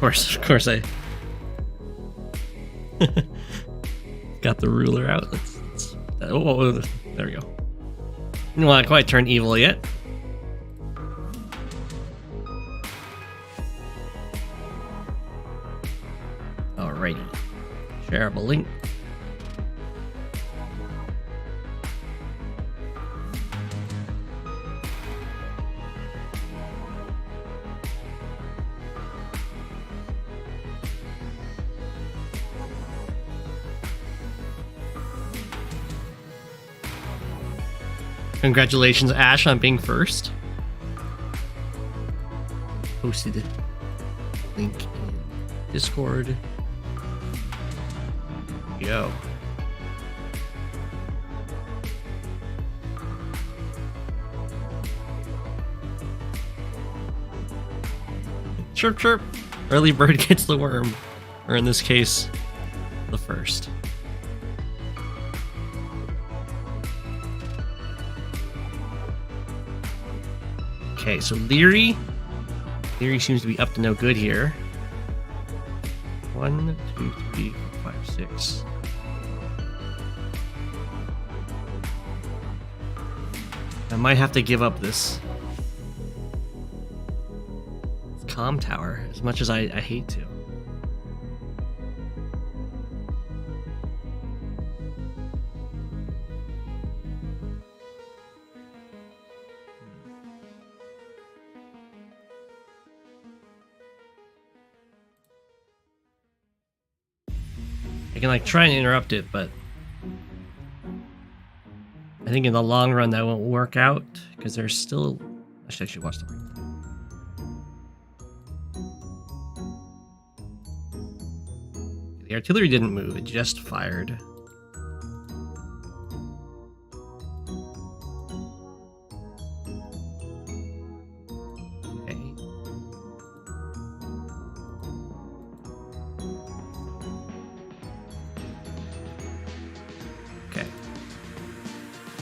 Of course, I got the ruler out. Oh, there we go. You don't want to quite turn evil yet. Alrighty. Shareable link. Congratulations, Ash, on being first. Posted link in Discord. Yo. Chirp chirp. Early bird gets the worm. Or in this case, the first. Okay, so Leary seems to be up to no good here. 1, 2, 3, 4, 5, 6. I might have to give up this comm tower, as much as I hate to. I can like try and interrupt it, but I think in the long run that won't work out because there's still. I should watch the break. The artillery didn't move; it just fired.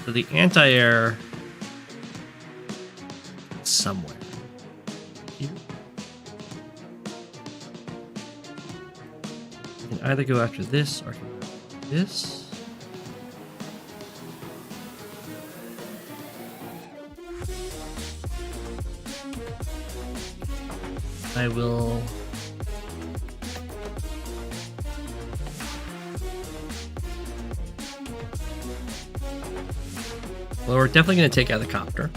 So the anti-air is somewhere here. I can either go after this or I can go after this. I will. Well, we're definitely going to take out the copter.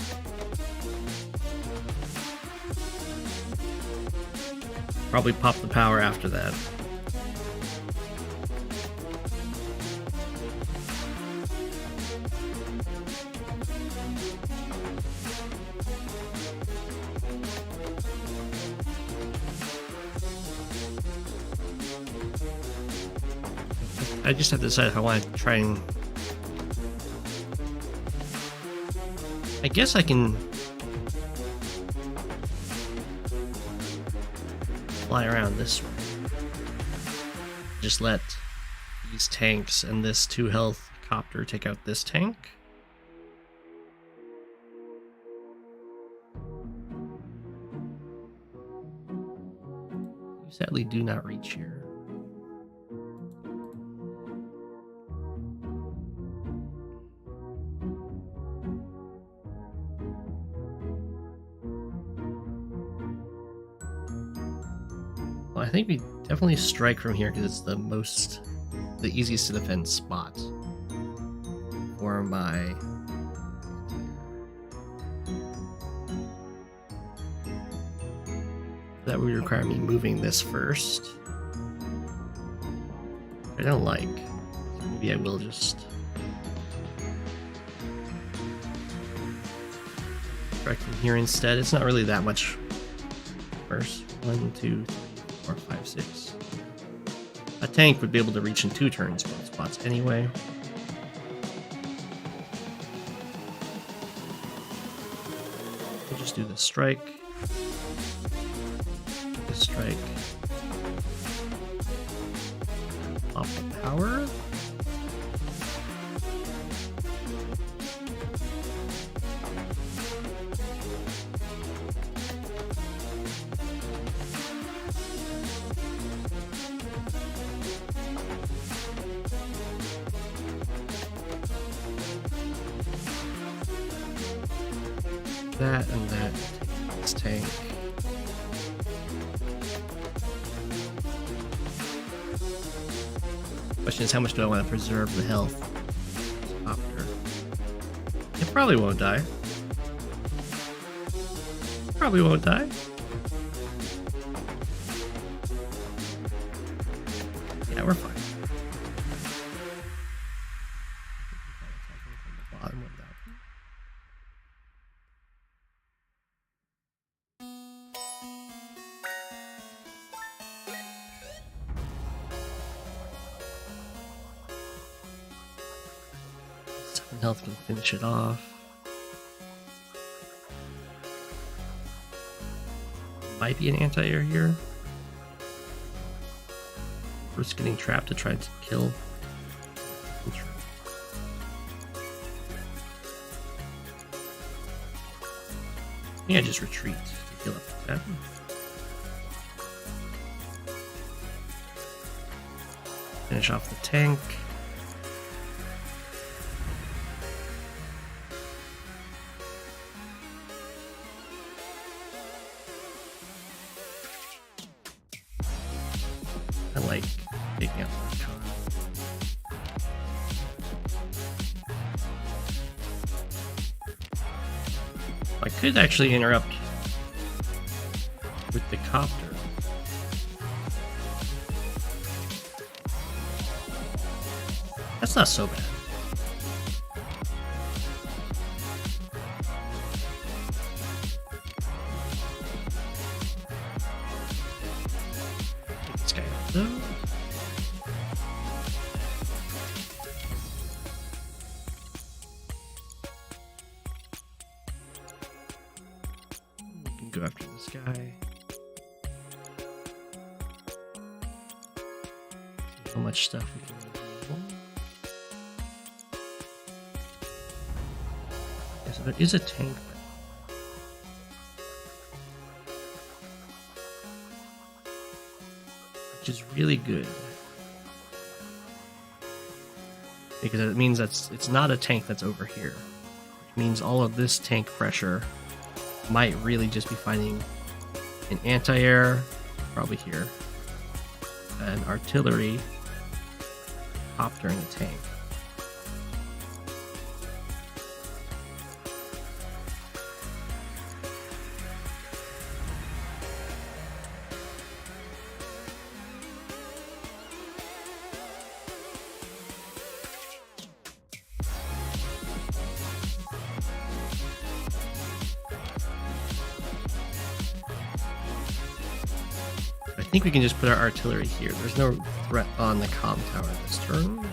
Probably pop the power after that. I just have to decide if I want to try and... I guess I can fly around this way. Just let these tanks and this 2 health copter take out this tank. You sadly do not reach here. I think we definitely strike from here because it's the easiest to defend spot for my. That would require me moving this first. I don't like. Maybe I will just strike from here instead. It's not really that much worse. 1, 2, 3. 4, 5, 6. A tank would be able to reach in 2 turns both spots anyway. We'll just do the strike. The strike. Pop the power. that and that. This tank. Question is, how much do I want to preserve the health? Copter. It probably won't die. Probably won't die. Yeah, we're fine. Bottom of that. Health can finish it off. Might be an anti-air here. First getting trapped to try to kill. Yeah, just retreat to heal up that. Finish off the tank. I like taking out the con. I could actually interrupt with the copter. That's not so bad. Take this guy out though. We can go after this guy. See how much stuff we can do. So there is a tank, which is really good because it means it's not a tank that's over here. It means all of this tank pressure might really just be fighting an anti-air, probably here, an artillery, copter, and a tank. I think we can just put our artillery here. There's no threat on the comm tower this turn.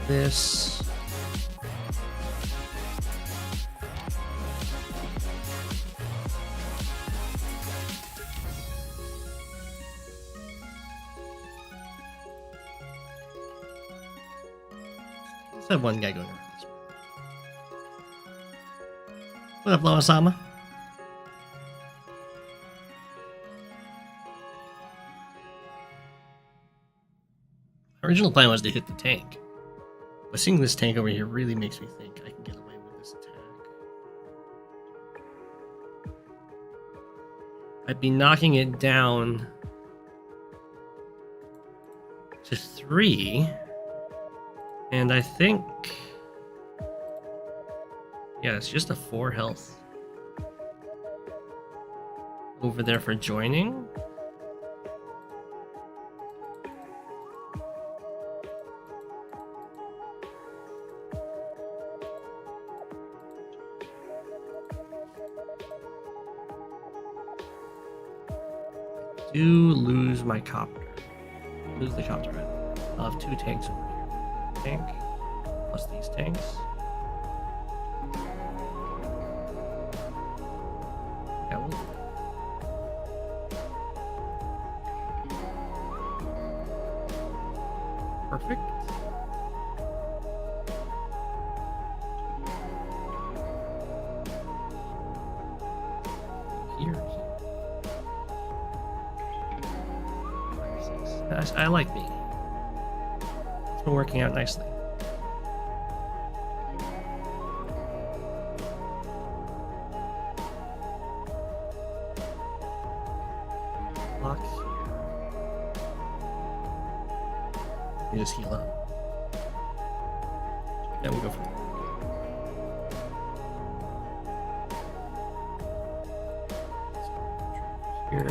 This. Let's have one guy going around this way. What up, Loa-sama? Original plan was to hit the tank. But seeing this tank over here really makes me think I can get away with this attack. I'd be knocking it down to 3. And I think, yeah, it's just a 4 health over there for joining. I do lose my copter. Lose the copter. I'll have 2 tanks over here. Tank plus these tanks. Yeah, we'll... Perfect. Here. 6. I like me. It's been working out nicely. Lock here. You just heal up. Yeah, we'll go for it. Here.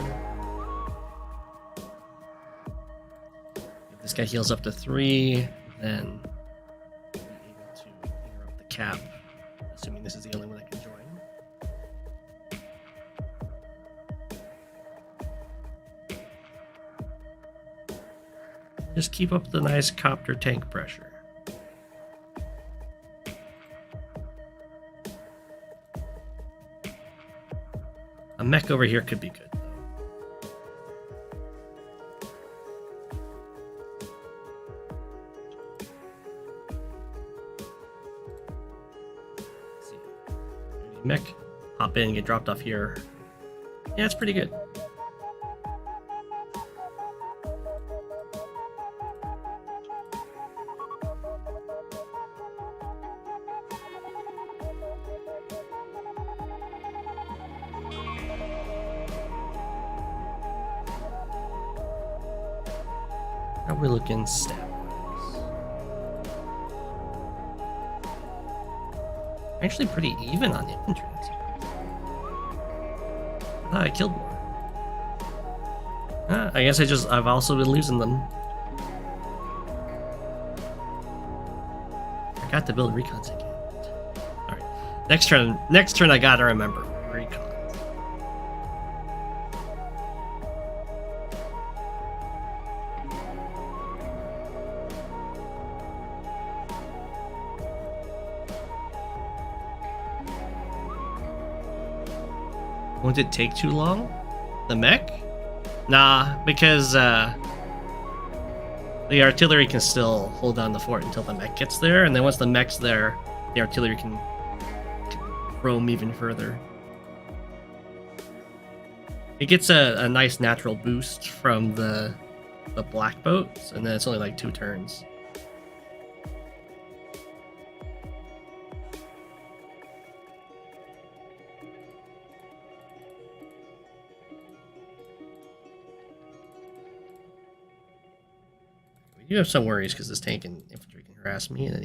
If this guy heals up to 3, then we'll be able to interrupt the cap, assuming this is the only one that can join. Just keep up the nice copter tank pressure. A mech over here could be good. Mech, hop in and get dropped off here. Yeah, it's pretty good. How we looking stat? Actually pretty even on the infantry. I killed more. I guess I've also been losing them. I got to build recons again. Alright. Next turn I gotta remember. Recon. Won't it take too long? The mech? Nah, because the artillery can still hold down the fort until the mech gets there, and then once the mech's there, the artillery can roam even further. It gets a nice natural boost from the black boats, and then it's only like 2 turns. You have some worries because this tank and infantry can harass me, and then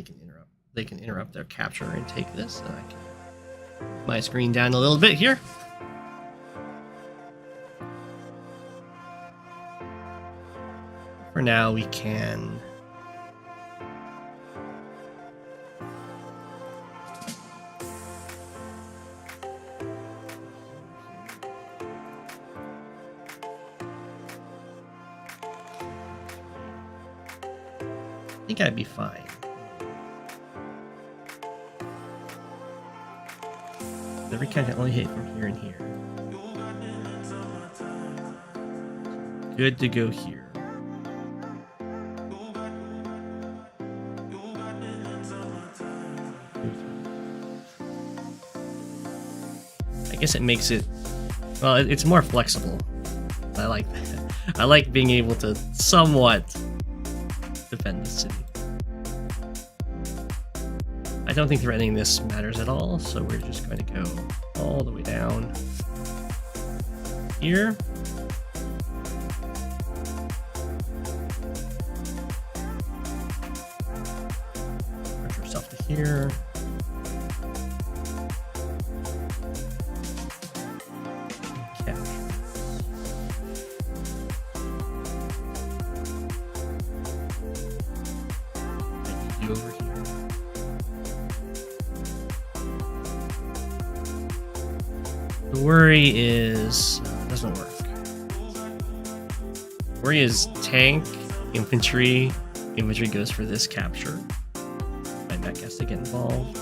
they can interrupt their capture and take this. And I can move my screen down a little bit here. For now, we can I think I'd be fine. The recon can only hit from here and here. Good to go here. I guess it makes it, well, it's more flexible. I like that. I like being able to somewhat defend the city. I don't think threatening this matters at all, so we're just going to go all the way down here. Push yourself to here. Over here. The worry is it doesn't work. Worry is tank, infantry. Infantry goes for this capture. My mech has to get involved.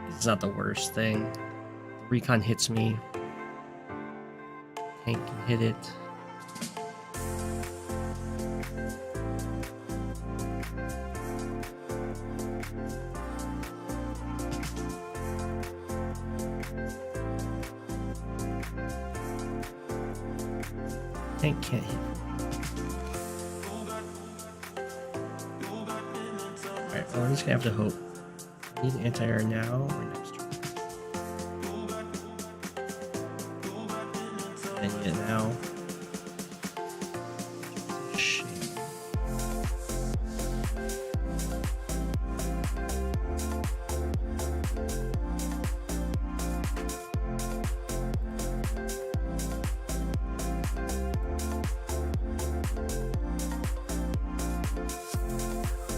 It's not the worst thing. Recon hits me. Tank can hit it. Tank can't hit. Alright, well, we're just gonna have to hope. Need anti-air now or next turn? And yet now. Shit.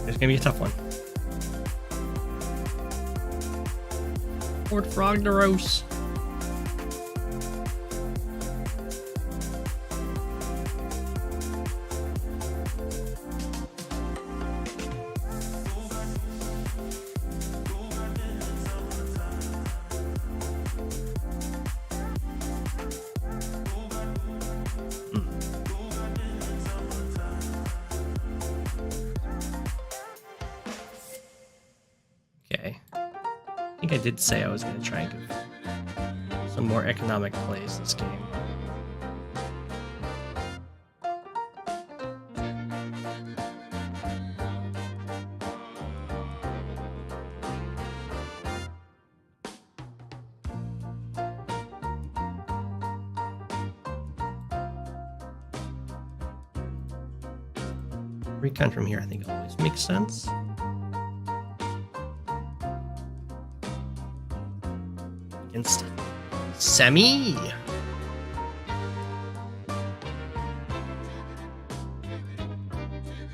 It's gonna be a tough one. Fort Frogneros. Okay. I think I did say I was going to try and go for some more economic plays this game. Recon from here I think always makes sense. Against Sami.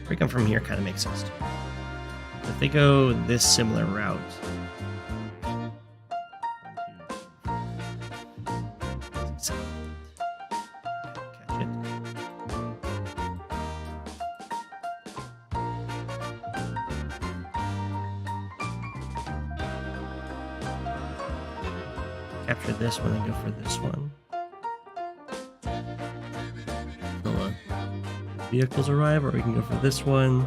Recon from here kind of makes sense too. If they go this similar route, catch it. Capture this one and go for this one. Until vehicles arrive, or we can go for this one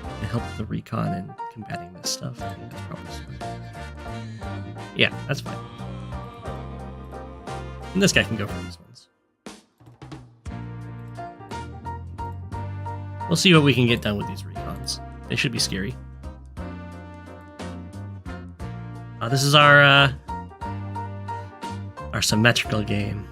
and help with the recon and combating this stuff. I think that's probably smart. Yeah, that's fine. And this guy can go for these ones. We'll see what we can get done with these recons. They should be scary. This is our symmetrical game.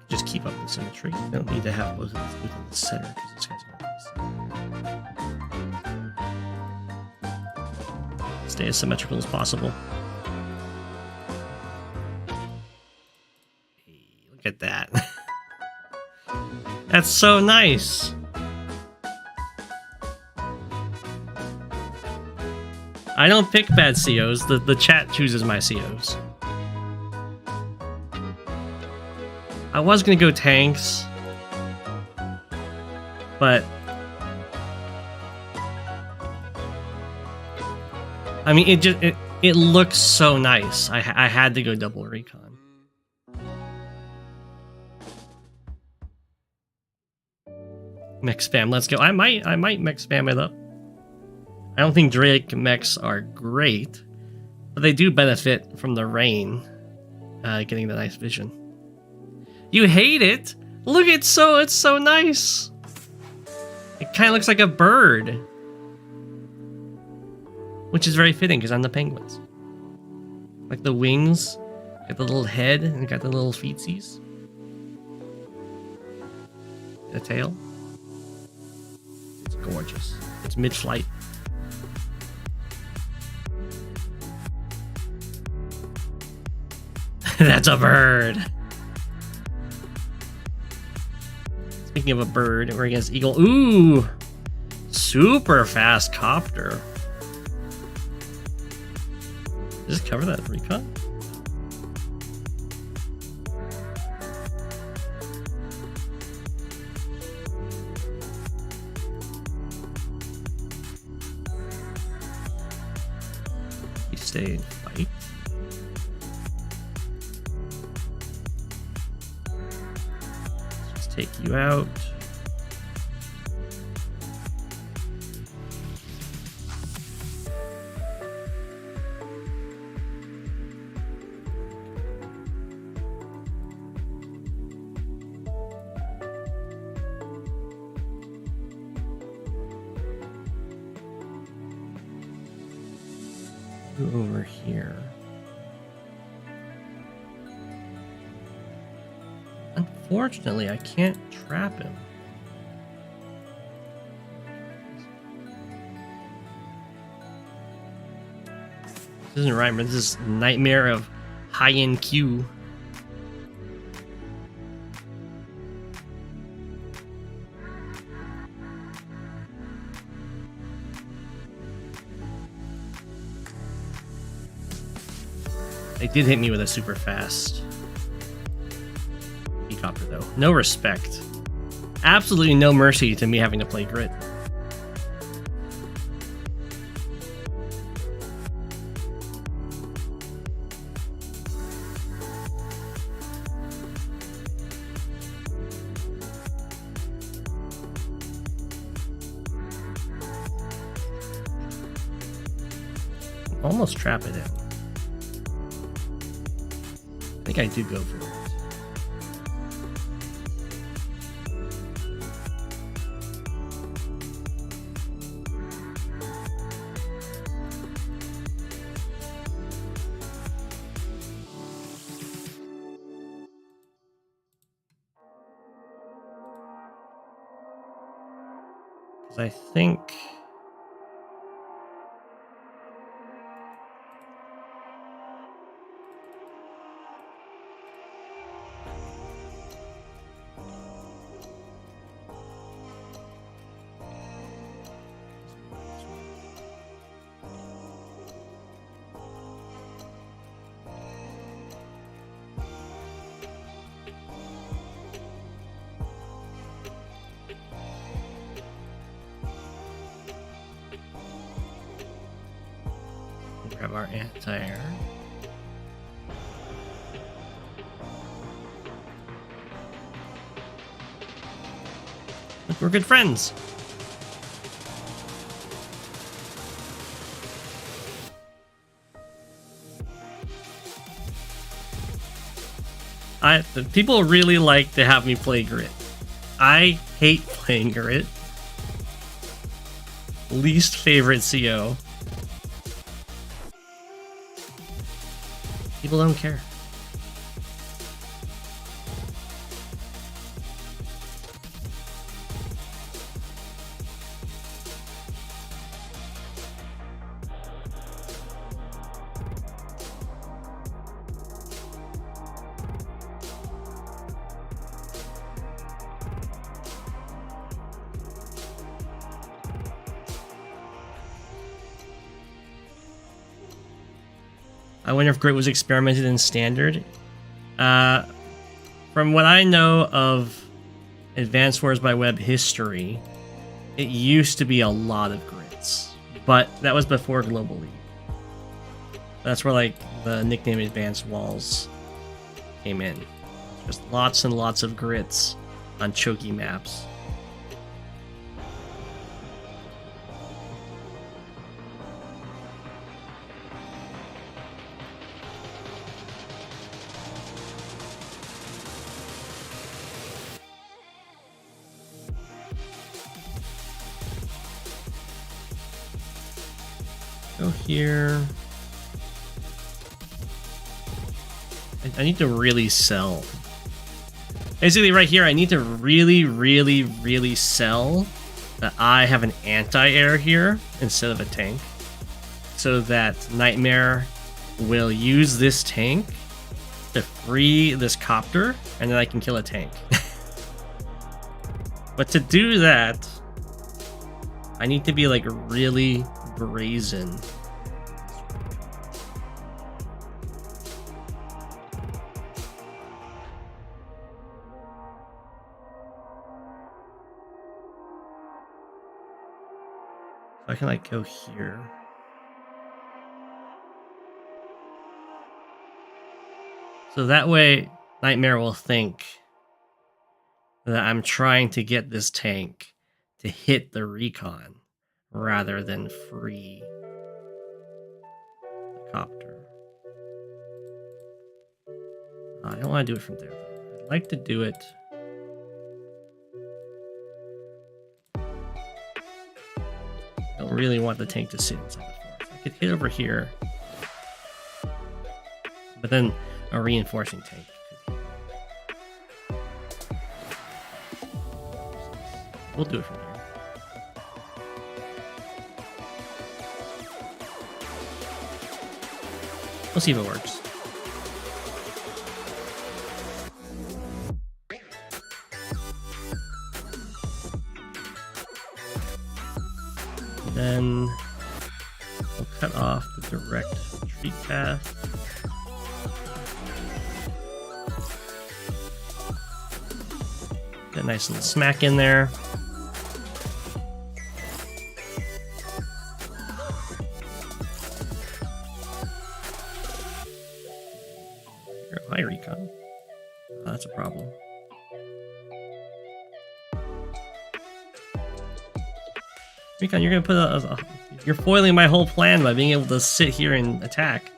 Just keep up the symmetry. You don't need to have both of these within the center because this guy's going to stay as symmetrical as possible. Hey, look at that. That's so nice. I don't pick bad COs. The chat chooses my COs. I was gonna go tanks, but I mean, it looks so nice. I had to go double recon. Mech spam, let's go. I might mech spam it up. I don't think Drake mechs are great, but they do benefit from the rain, getting the nice vision. You hate it? Look, it's so nice. It kind of looks like a bird. Which is very fitting because I'm the penguins. Like the wings, got the little head, and got the little feetsies. The tail. It's gorgeous. It's mid-flight. That's a bird. Speaking of a bird, we're against Eagle. Ooh! Super fast copter. Does this cover that recon? You stay and fight. take you out. Over here. Unfortunately, I can't trap him. This isn't right, but this is Nightmare of high-end Q. They did hit me with a super fast helicopter, though. No respect. Absolutely no mercy to me having to play Grit. Almost trap it in. I think I do go for it. Because I think... grab our anti-air. Look, we're good friends. People really like to have me play Grit. I hate playing Grit. Least favorite CO. People don't care. I wonder if Grit was experimented in Standard. From what I know of Advanced Wars by Web history, it used to be a lot of Grits, but that was before Global League. That's where like the nickname Advanced Walls came in. Just lots and lots of Grits on choky maps. Go here. I need to really sell. Basically right here, I need to really sell that I have an anti-air here instead of a tank. So that Nightmare will use this tank to free this copter, and then I can kill a tank. But to do that, I need to be like really brazen. I can like go here. So that way Nightmare will think that I'm trying to get this tank to hit the recon rather than free the copter. I don't want to do it from there, though. I'd like to do it... I don't really want the tank to sit inside the forest. I could hit over here, but then a reinforcing tank could hit. We'll do it from here. We'll see if it works. Then we'll cut off the direct retreat path. Get a nice little smack in there. Hi, recon. Oh, that's a problem. Recon, you're gonna put you're foiling my whole plan by being able to sit here and attack.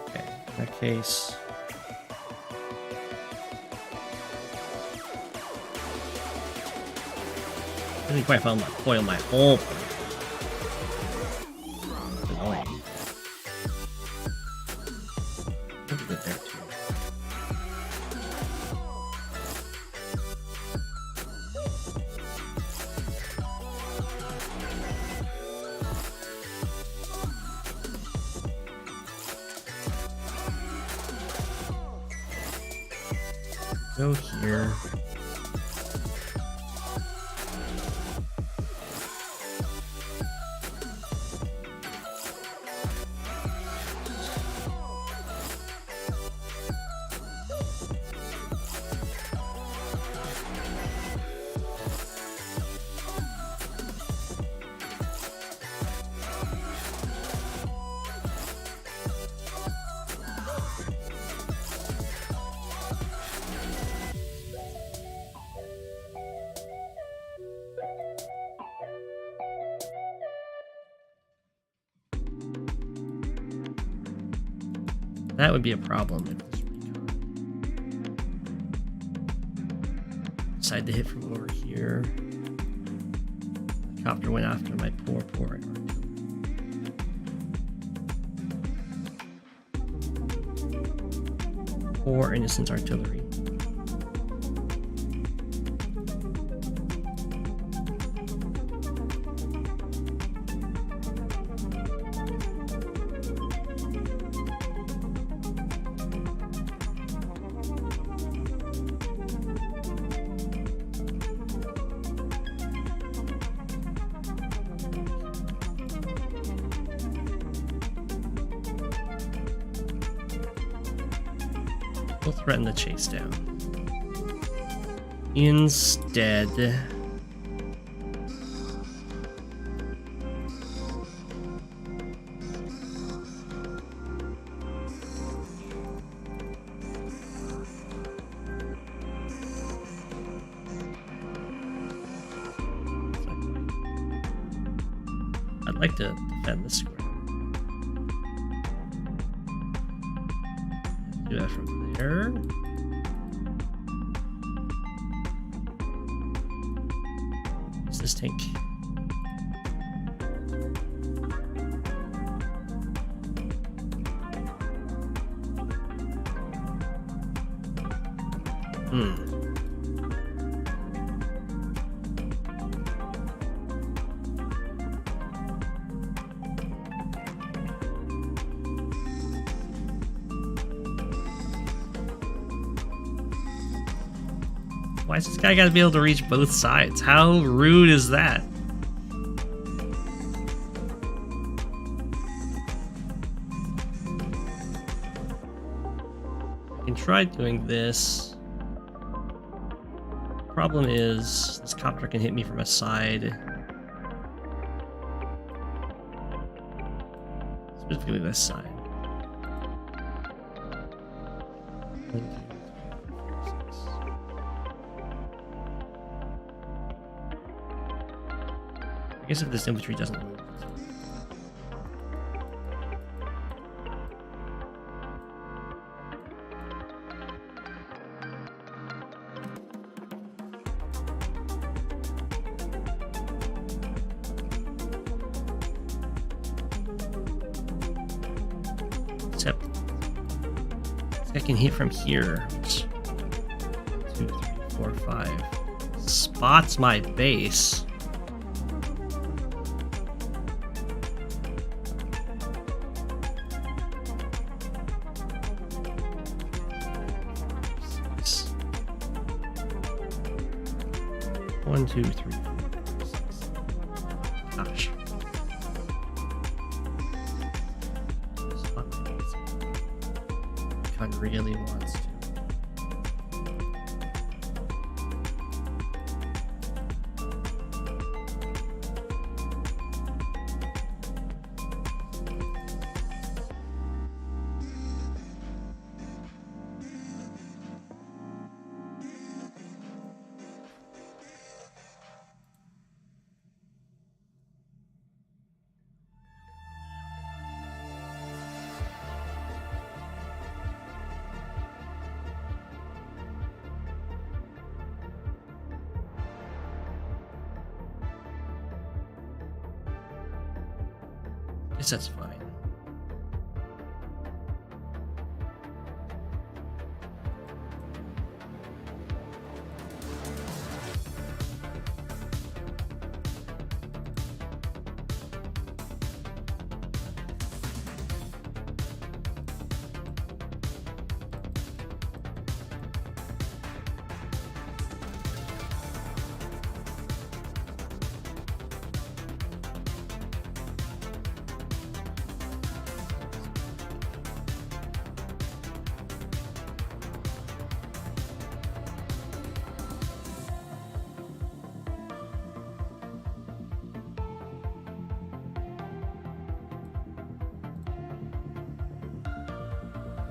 Okay, in that case. I didn't quite foil my whole plan. It's annoying. Look at it there too. Go here. That would be a problem if this recon decided to hit from over here. The copter went after my poor artillery. Poor innocent artillery. We'll threaten the chase down. Instead, I'd like to defend this square. Do that from there. What's this tank? Why is this guy gotta be able to reach both sides? How rude is that? I can try doing this. Problem is, this copter can hit me from a side. Specifically this side. I guess if this infantry doesn't move. Except I can hit from here. 2, 3, 4, 5. Spots my base. One, 2, 3, 4, 6. Gosh. If I really wants to. Guess that's fine.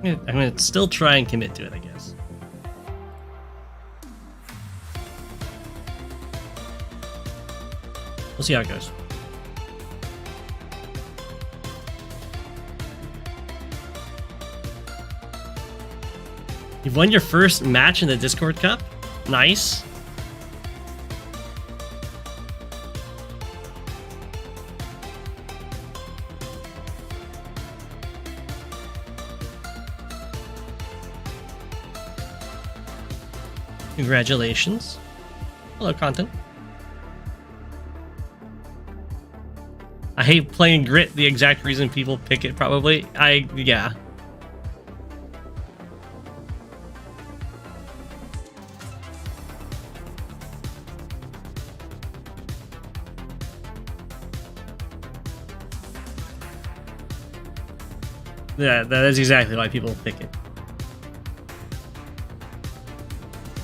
I'm gonna still try and commit to it, I guess. We'll see how it goes. You've won your first match in the Discord Cup? Nice. Congratulations. Hello, content. I hate playing Grit, the exact reason people pick it, probably. Yeah. Yeah, that is exactly why people pick it.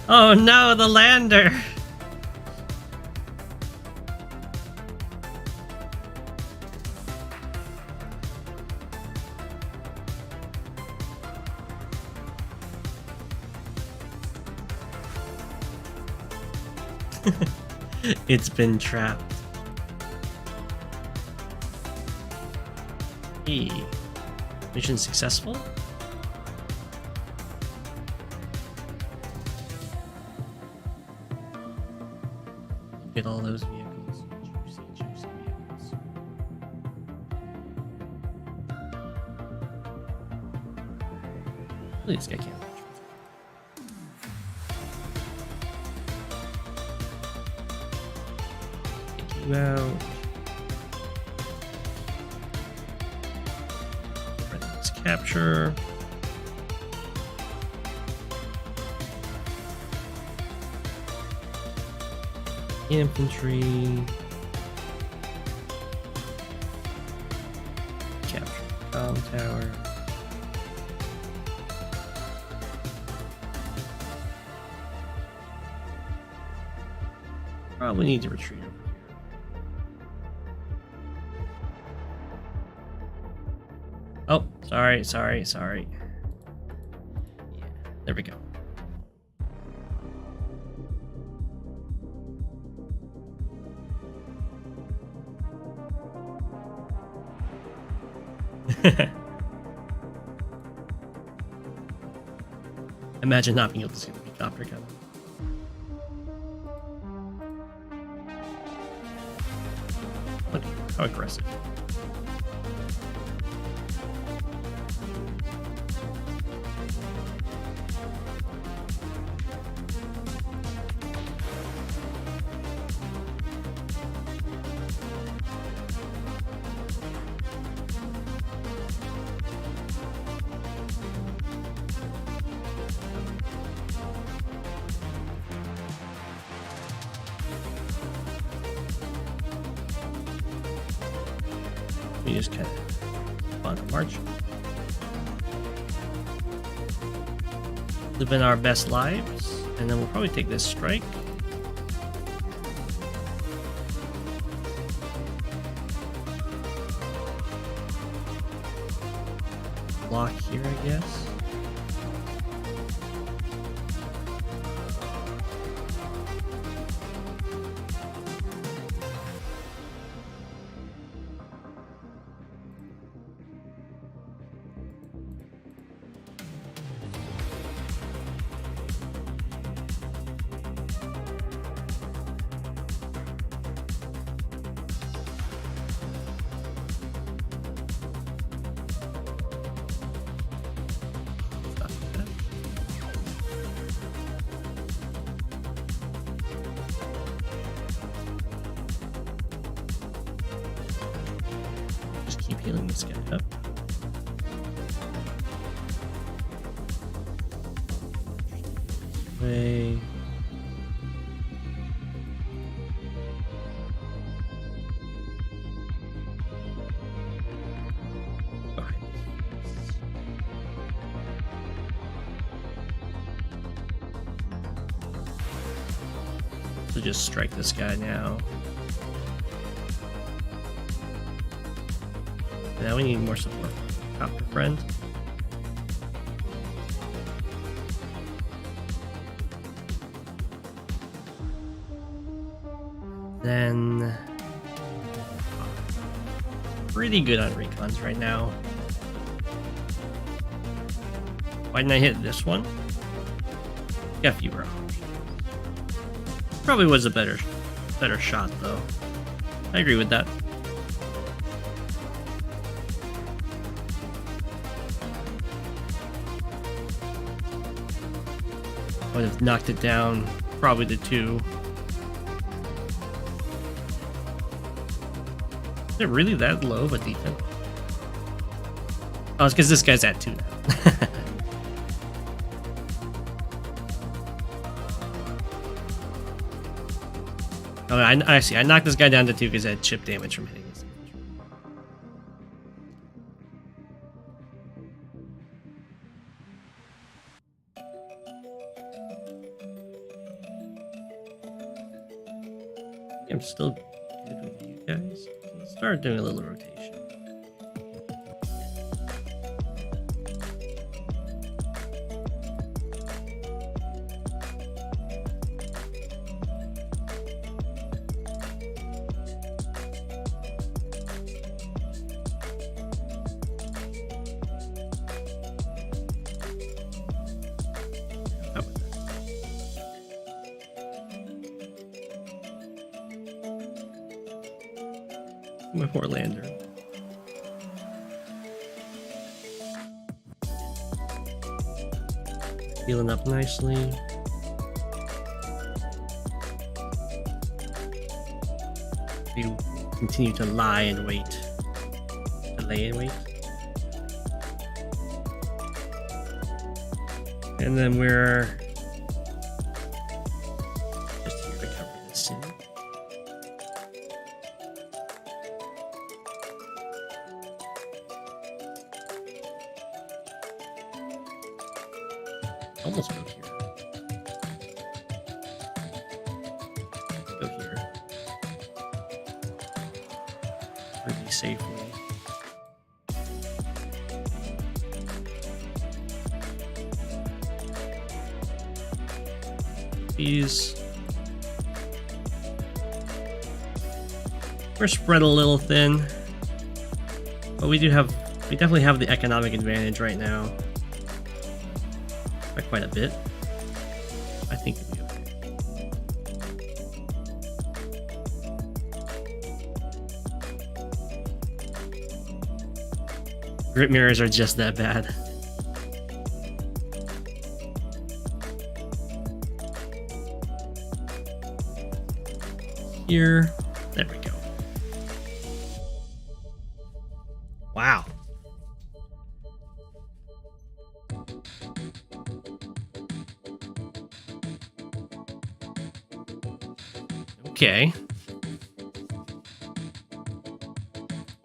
Oh no, the lander! It's been trapped. Hey. Mission successful? Get all those vehicles. Juicy vehicles. Really, this guy can't match with. Take you out. Let's capture. Infantry. Capture comm tower. Probably need to retreat over here. Oh, sorry. Yeah. There we go. Imagine not being able to see the helicopter coming. Look how aggressive. We just kind of on a march. Live in our best lives, and then we'll probably take this strike. Block here, I guess. Healing this guy up. Way. So just strike this guy now. Now we need more support. Copper friend. Then pretty good on recons right now. Why didn't I hit this one? Got fewer options. Probably was a better shot though. I agree with that. Would have knocked it down, probably the 2. Is it really that low of a defense? Oh, it's because this guy's at 2 now. Oh, I see. I knocked this guy down to 2 because I had chip damage from hitting this. I'm still good with you guys. Let's start doing a little rotation. My poor lander. Healing up nicely. We continue to lie and wait. To lay and wait. And then we're just here to cover the sin. Almost go here. Go here. Pretty safely. these. We're spread a little thin, but we definitely have the economic advantage right now. By quite a bit. I think we'll be okay. Grip mirrors are just that bad. Here, there we go. Wow. Okay.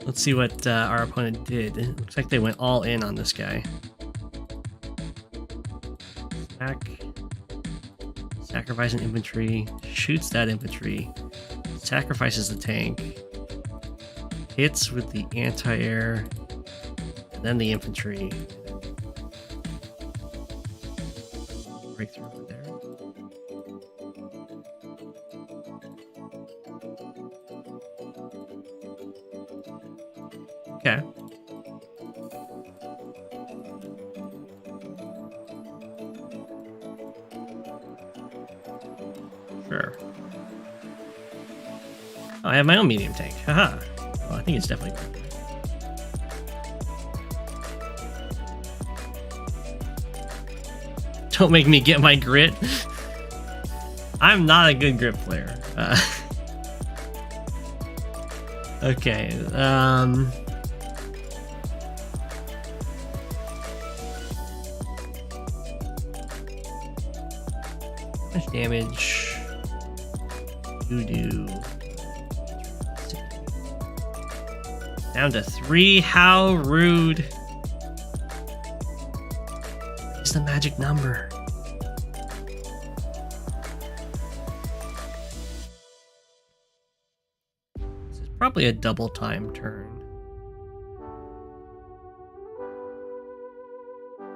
Let's see what our opponent did. It looks like they went all in on this guy. Sacrifice an infantry, shoots that infantry, sacrifices the tank, hits with the anti-air, and then the infantry. Breakthrough over there. Okay. Sure. Oh, I have my own medium tank. Haha. Well, I think it's definitely good. Don't make me get my grit. I'm not a good grip player. Okay. How much damage you do? Down to 3. How rude. It's the magic number. This is probably a double time turn.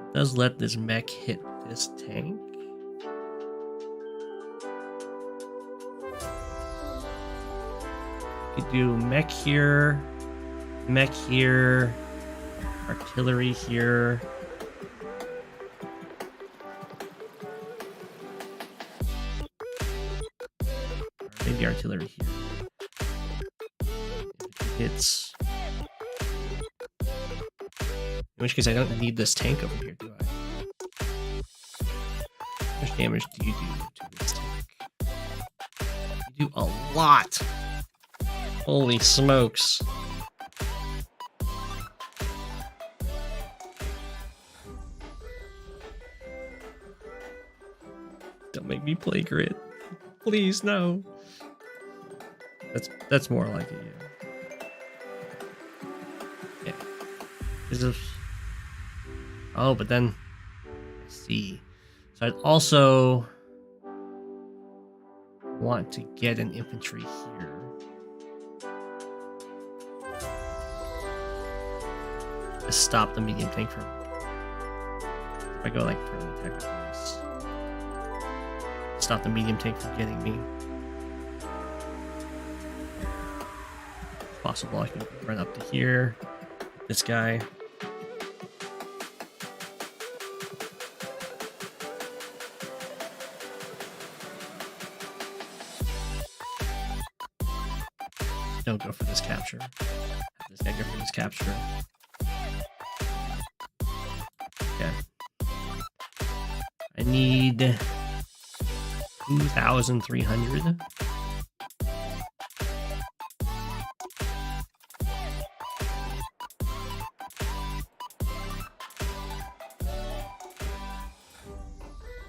It does let this mech hit this tank. You could do mech here, artillery here. Or maybe artillery here. If it hits. In which case I don't need this tank over here, do I? How much damage do you do to this tank? You do a lot! Holy smokes. Don't make me play grit. Please, no. That's more like it, yeah. Yeah. Is this... Oh, but then... Let's see. So I'd also want to get an infantry here. To stop the medium tank from... If I go like for an attack with this. Stop the medium tank from getting me. If possible, I can run up to here. This guy. Don't go for this capture. Have this guy go for this capture. Okay. I need 2,300.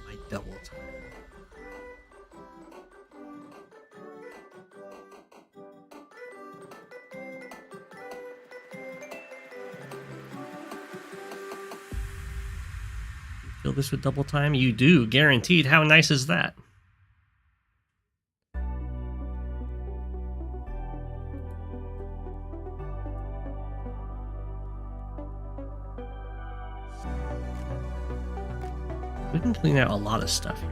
My double time. Fill this with double time? You do, guaranteed. How nice is that? We can clean out a lot of stuff here.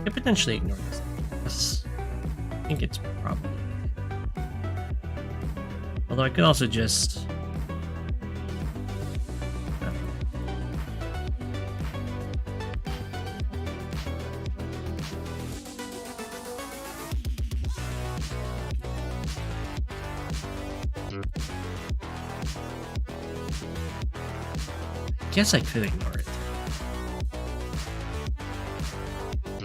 could potentially ignore this. I think it's probably. Although I could also just. I guess I could ignore it.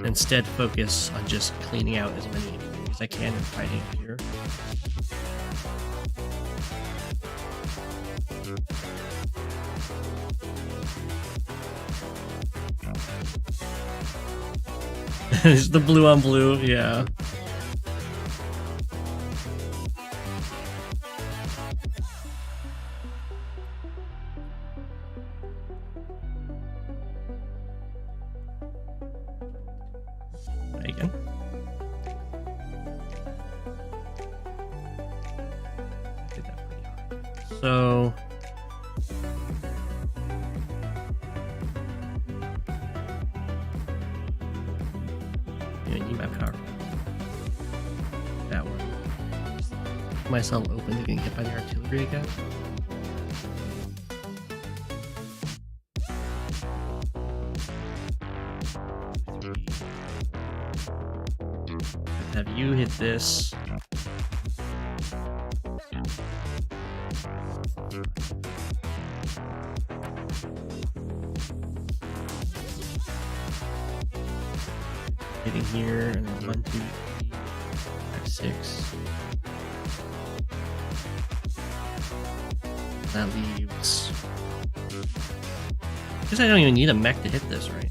Instead, focus on just cleaning out as many enemies as I can and fighting up here. It's the blue on blue, yeah. Again. Did that pretty hard. So yeah, I need my power. That one. Just keep myself open to getting hit by the artillery again. Have you hit this? Hitting here, and then 1, 2, 3, 5, 6. That leaves. I guess I don't even need a mech to hit this, right?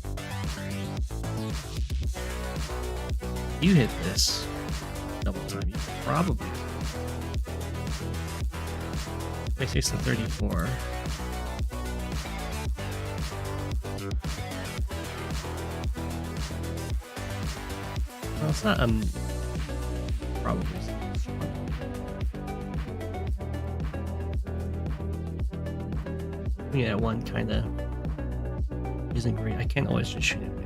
You hit this double time, you probably. Makes it to 34. Well, it's not probably. Yeah, one kind of isn't great. I can't always just shoot it with.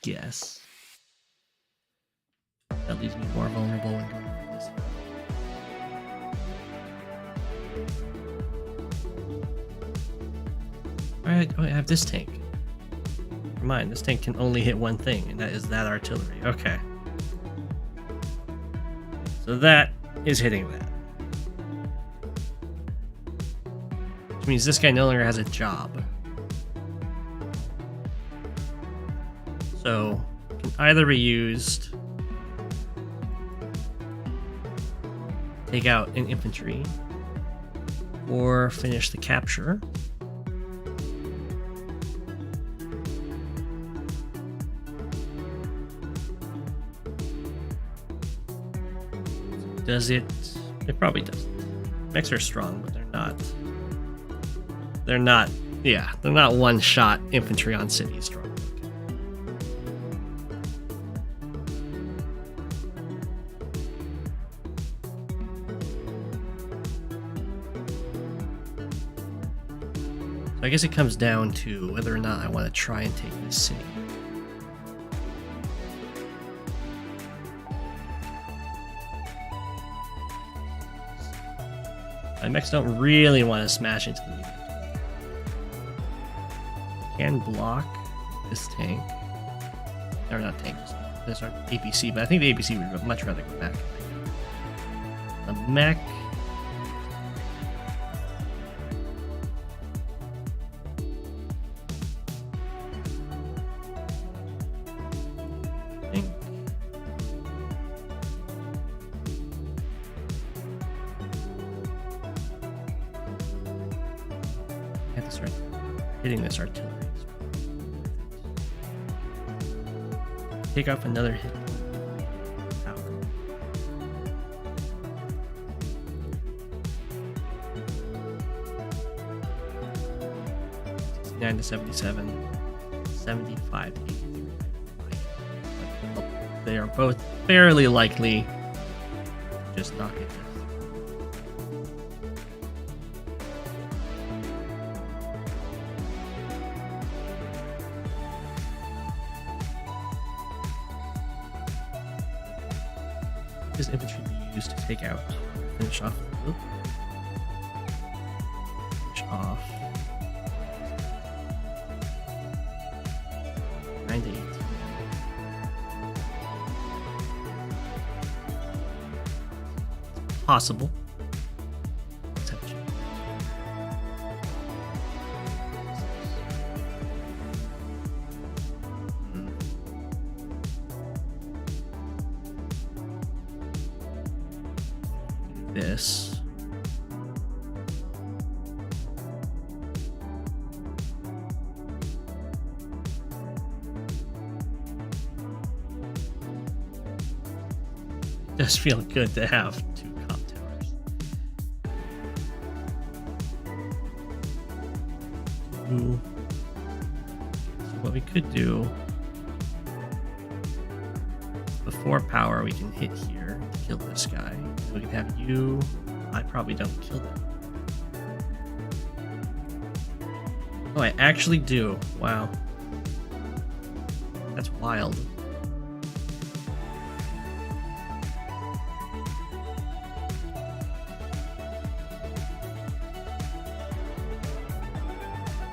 Guess. That leaves me more vulnerable when going for this. Alright, oh, I have this tank. Never mind, this tank can only hit one thing, and that is that artillery. Okay. So that is hitting that. Which means this guy no longer has a job. So, can either be used take out an infantry or finish the capture. Does it? It probably doesn't. Mechs are strong, but they're not. Yeah, they're not one-shot infantry on cities strong. I guess it comes down to whether or not I want to try and take this city. My mechs don't really want to smash into the unit. Can block this tank. Or not tank, this is our APC, but I think the APC would much rather go back. The mech. Hitting this artillery. Take off another hit. Ow. 69 to 77, 75 to 83. They are both fairly likely to just knock it down. His infantry be used to take out, finish off. Finish off. 9 to 18. Possible. Let's have a check. This. It does feel good to have 2 comp towers. Ooh. So what we could do, before power, we can hit here to kill this guy. We can have you. I probably don't kill them. Oh, I actually do. Wow. That's wild.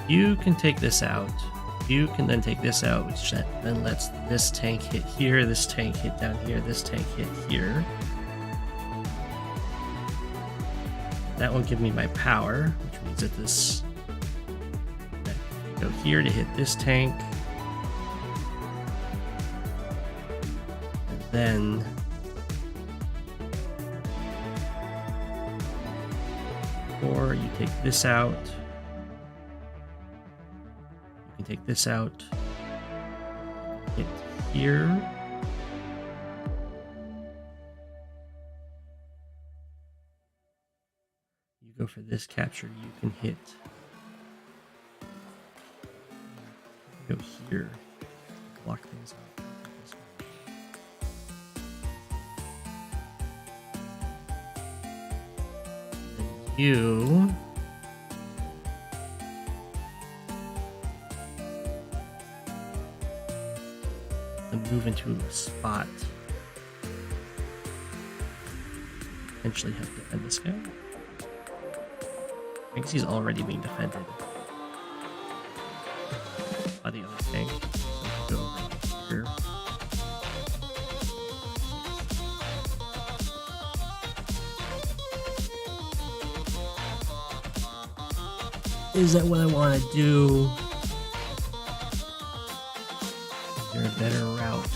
You can take this out. You can then take this out, which then lets this tank hit here, this tank hit down here, this tank hit here. That will give me my power, which means that this go here to hit this tank. And then or you take this out. You can take this out. Hit here. Go for this capture, you can hit. Go here. Block things out. Then you and move into a spot. Potentially have to defend this guy. I guess he's already being defended by the other tank. So go over here. Is that what I want to do? Is there a better route?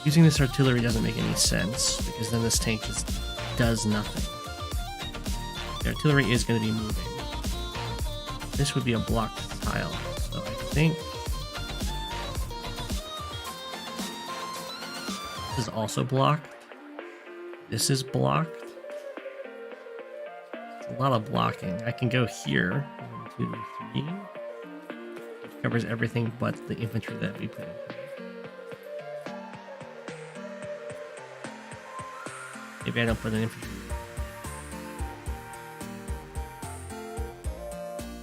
Using this artillery doesn't make any sense because then this tank just does nothing. The artillery is going to be moving. This would be a blocked tile, so I think this is also blocked. This is blocked. It's a lot of blocking. I can go here. 1, 2, 3. It covers everything but the infantry that we put in here. Maybe I don't put an infantry.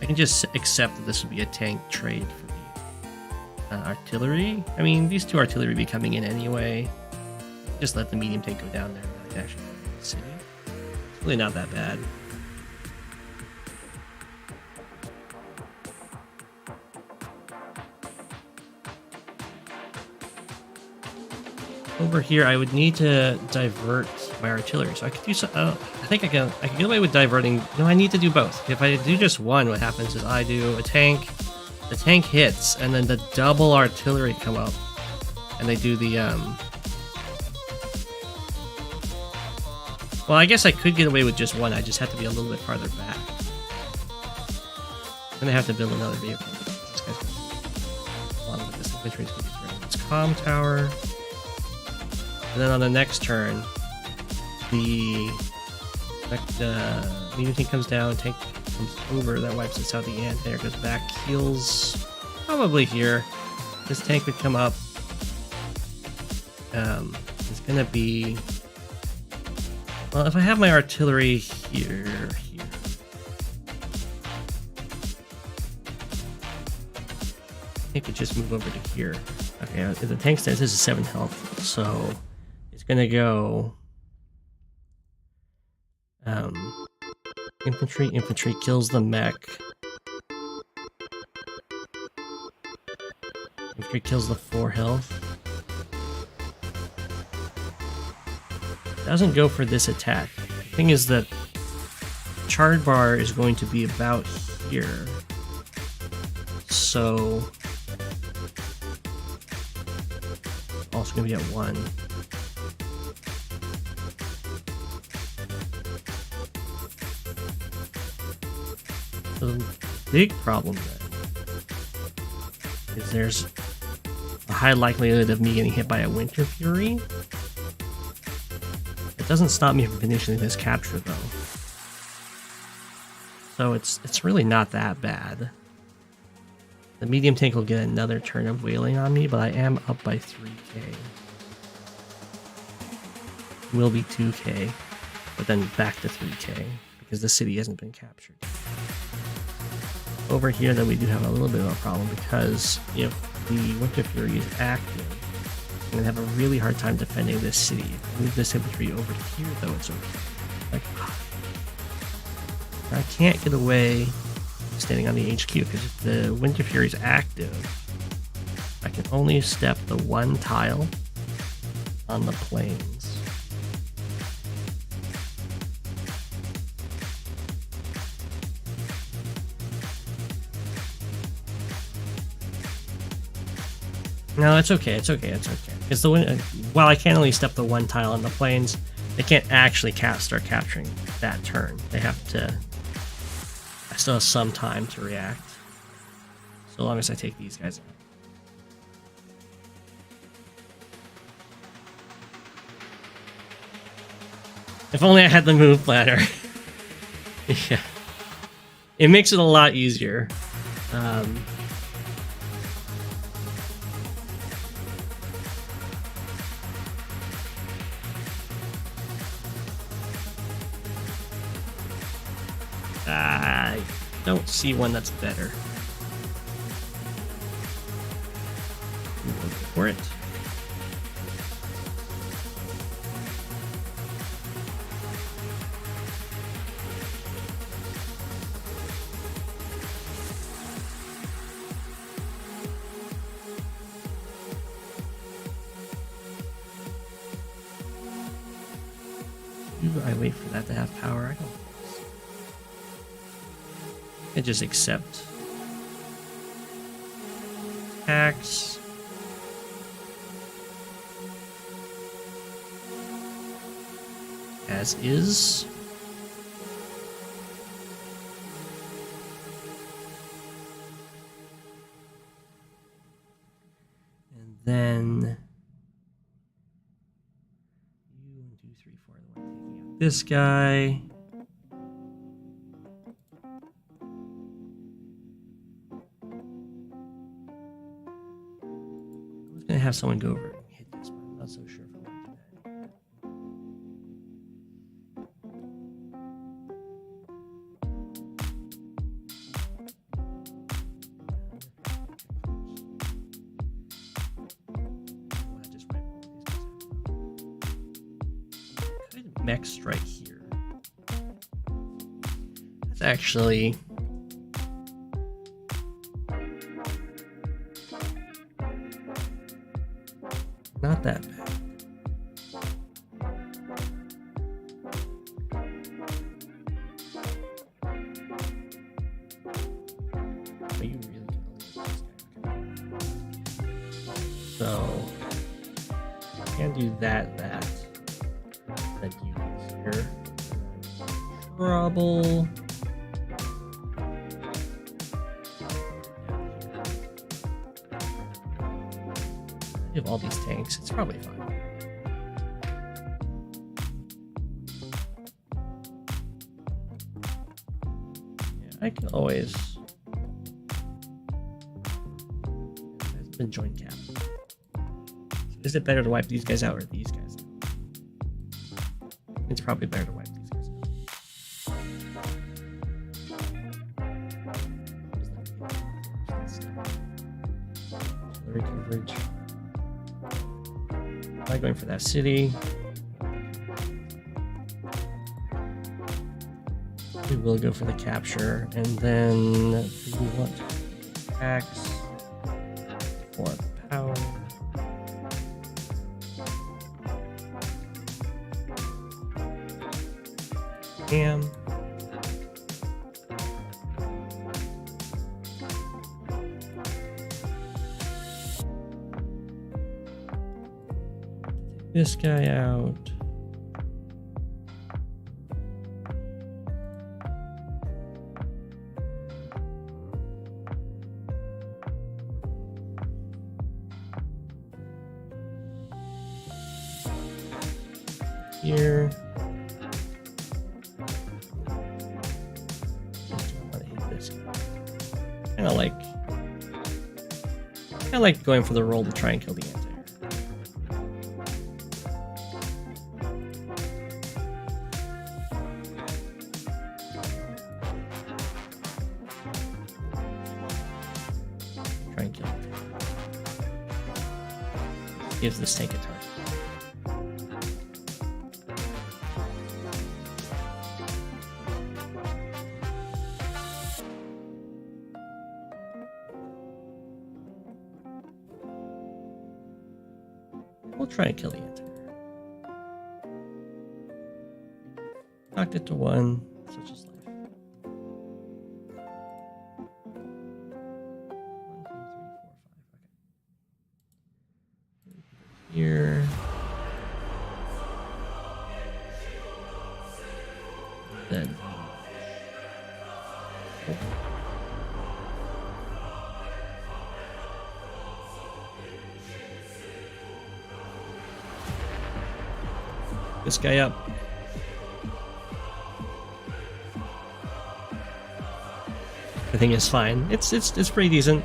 I can just accept that this would be a tank trade for the artillery. I mean, these 2 artillery be coming in anyway. Just let the medium tank go down there and I can actually go to the city. It's really not that bad. Over here, I would need to divert my artillery. So I could do so. I think I can get away with diverting. No, I need to do both. If I do just one, what happens is I do a tank, the tank hits, and then the double artillery come up, and they do the Well, I guess I could get away with just one. I just have to be a little bit farther back. Then I have to build another vehicle. This guy's gonna a lot of this infantry is going to be thrown. It's comm tower. And then on the next turn, the medium tank comes down, tank comes over, that wipes us out. The anti-air goes back, heals probably here. This tank would come up. It's gonna be, well, if I have my artillery here, I think it just move over to here. Okay, the tank says this is 7 health, so it's gonna go infantry kills the mech. Infantry kills the 4 health. Doesn't go for this attack. The thing is that charge bar is going to be about here. So also gonna be at 1. The big problem then is there's a high likelihood of me getting hit by a Winter Fury. It doesn't stop me from finishing this capture though. So it's really not that bad. The medium tank will get another turn of wailing on me, but I am up by 3k. Will be 2k, but then back to 3k because the city hasn't been captured. Over here, though, we do have a little bit of a problem because if the Winter Fury is active, I'm going to have a really hard time defending this city. If I move this infantry over here, though, it's okay. Like, I can't get away standing on the HQ because if the Winter Fury is active, I can only step the 1 tile on the plains. No, it's okay. It's okay. It's okay. Because while I can only step the 1 tile on the plains, they can't actually start capturing that turn. They have to. I still have some time to react, so long as I take these guys out. If only I had the move planner. Yeah, it makes it a lot easier. I don't see one that's better. Go for it. Do I wait for that to have power? I don't. I just accept tax. As is. And then 1, 2, 3, 4, the one taking out this guy. Have someone go over and hit this, but I'm not so sure if I want to do that. Just wipe all these guys out. Could mech strike here. That's actually not that bad. Are you really gonna leave this guy? So I can do that. Then you here. Trouble. Of all these tanks, it's probably fine. Yeah, I can always. It hasn't been joint cap. So is it better to wipe these guys out or these guys out? It's probably better to wipe these guys out. Artillery coverage. Not going for that city. We will go for the capture, and then we want tax for power. Damn. Take this guy out. Here. I like going for the roll to try and kill the anti-air. Try and kill it. Gives this tank a target. We'll try and kill the anti-air. Knocked it to 1. Such is life. 1, 2, 3, 4, 5. Okay. Here. Then. Oh. This guy up. I think it's fine. It's pretty decent.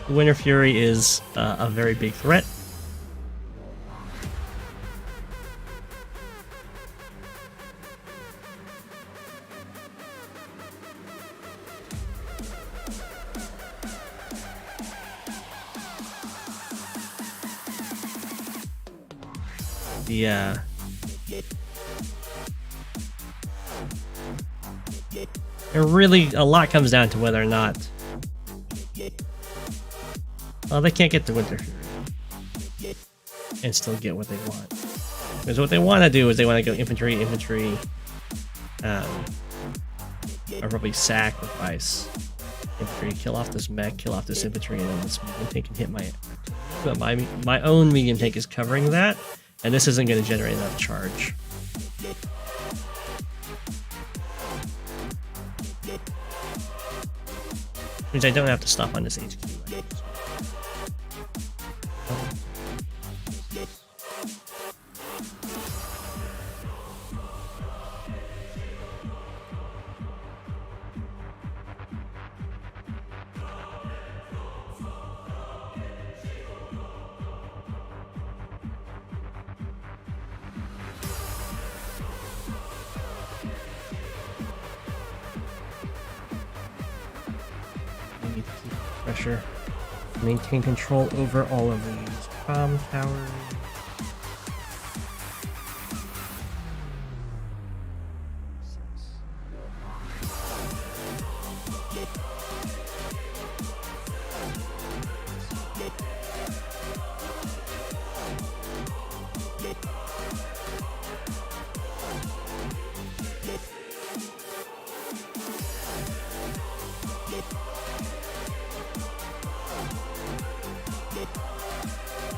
The Winter Fury is a very big threat. A lot comes down to whether or not they can't get the Winter Fury and still get what they want. Because what they want to do is they want to go infantry, or probably sacrifice infantry, kill off this mech, kill off this infantry, and then this medium tank can hit my. But my own medium tank is covering that, and this isn't going to generate enough charge. Means I don't have to stop on this HQ. Pressure. Maintain control over all of these comm towers.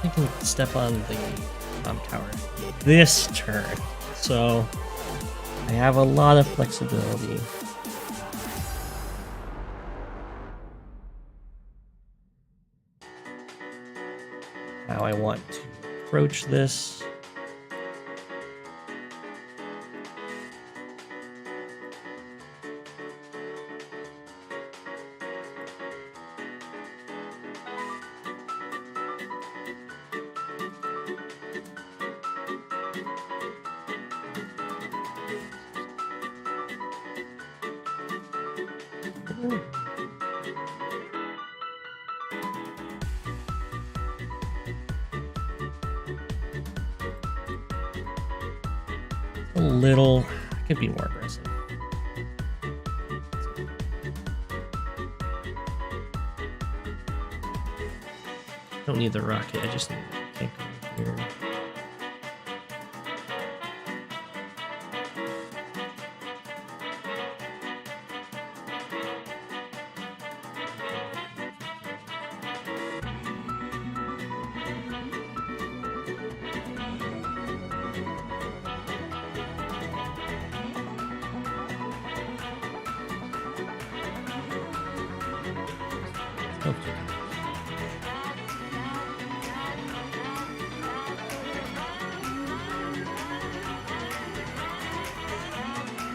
I can step on the tower this turn, so I have a lot of flexibility. How I want to approach this. little... Could be more aggressive. Don't need the rocket, I just need the tank over here.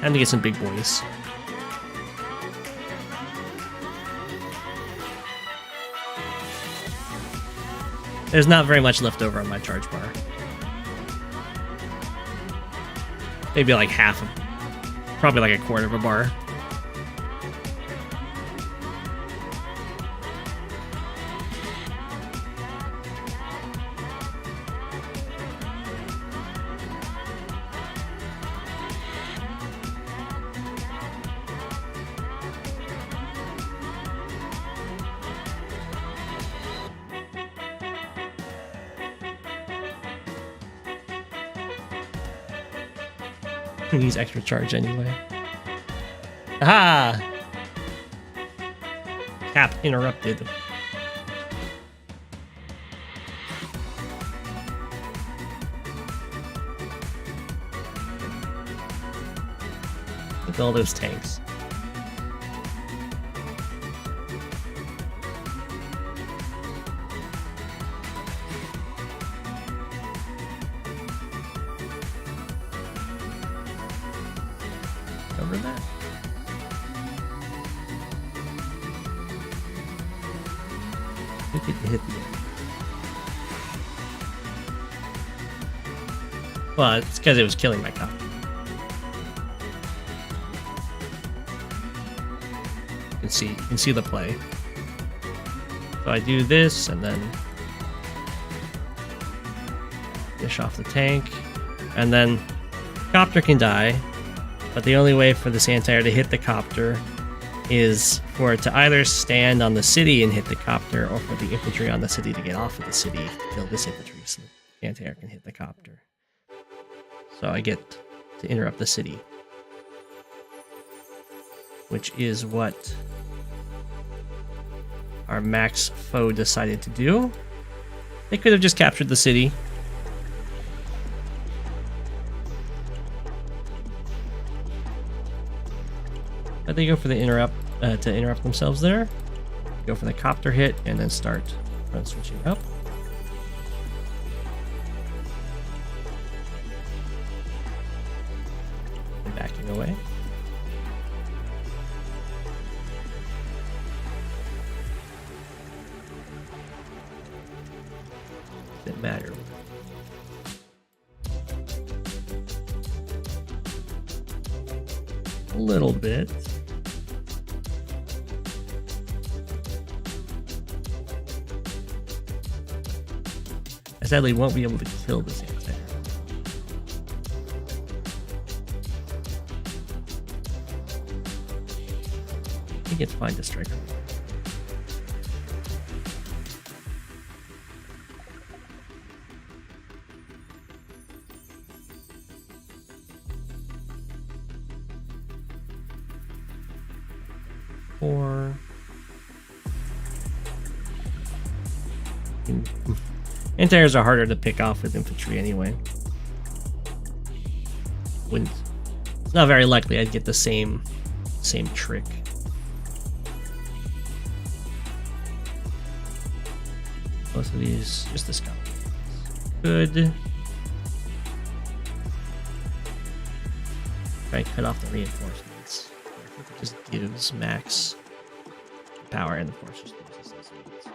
Time to get some big boys. There's not very much left over on my charge bar. Maybe like half of, probably like a quarter of a bar. Use extra charge anyway. Aha! Cap interrupted. Look at all those tanks. Over that. We could hit the... Well, it's because it was killing my copy. You can see the play. So I do this and then dish off the tank, and then copter can die. But the only way for this anti-air to hit the copter is for it to either stand on the city and hit the copter, or for the infantry on the city to get off of the city to kill this infantry so the anti-air can hit the copter. So I get to interrupt the city, which is what our max foe decided to do. They could have just captured the city. But they go for the interrupt to interrupt themselves there. Go for the copter hit and then start front switching up. And backing away. Doesn't matter. A little bit. I sadly won't be able to kill this anti-air. I think it's fine to strike her. Or anti-airs are harder to pick off with infantry anyway. It's not very likely I'd get the same trick. Both of these, just this guy. Good. Try and cut off the reinforcements. I think it just gives max power and of course just loses those units.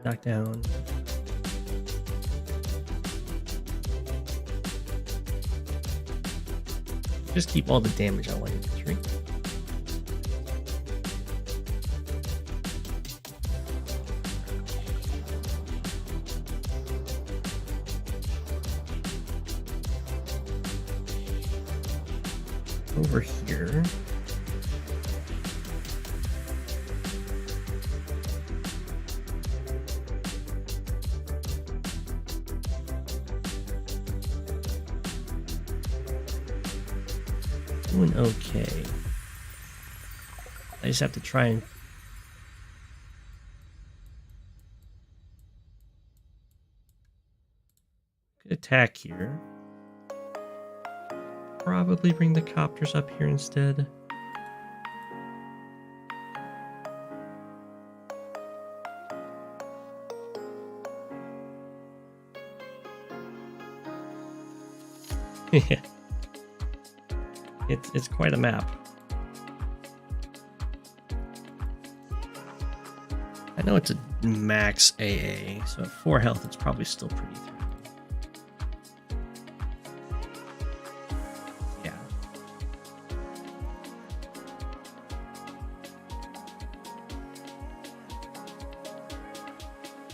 Knock down. Just keep all the damage on one infantry. over here. Doing okay. I just have to try and attack here. Probably bring the copters up here instead. Yeah. It's quite a map. I know it's a max AA, so at 4 health it's probably still pretty threatening. Yeah.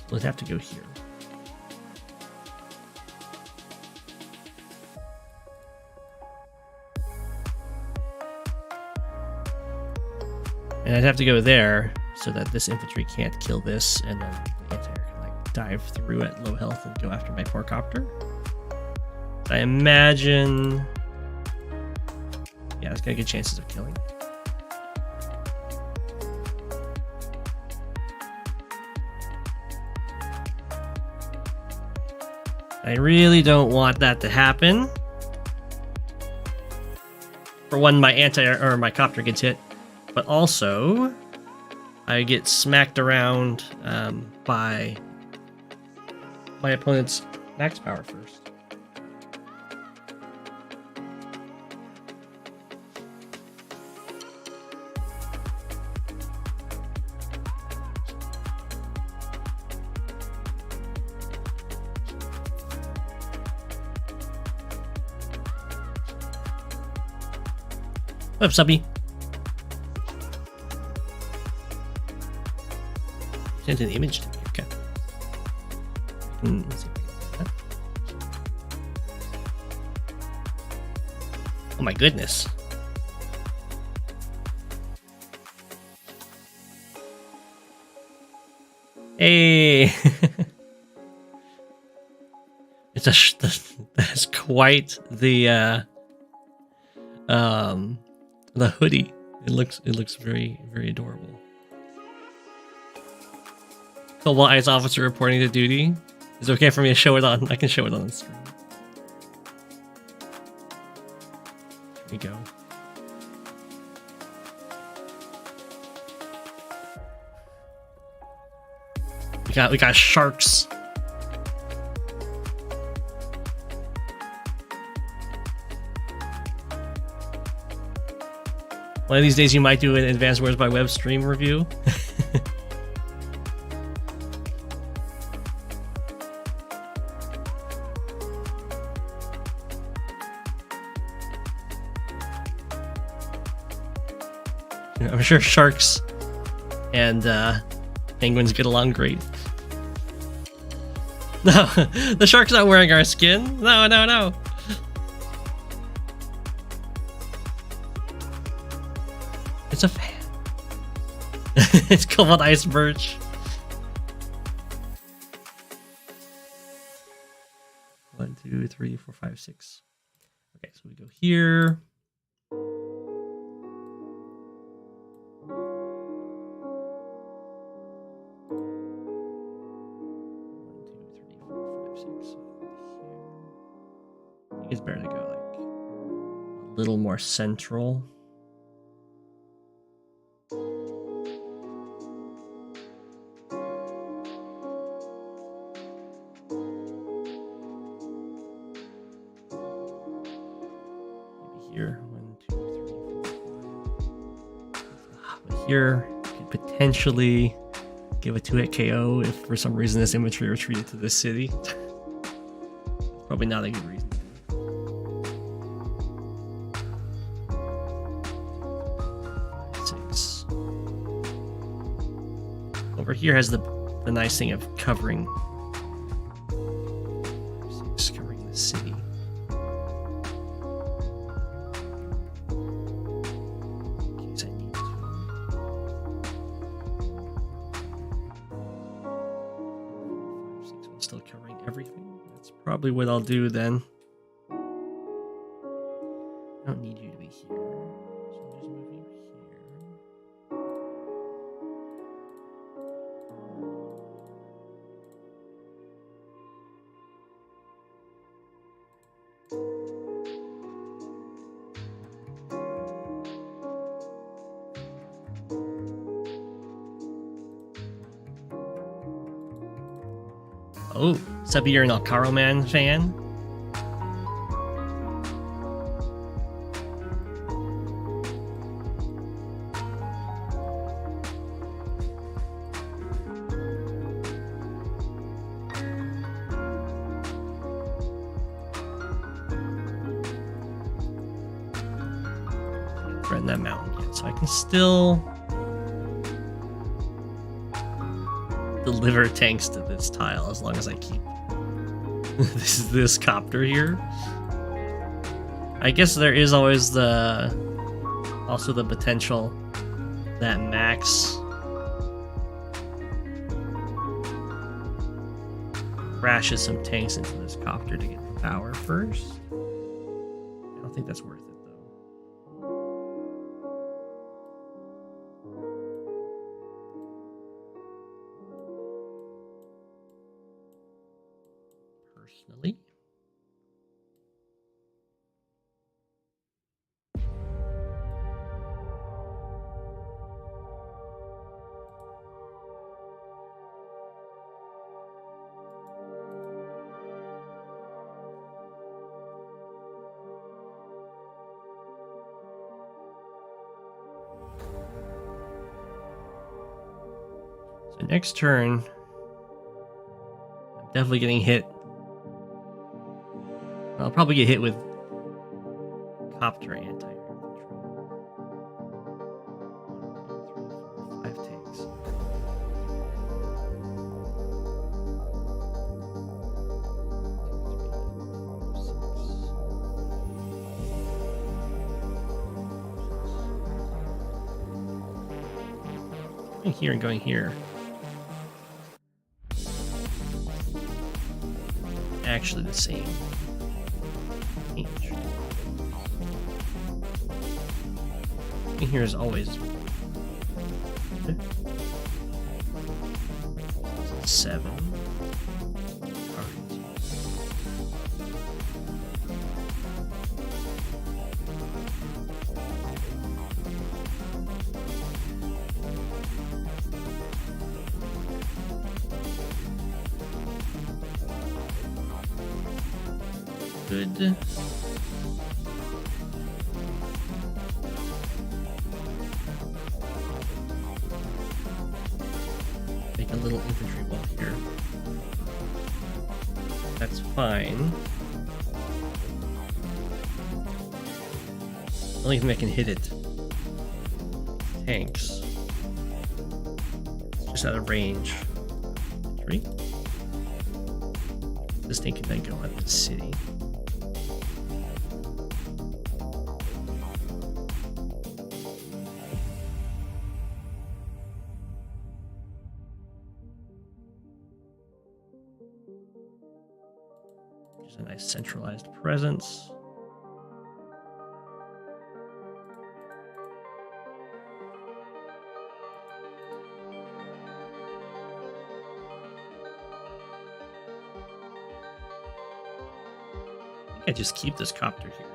We'll have to go here. And I'd have to go there so that this infantry can't kill this, and then the anti-air can like dive through at low health and go after my poor copter. I imagine, yeah, it's got good chances of killing. I really don't want that to happen. For one, my anti-air or my copter gets hit. But also, I get smacked around by my opponent's max power first. What's up, Sammy? Sent an image to me. Okay. Let's see if I can do that. Oh my goodness. Hey. That's quite the hoodie. It looks very, very adorable. Cobalt Ice Officer reporting to duty. Is it okay for me to show it on? I can show it on the screen. Here we go. We got sharks. One of these days you might do an Advanced Wars by Web stream review. I'm sure sharks and penguins get along great. No, the shark's not wearing our skin. No, no, no. It's a fan. It's Cobalt Ice merch. One, two, three, four, five, six. Okay, so we go here. It's better to go like a little more central. Maybe here, 1, 2, 3, 4, 5. But here, could potentially give a 2-hit KO if for some reason this infantry retreated to this city. Probably not a good reason. Over here has the nice thing of covering the city. everything. That's probably what I'll do then. I don't need you to be here, so I'll just move you here. Oh, Sebi, you're an Alcaro Man fan? Threaten that mountain yet, so I can still deliver tanks to this tile as long as I keep this copter here. I guess there is always also the potential that Max crashes some tanks into this copter to get the power first. I don't think that's worth it though. Personally. So next turn, I'm definitely getting hit. I'll probably get hit with copter anti-air control. 1, 2, 3, 4, 5 tanks. 2, 3, 4, 5, 6. Going here and going here. Actually the same. Here is always 7. Good. Make a little infantry wall here. That's fine. The only thing that can hit it. Tanks. It's just out of range. 3. This thing can then go on the city. Just a nice centralized presence. I just keep this copter here.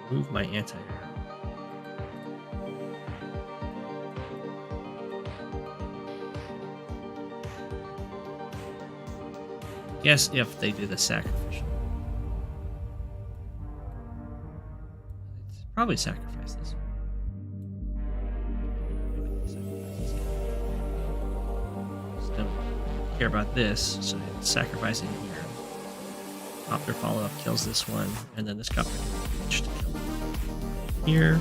Move my anti-air. Guess if they did a sacrificial. Probably sacrifice this one. Just don't care about this, so it's sacrificing here. Copter follow-up kills this one, and then this copter can reach to kill it. Here,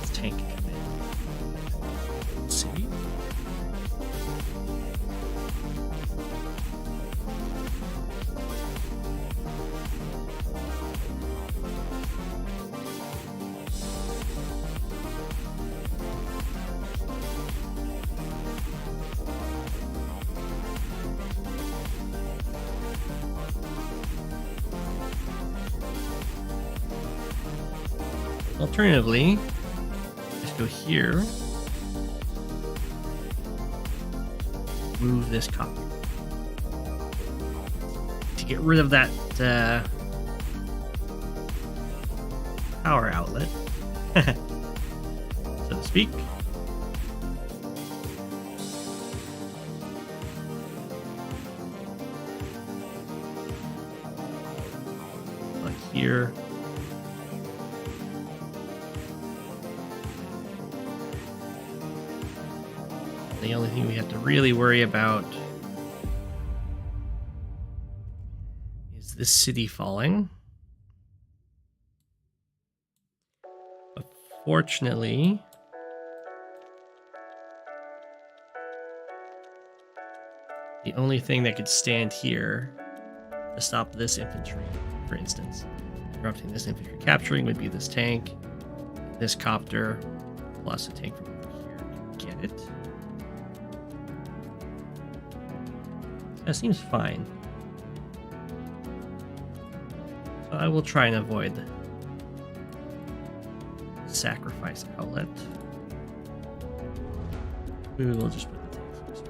this tank can come in. See? Alternatively, let's go here. Move this copy to get rid of that power outlet, so to speak. Like here. The only thing we have to really worry about is this city falling. But fortunately, the only thing that could stand here to stop this infantry, for instance, interrupting this infantry capturing, would be this tank, this copter, plus a tank from over here. Get it? That seems fine. So I will try and avoid the sacrifice outlet. We will just put the tank first.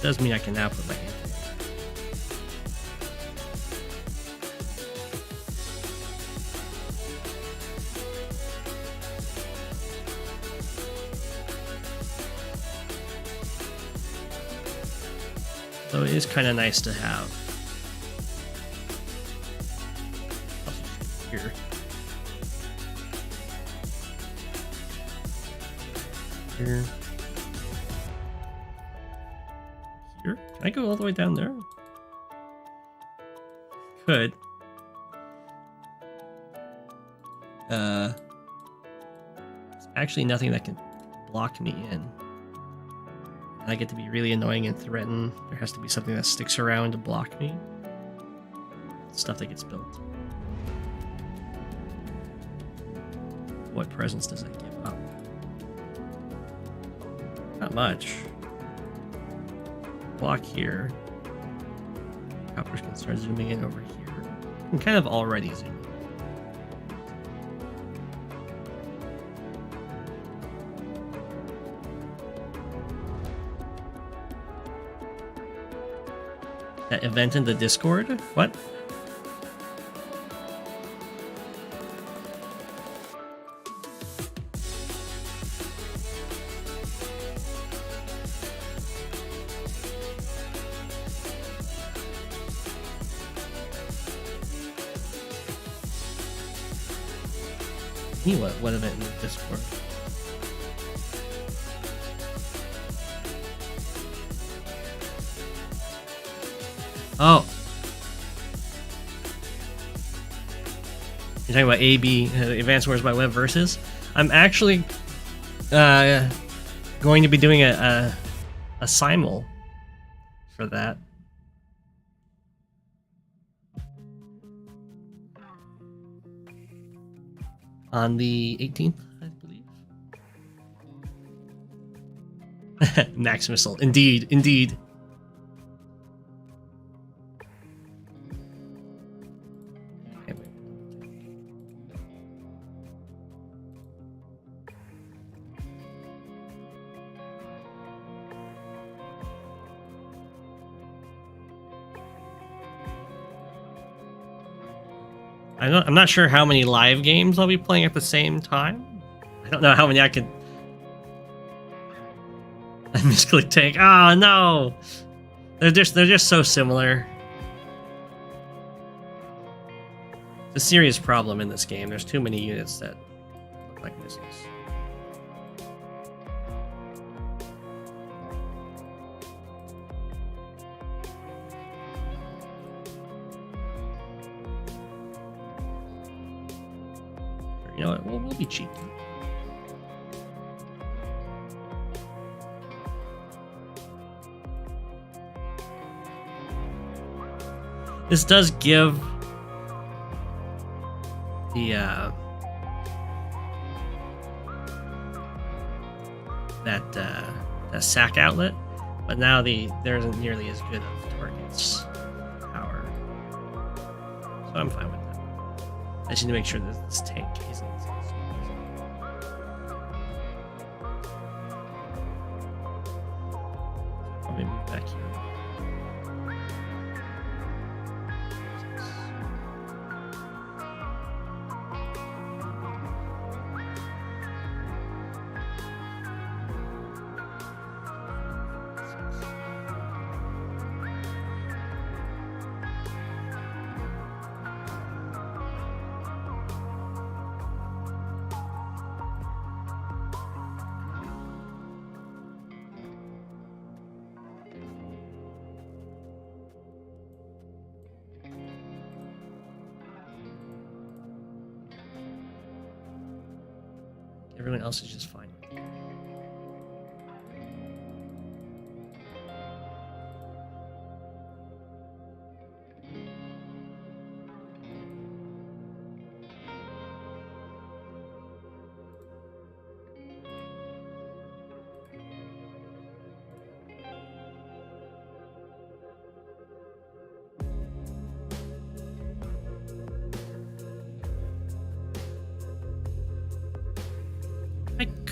Does mean I can now put my hand. So it is kind of nice to have. Here. Here. Here? Can I go all the way down there? Could. There's actually nothing that can block me in. I get to be really annoying and threaten. There has to be something that sticks around to block me. Stuff that gets built. What presence does that give up? Not much. Block here. Coppers can start zooming in over here. I'm kind of already zooming. That event in the Discord? What? What event in the Discord? Oh. You're talking about AB, Advanced Wars by Web Versus? I'm actually going to be doing a simul for that. On the 18th, I believe. Max Missile. Indeed, indeed. I'm not sure how many live games I'll be playing at the same time. I don't know how many I could. I misclicked tank. Oh no! They're just so similar. It's a serious problem in this game. There's too many units that look like missiles. You know what? We'll be cheap. This does give that sack outlet, but now there isn't nearly as good of targets power, so I'm fine with that. I just need to make sure that this tank isn't. Let me move back here. Everyone else is just fine.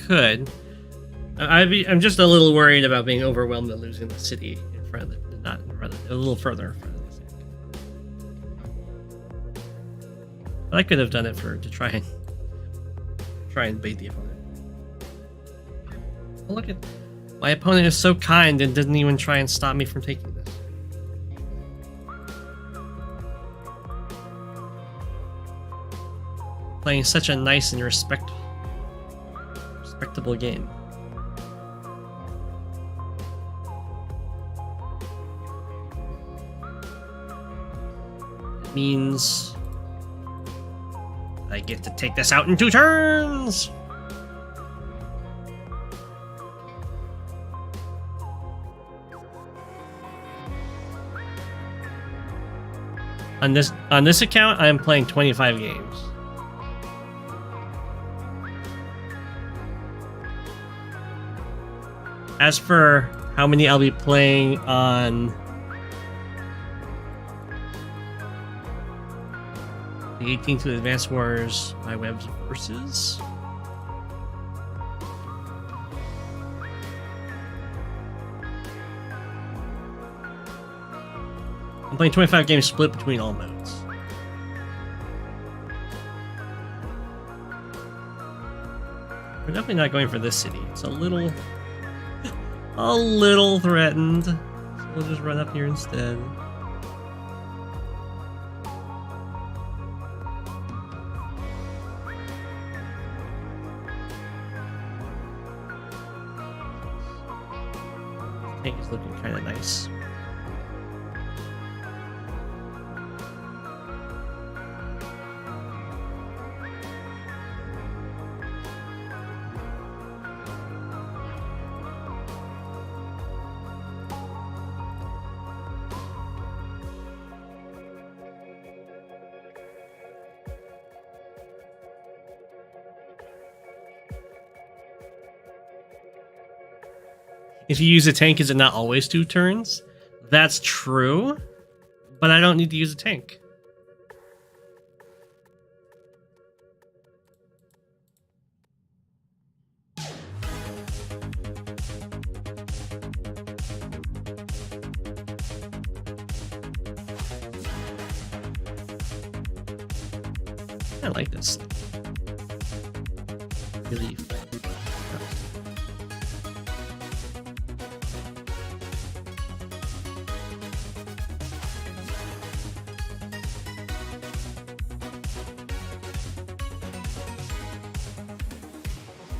Could. I'm just a little worried about being overwhelmed and losing the city in front of the, not in front of, a little further in front of the city. But I could have done it to try and bait the opponent. Oh, look at my opponent is so kind and didn't even try and stop me from taking this. Playing such a nice and respectable game. It means I get to take this out in 2 turns. On this account, I am playing 25 games. As for how many I'll be playing on the 18th with Advanced Wars by Webs versus, I'm playing 25 games split between all modes. We're definitely not going for this city. It's a little threatened, so we'll just run up here instead. I think it's looking kind of nice. If you use a tank, is it not always 2 turns? That's true, but I don't need to use a tank. I like this. Really.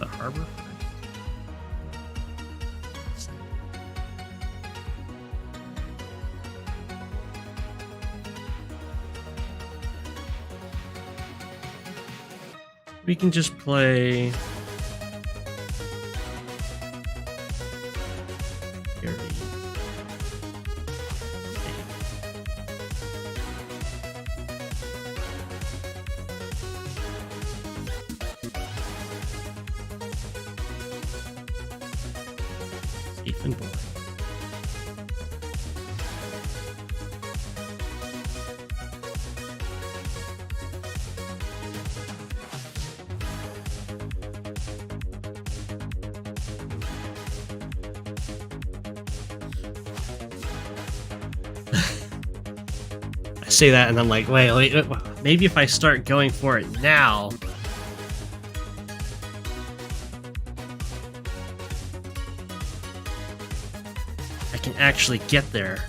The harbor. We can just play Muffin boy. I say that and I'm like, wait, maybe if I start going for it now. I can actually get there.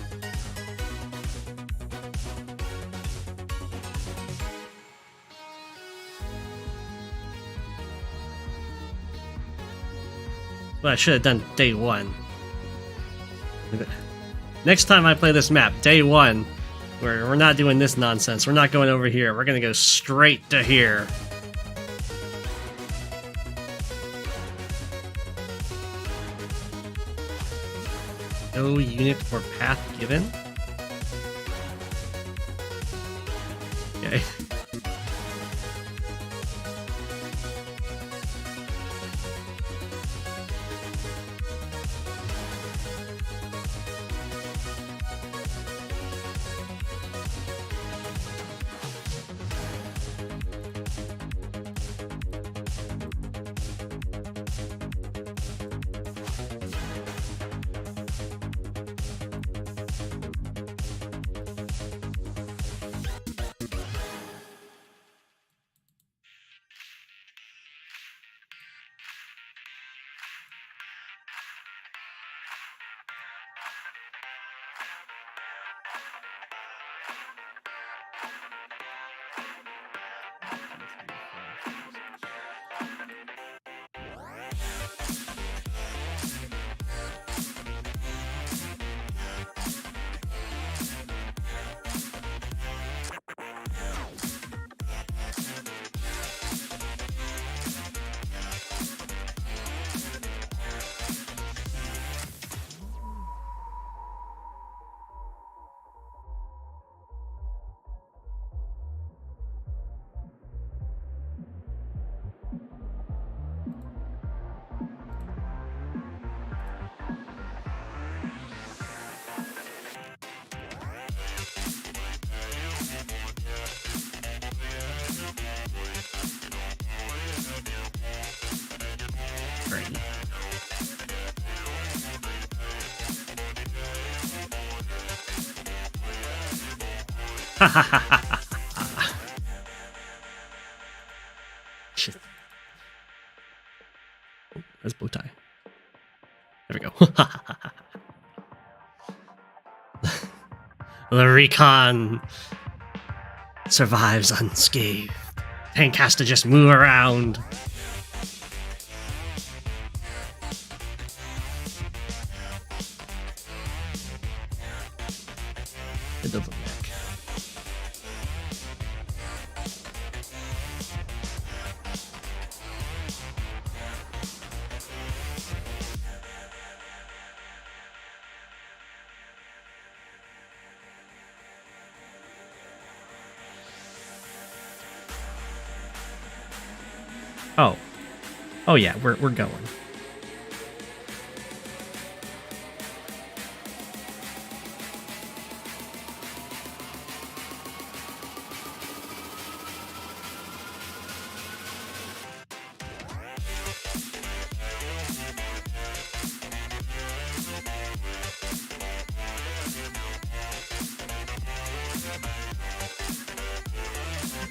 Well, I should have done day one. Next time I play this map, day one, we're not doing this nonsense. We're not going over here. We're gonna go straight to here. No unit or path given? Okay. Shit. Oh, that's bow tie. There we go. The recon survives unscathed. Tank has to just move around. It doesn't work. Oh yeah, we're going.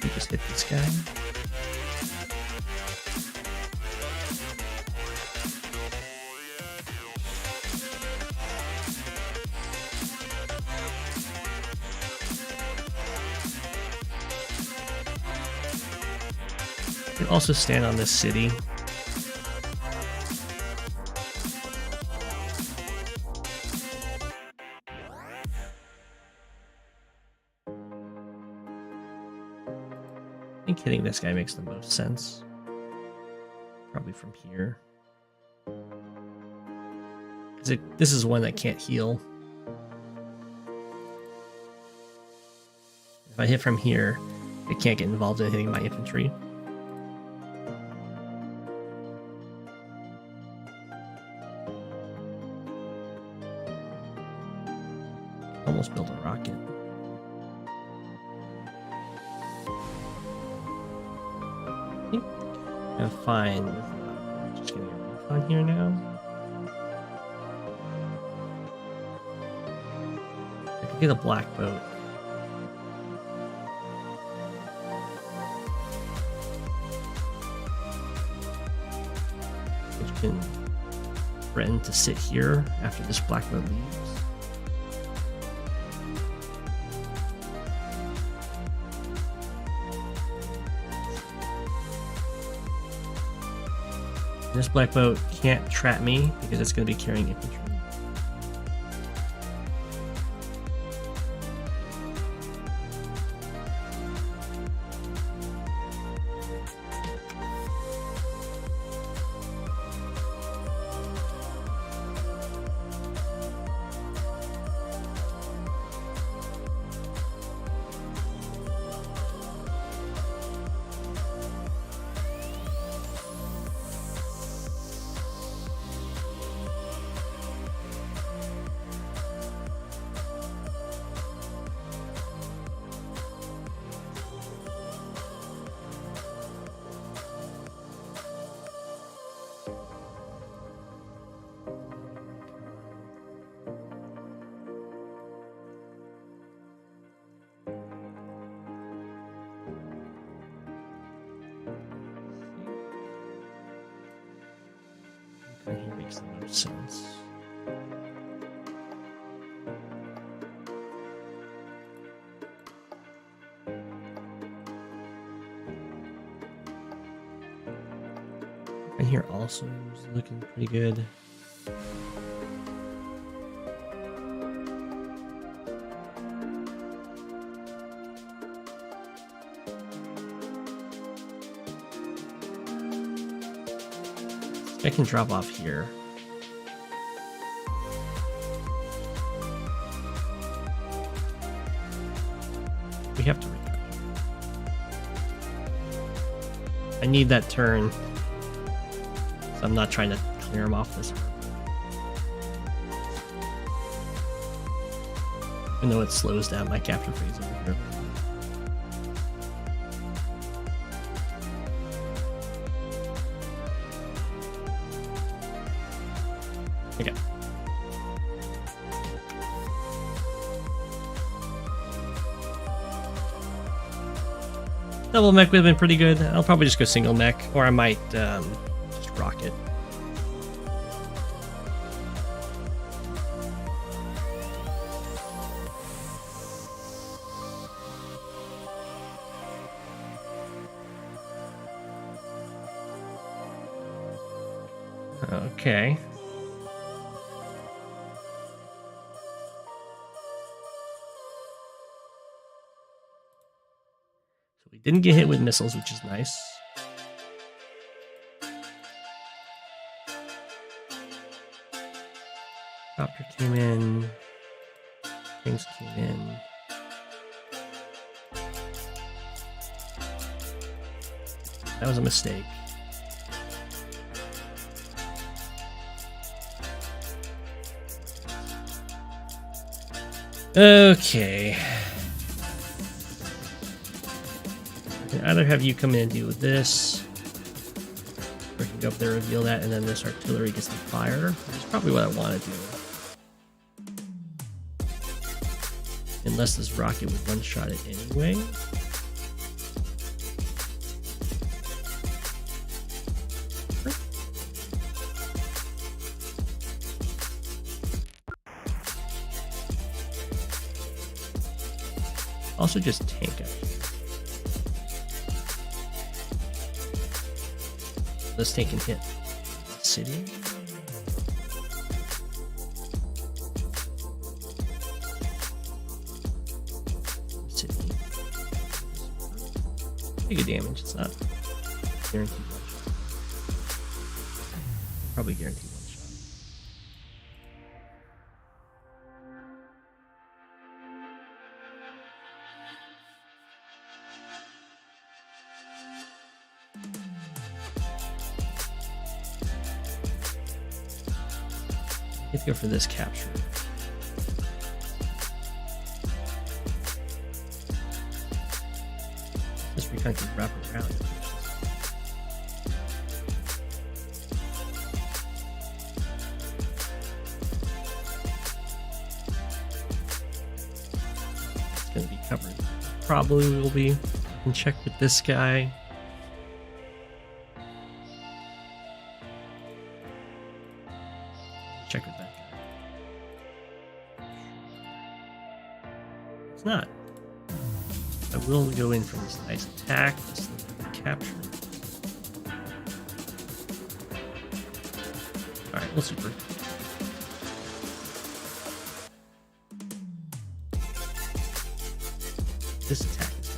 We just hit this guy. You can also stand on this city. I think hitting this guy makes the most sense. Probably from here. This is one that can't heal. If I hit from here, it can't get involved in hitting my infantry. Almost built a rocket. I think I'm fine with just getting a recon here now. I could get a black boat. Which can threaten to sit here after this black boat leaves. This black boat can't trap me because it's going to be carrying infantry. He makes the most sense. And here also is looking pretty good. I can drop off here. We have to recon. I need that turn, so I'm not trying to clear him off this road. Even though it slows down my capture phase over here. Okay. Double mech would have been pretty good. I'll probably just go single mech, or I might just rocket. Okay. We didn't get hit with missiles, which is nice. Copter came in. Things came in. That was a mistake. Okay. I can either have you come in and deal with this, or I can go up there, reveal that, and then this artillery gets the fire, which is probably what I want to do. Unless this rocket would one-shot it anyway. Also just tank it. This tank can hit the city. Pretty good damage. It's not guaranteed one shot. Probably guaranteed one shot. Let's go for this capture. kind of wrap around. It's going to be covered. Probably will be. I can check with this guy. Check with that guy. It's not. I will go in for this nice attack. This capture. Alright, we'll super. This attack is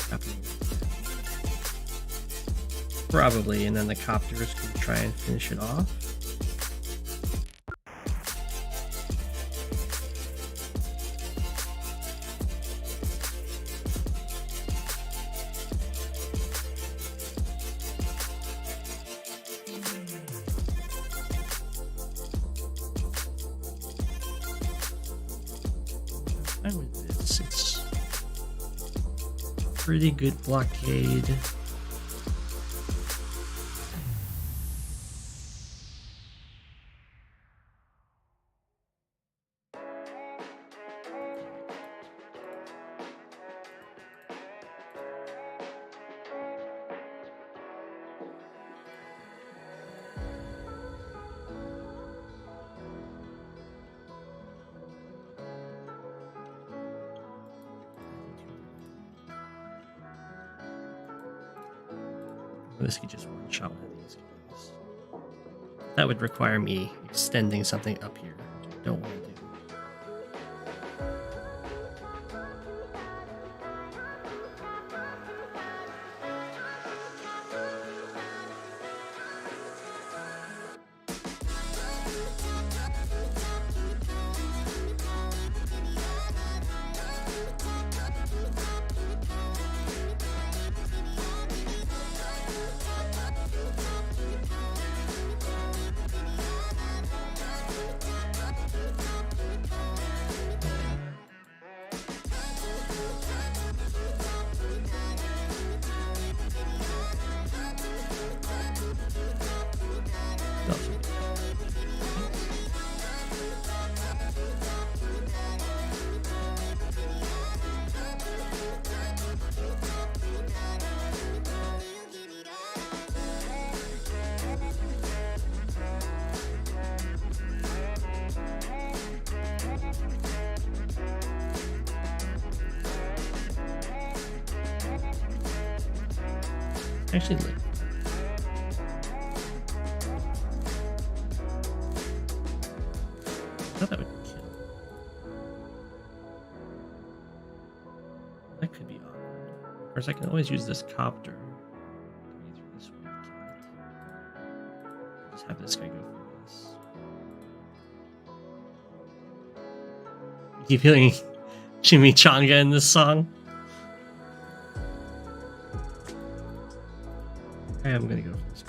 happening. Probably, and then the copters can try and finish it off. Fine with this. It's pretty good blockade. This could just one shot one of these guys. That would require me extending something up here, which I don't want to do. Actually, look. I thought that would kill. That could be awkward. Of course, I can always use this copter. This way. Just have this guy go for this. You keep hearing chimichanga in this song. I am gonna go for this.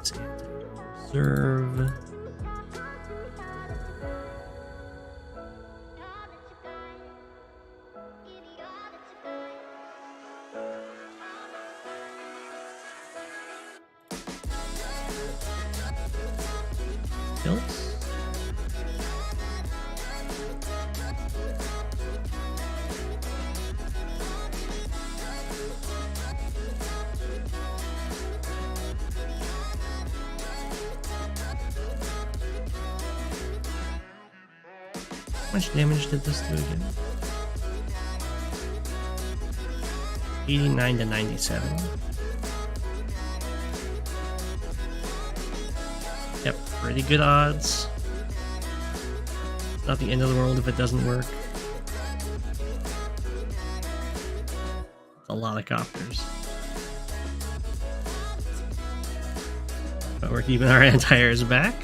Keep this reserve. How much damage did this do again? 89 to 97. Yep, pretty good odds. Not the end of the world if it doesn't work. It's a lot of copters. But we're keeping our anti-airs back.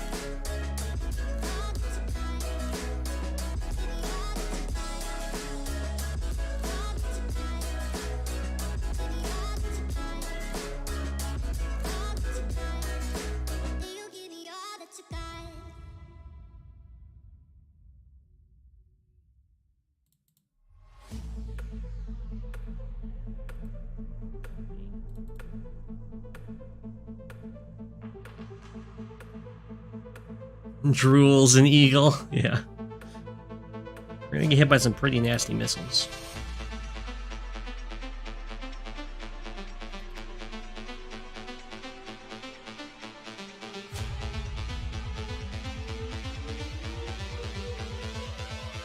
Drools and Eagle. Yeah. We're gonna get hit by some pretty nasty missiles.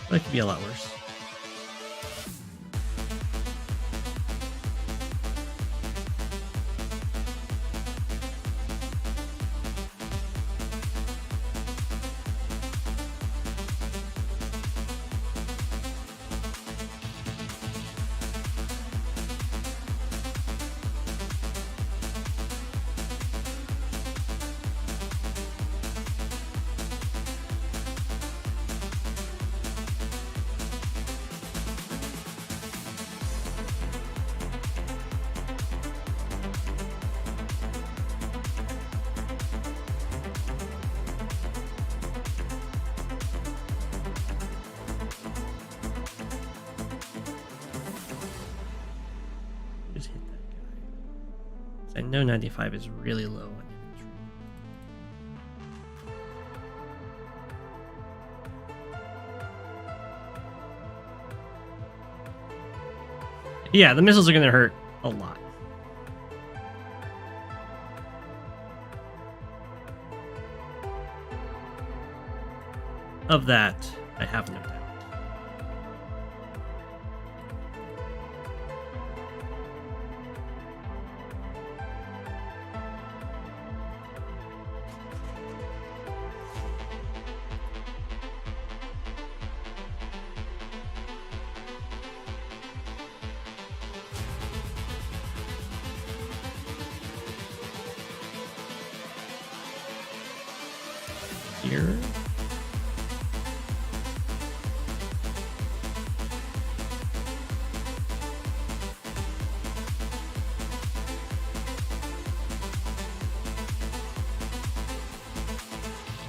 That could be a lot worse. Just hit that guy. I know 95 is really low on infantry. Yeah, the missiles are going to hurt a lot. Of that, I have no doubt. Here.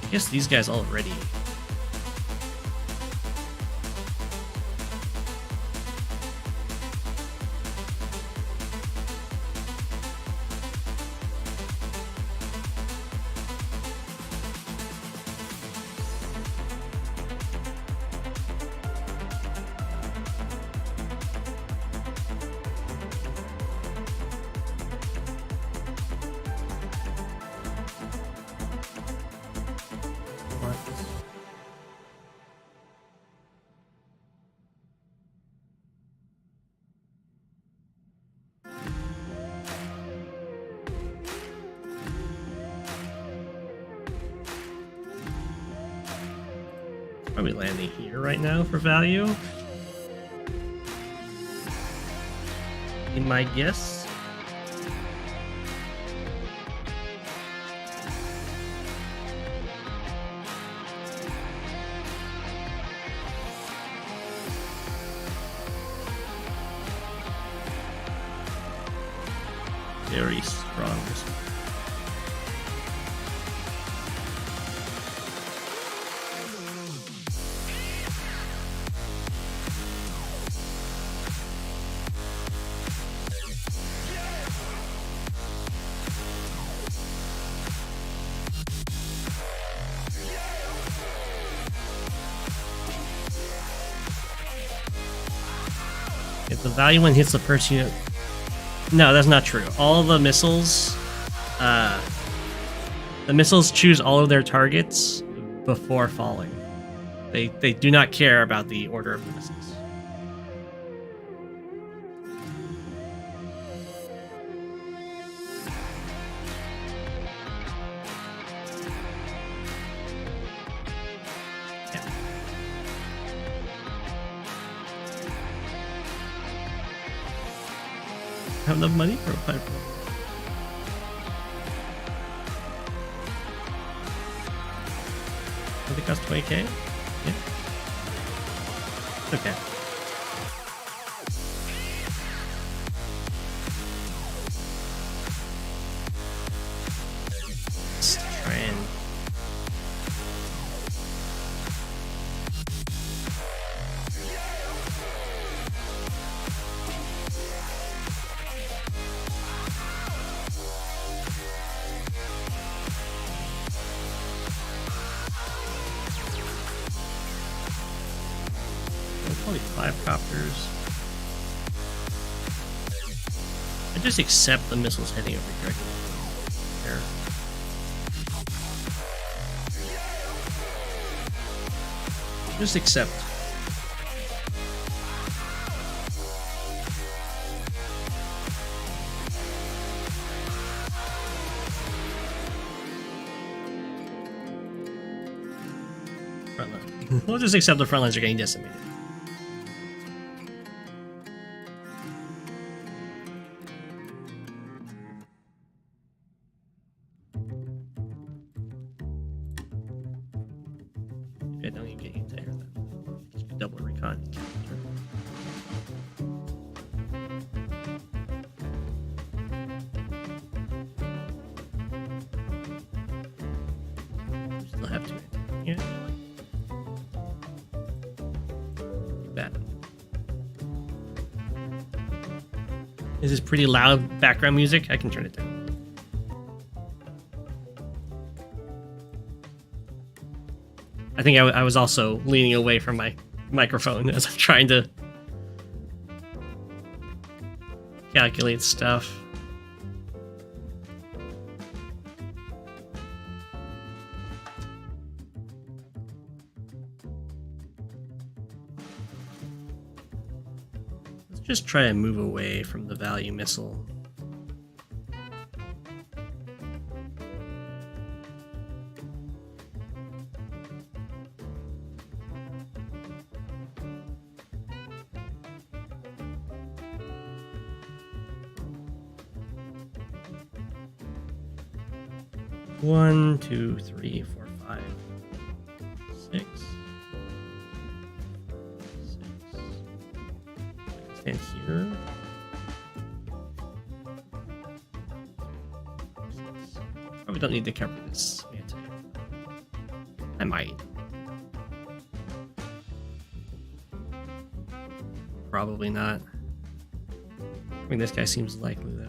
I guess these guys already. Probably landing here right now for value. In my guess. Very strong. If the value one hits the first unit... No, that's not true. All the missiles... the missiles choose all of their targets before falling. They do not care about the order of the missiles. Have enough money for a pipe. I think it costs 20k. Yeah. Okay. Let's try and. Probably 5 copters. I just accept the missiles heading over here. There. Just accept. Front line. We'll just accept the front lines are getting decimated. Okay, don't even get into there then. Just be double recon. Still have 2 here. Bad. This is pretty loud background music. I can turn it down. I think I was also leaning away from my microphone as I'm trying to calculate stuff. Let's just try and move away from the value missile. One, 2, 3, 4, 5, 6. Stand here. Probably don't need to cover this. I might. Probably not. I mean, this guy seems likely though.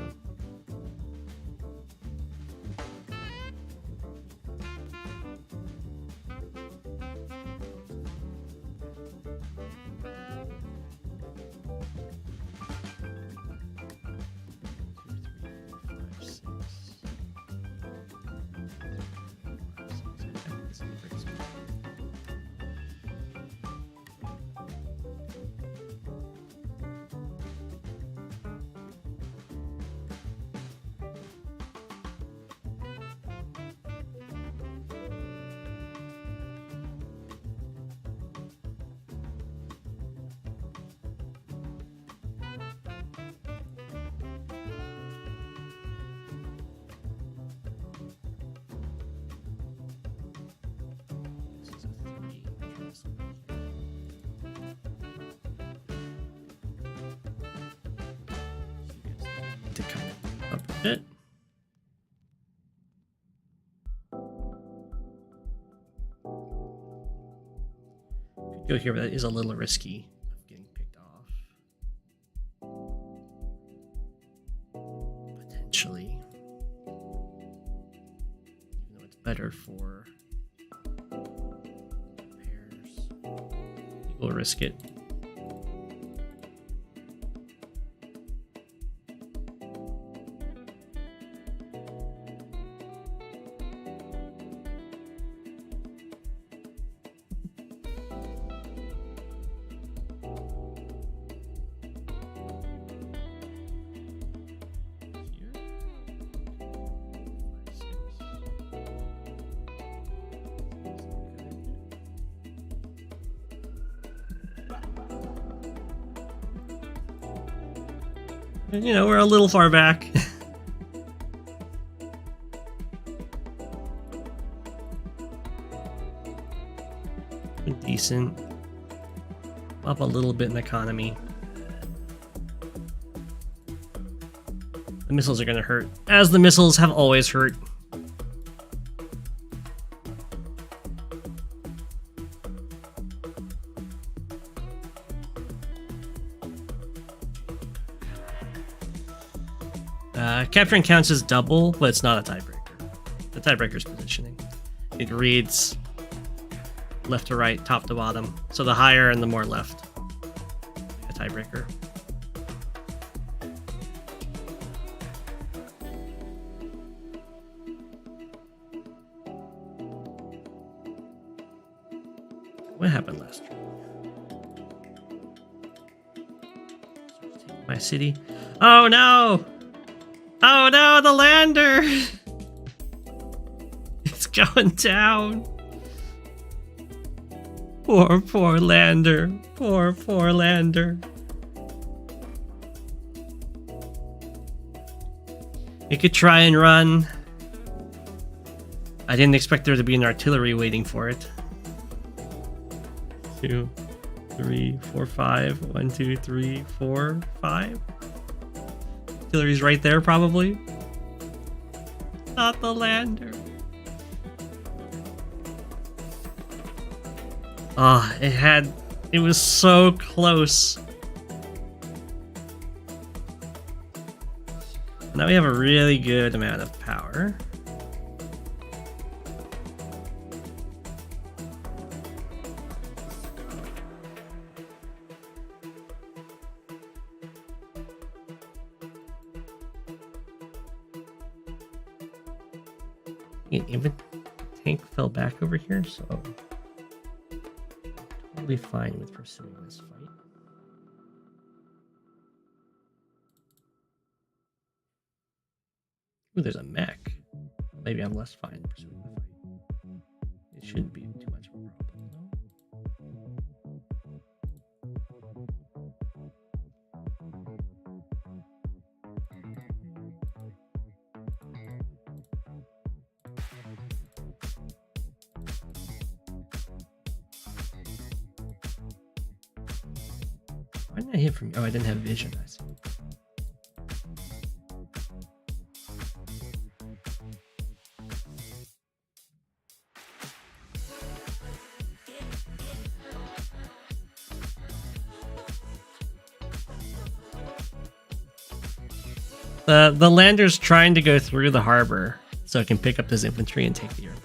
To kind of up a bit. Could go here, but that is a little risky of getting picked off. Potentially. Even though it's better for pairs. We'll risk it. You know, we're a little far back. Decent. Up a little bit in economy. The missiles are going to hurt, as the missiles have always hurt. Capturing counts as double, but it's not a tiebreaker. The tiebreaker is positioning. It reads left to right, top to bottom. So the higher and the more left. tiebreaker. What happened last turn? My city. Oh no! Oh no, the lander! It's going down. Poor lander. Poor lander. It could try and run. I didn't expect there to be an artillery waiting for it. 2, 3, 4, 5. 1, 2, 3, 4, 5. Artillery's right there, probably. Not the lander. Ah, it was so close. Now we have a really good amount of power. Even tank fell back over here, so totally fine with pursuing this fight. Ooh, there's a mech. Maybe I'm less fine pursuing the fight. It shouldn't be too much of a problem, though. Why didn't I hit from? Oh, I didn't have vision. I see. The lander's trying to go through the harbor so it can pick up his infantry and take the airport.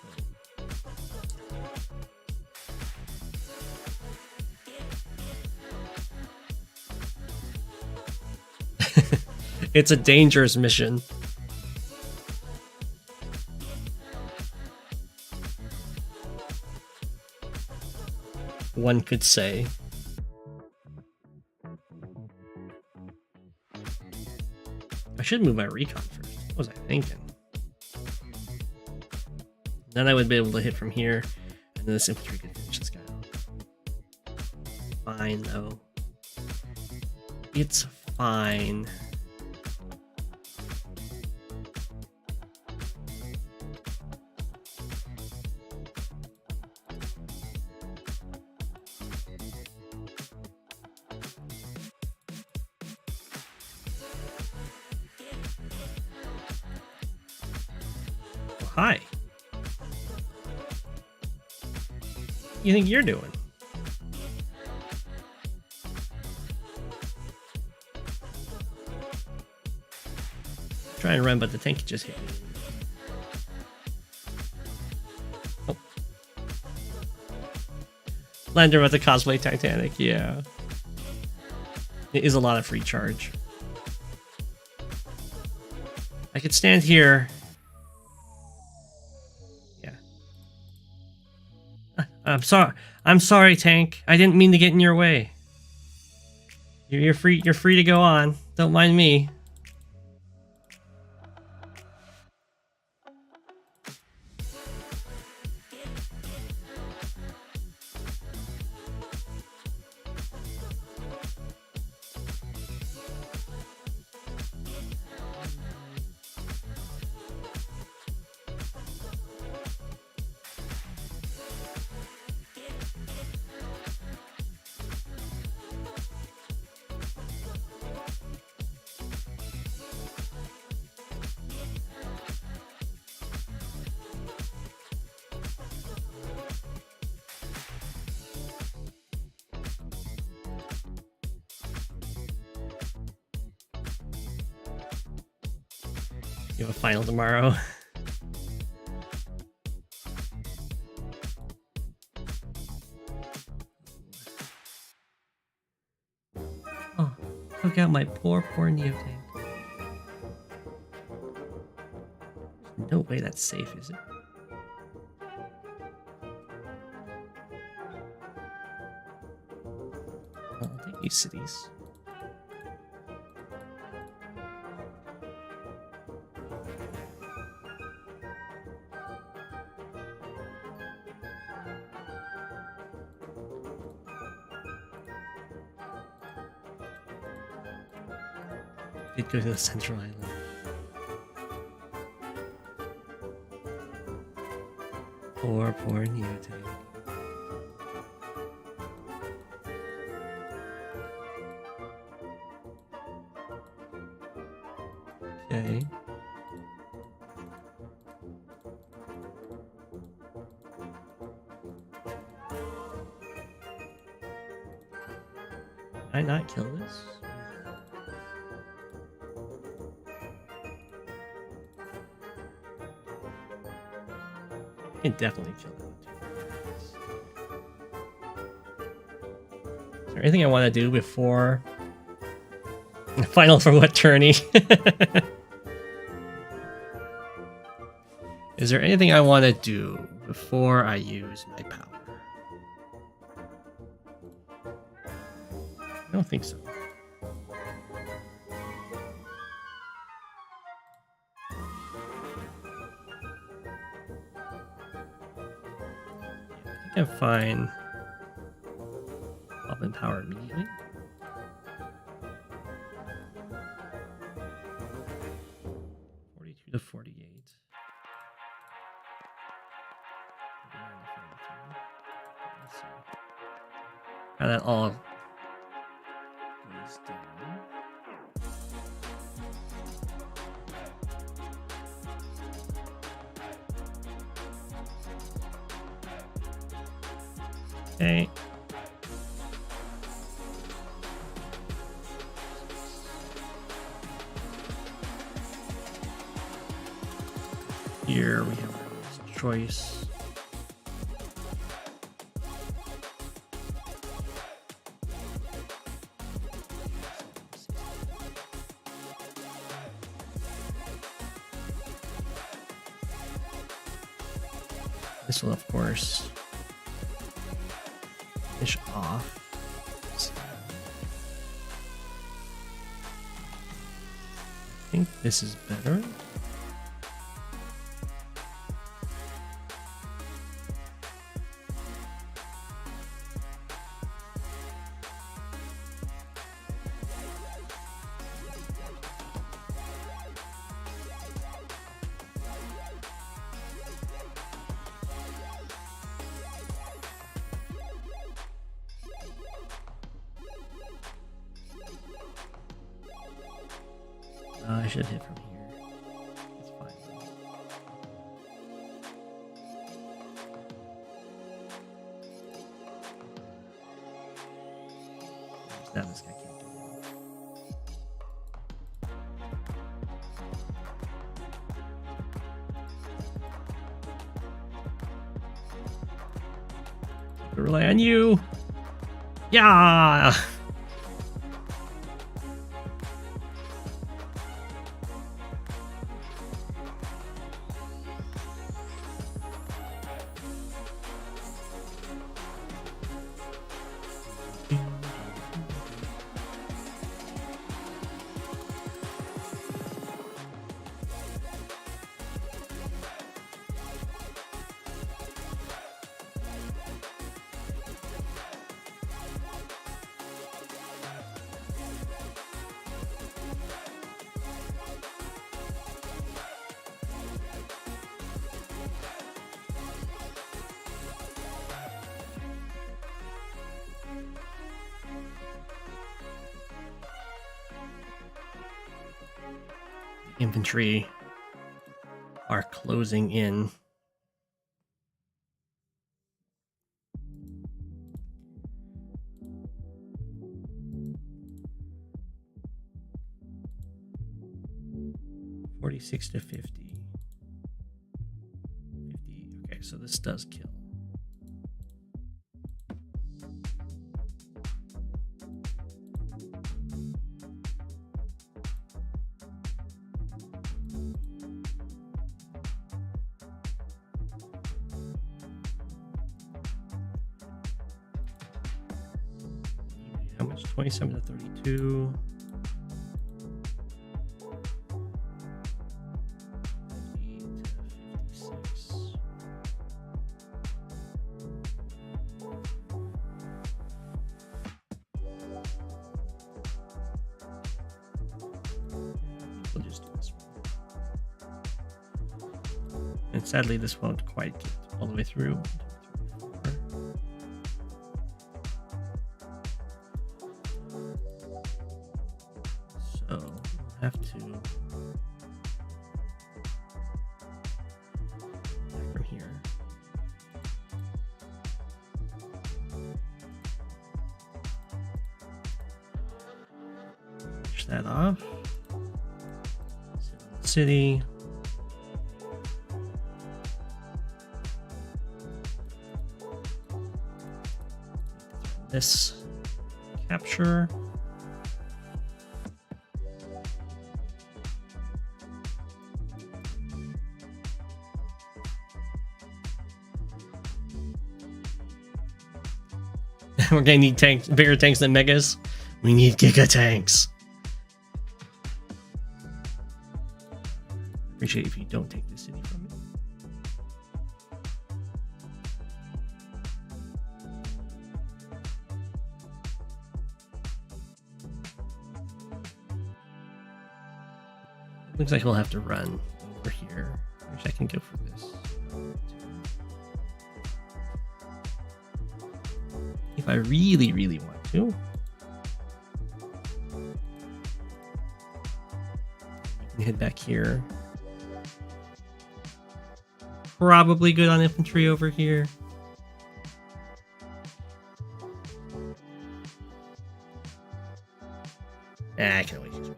It's a dangerous mission. One could say. I should move my recon first. What was I thinking? Then I would be able to hit from here, and then this infantry could finish this guy off. Fine, though. It's fine. Hi. What do you think you're doing? Try and run, but the tank just hit me. Oh. Lander with the cosplay Titanic, yeah. It is a lot of free charge. I could stand here. I'm sorry, tank. I didn't mean to get in your way. You're free to go on. Don't mind me. You have a final tomorrow. took out my poor Neo tank. There's no way that's safe, is it? I'll take these cities. Did go to the central island. Poor Neo tank. Okay. Can I not kill this? I can definitely kill that. Is there anything I want to do before final for what tourney? Is there anything I want to do before I use my power? I don't think so. I think I'm fine. Up in power immediately. To 48. Let's see how that all goes down. Okay. Here we have our choice. This will, of course, finish off. I think this is better. I should hit from here. It's fine. Now this guy can't do it. Rely on you. Yeah. Infantry are closing in. $46 to 50. 50. Okay, so this does kill. much? 27 to 32. 58 to 56. We'll just do this one. And sadly, this won't quite get all the way through. So we'll have to back from here. Push that off. City. This capture. We're gonna need tanks, bigger tanks than megas. We need giga tanks. Appreciate if you don't take the city from me. Looks like we'll have to run over here. I wish I can go for this. If I really, really want to. You can head back here. Probably good on infantry over here. I can always use one.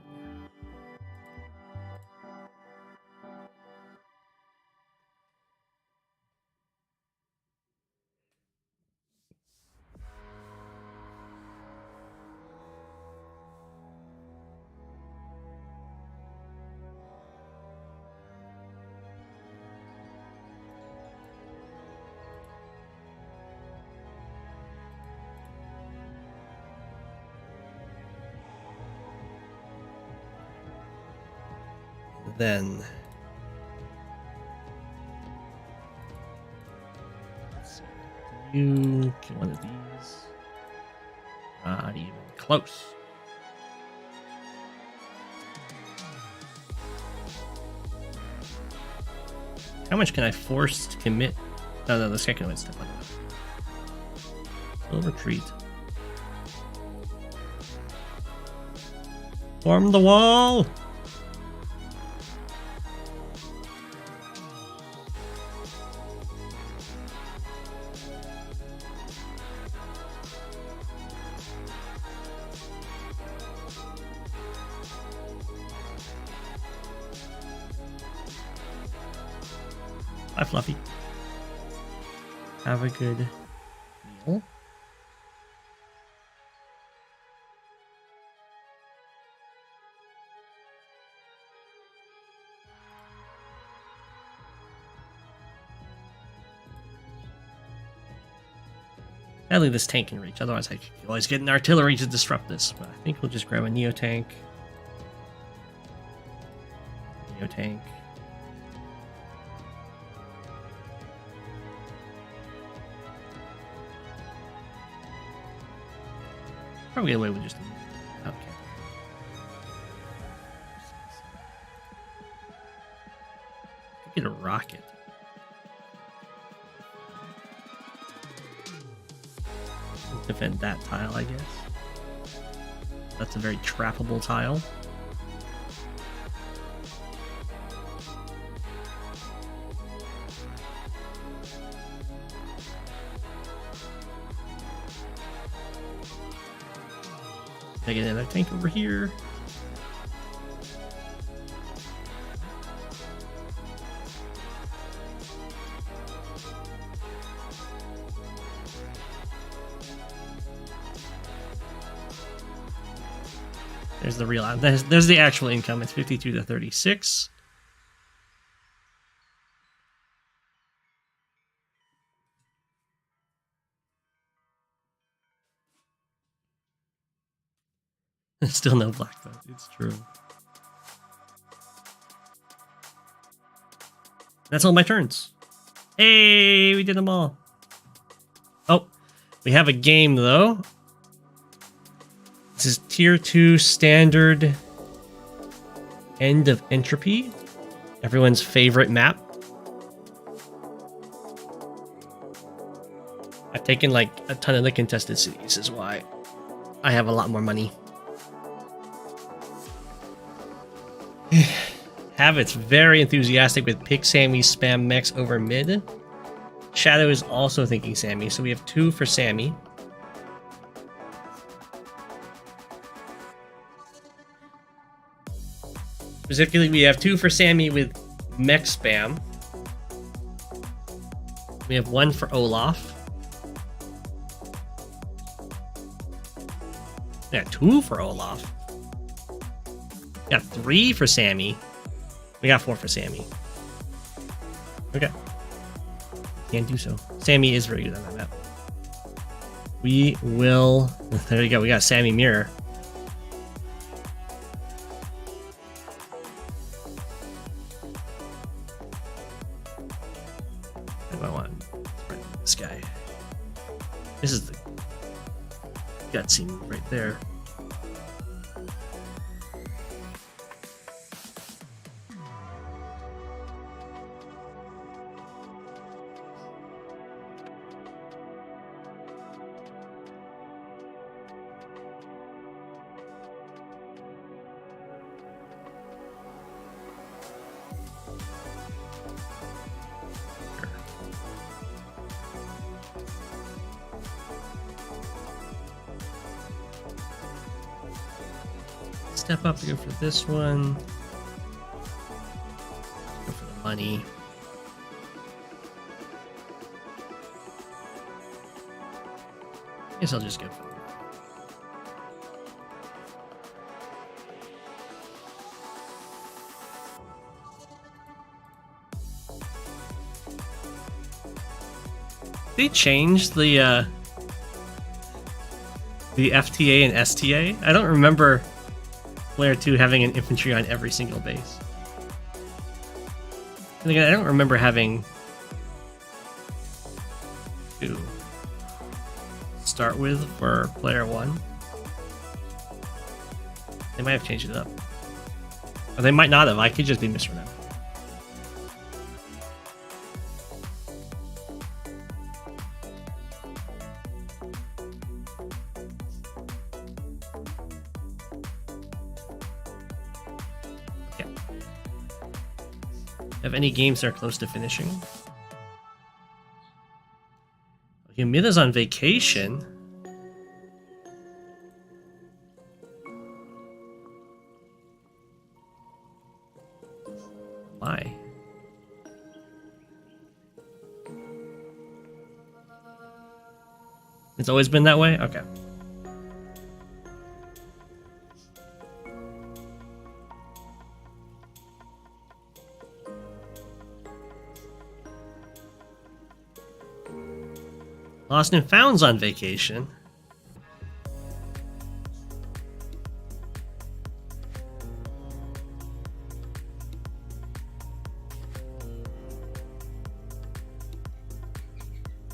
Then let's see. You kill one of these. Not even close. How much can I force to commit? No, the second one step on that. We'll retreat. Form the wall! Bye, Fluffy. Have a good meal. Sadly, this tank can reach. Otherwise, I could always get an artillery to disrupt this. But I think we'll just grab a Neo tank. Neo tank. Probably get away with just okay. Get a rocket. Defend that tile, I guess. That's a very trappable tile. I get another tank over here. There's the real. There's the actual income. It's 52 to 36. Still no black belt. It's true. That's all my turns. Hey, we did them all. Oh, we have a game though. This is tier 2 standard end of entropy. Everyone's favorite map. I've taken like a ton of the contested cities, is why I have a lot more money. Habits very enthusiastic with pick Sammy, spam mechs over mid. Shadow is also thinking Sammy, so we have 2 for Sammy. Specifically, we have 2 for Sammy with mech spam. We have 1 for Olaf. Yeah, 2 for Olaf. We got 3 for Sammy. We got 4 for Sammy. Okay. Can't do so. Sammy is very good on that map. We will... There you go. We got Sammy Mirror. What do I want? This guy. This is the cutscene right there. Step up to go for this one. Go for the money. Guess I'll just go for it. They changed the FTA and STA. I don't remember Player 2 having an infantry on every single base. And again, I don't remember having to start with for Player 1. They might have changed it up. Or they might not have. I could just be misremembering. Have any games that are close to finishing? Humida's on vacation. Why? It's always been that way? Okay. Lost and Found's on vacation.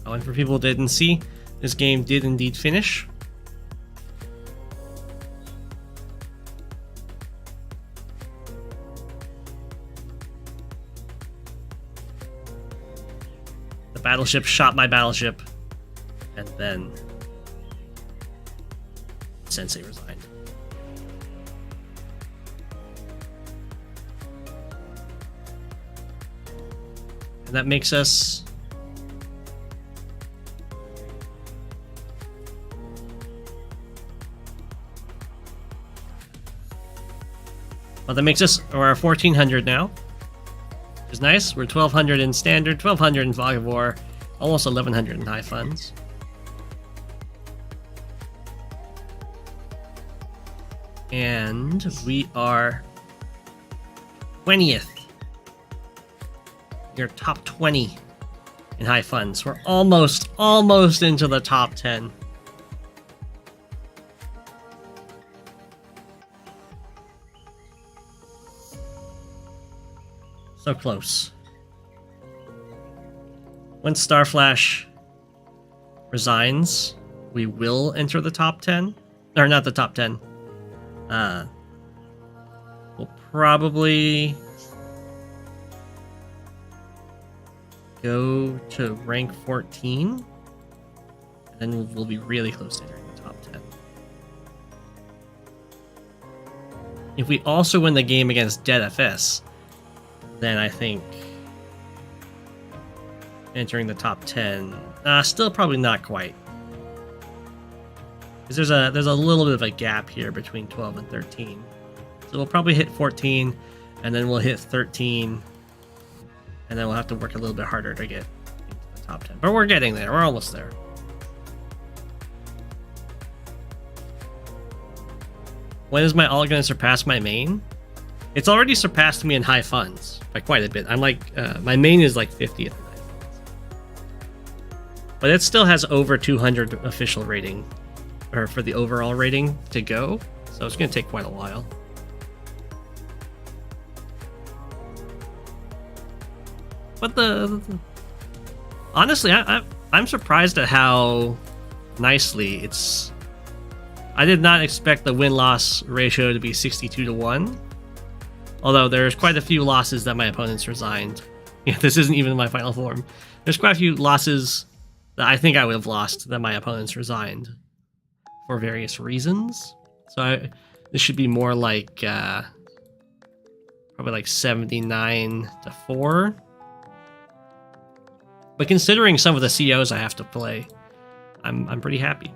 Oh, and for people who didn't see, this game did indeed finish. The battleship shot my battleship. And then Sensei resigned. And that makes us we're 1400 now. Which is nice. We're 1200 in standard, 1200 in Fog of War, almost 1100 in high funds. And we are 20th. You're top 20 in high funds. We're almost into the top 10. So close. Once Starflash resigns, we will enter the top 10. Or not the top 10. We'll probably go to rank 14. And then we'll be really close to entering the top 10. If we also win the game against Dead FS, then I think entering the top 10, still probably not quite. Because there's a little bit of a gap here between 12 and 13. So we'll probably hit 14, and then we'll hit 13, and then we'll have to work a little bit harder to get into the top 10. But we're getting there. We're almost there. When is my alt going to surpass my main? It's already surpassed me in high funds by quite a bit. I'm like, my main is like 50th in high funds. But it still has over 200 official rating, or for the overall rating to go. So it's going to take quite a while. But honestly, I'm surprised at how nicely it's. I did not expect the win-loss ratio to be 62 to 1. Although there's quite a few losses that my opponents resigned. Yeah, this isn't even my final form. There's quite a few losses that I think I would have lost that my opponents resigned for various reasons. So this should be more like probably like 79 to 4. But considering some of the COs I have to play, I'm pretty happy.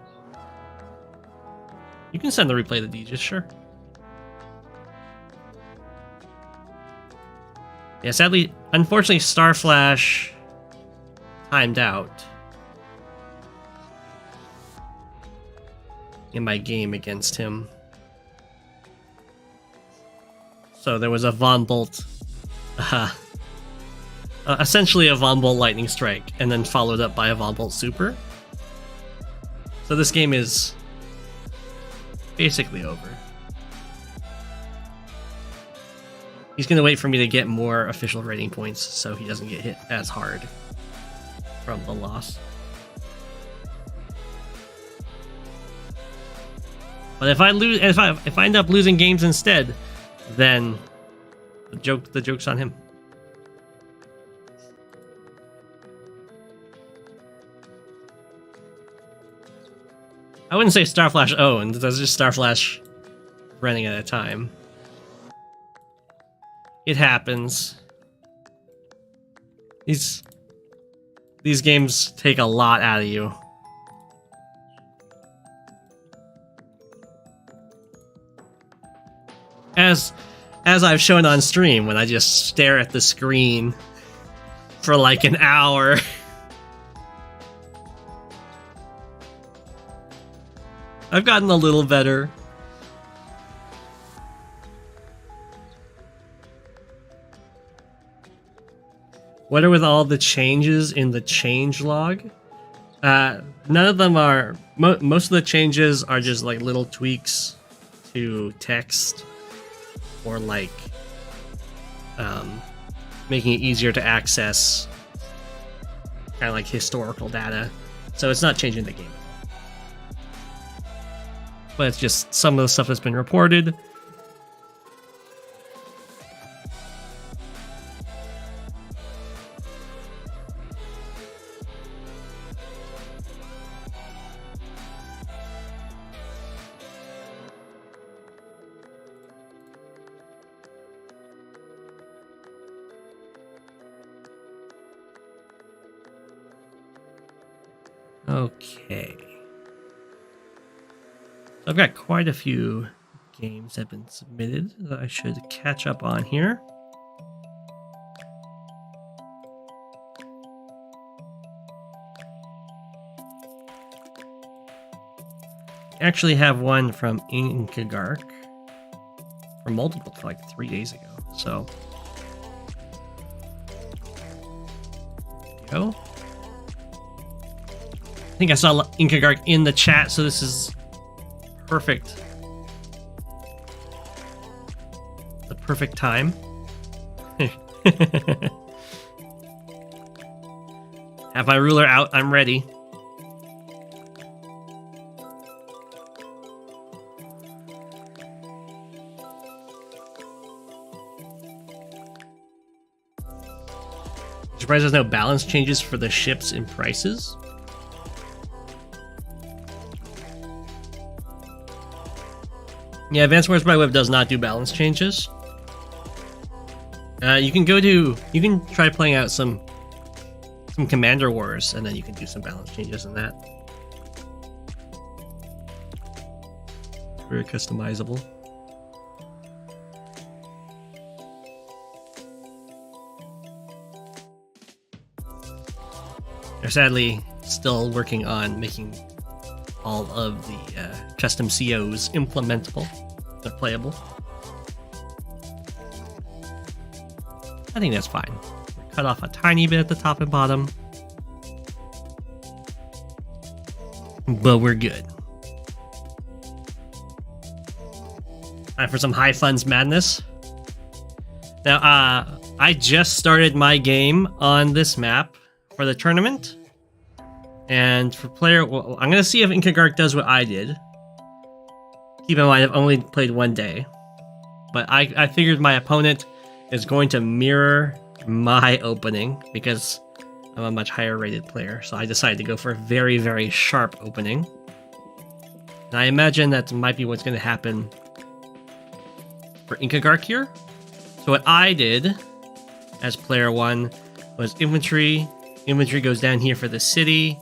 You can send the replay to Degis, sure. Yeah, sadly, unfortunately, Starflash timed out in my game against him. So there was a Von Bolt, essentially a Von Bolt Lightning Strike, and then followed up by a Von Bolt Super. So this game is basically over. He's going to wait for me to get more official rating points so he doesn't get hit as hard from the loss. But if I lose, if I end up losing games instead, then the joke's on him. I wouldn't say Starflash owned. That's just Starflash running at a time. It happens. These games take a lot out of you. As I've shown on stream, when I just stare at the screen for like an hour. I've gotten a little better. What are with all the changes in the change log? None of them are... most of the changes are just like little tweaks to text. Or like... making it easier to access. Kind of like historical data. So it's not changing the game. But it's just some of the stuff that's been reported. Okay. I've got quite a few games that have been submitted that I should catch up on here. I actually have one from Incuggarch from multiple, like 3 days ago. So, there you go. I think I saw Incuggarch in the chat, so this is perfect. The perfect time. Have my ruler out. I'm ready. Surprised there's no balance changes for the ships and prices. Yeah, Advanced Wars by Web does not do balance changes. You can try playing out some Commander Wars, and then you can do some balance changes in that. Very customizable. They're sadly still working on making all of the custom COs implementable. They're playable. I think that's fine. We cut off a tiny bit at the top and bottom, but we're good. Time for some high funds madness. Now, I just started my game on this map for the tournament. And for player, well, I'm going to see if Incuggarch does what I did. Keep in mind, I've only played one day. But I figured my opponent is going to mirror my opening because I'm a much higher rated player. So I decided to go for a very, very sharp opening. And I imagine that might be what's going to happen for Incuggarch here. So what I did as player one was infantry. Infantry goes down here for the city.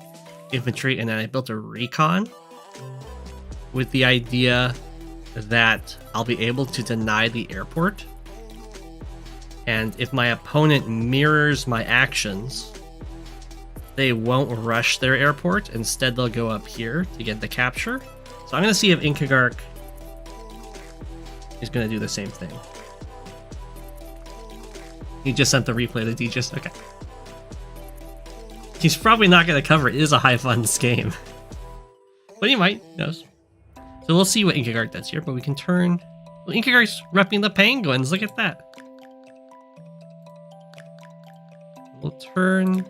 Infantry, and then I built a recon with the idea that I'll be able to deny the airport. And if my opponent mirrors my actions, they won't rush their airport. Instead, they'll go up here to get the capture. So I'm going to see if Incuggarch is going to do the same thing. He just sent the replay to Djess. Okay. He's probably not going to cover it. It is a high funds game. But he might. Who knows? So we'll see what Incuggarch does here. But we can turn... Well, Incuggarch's repping the penguins. Look at that. We'll turn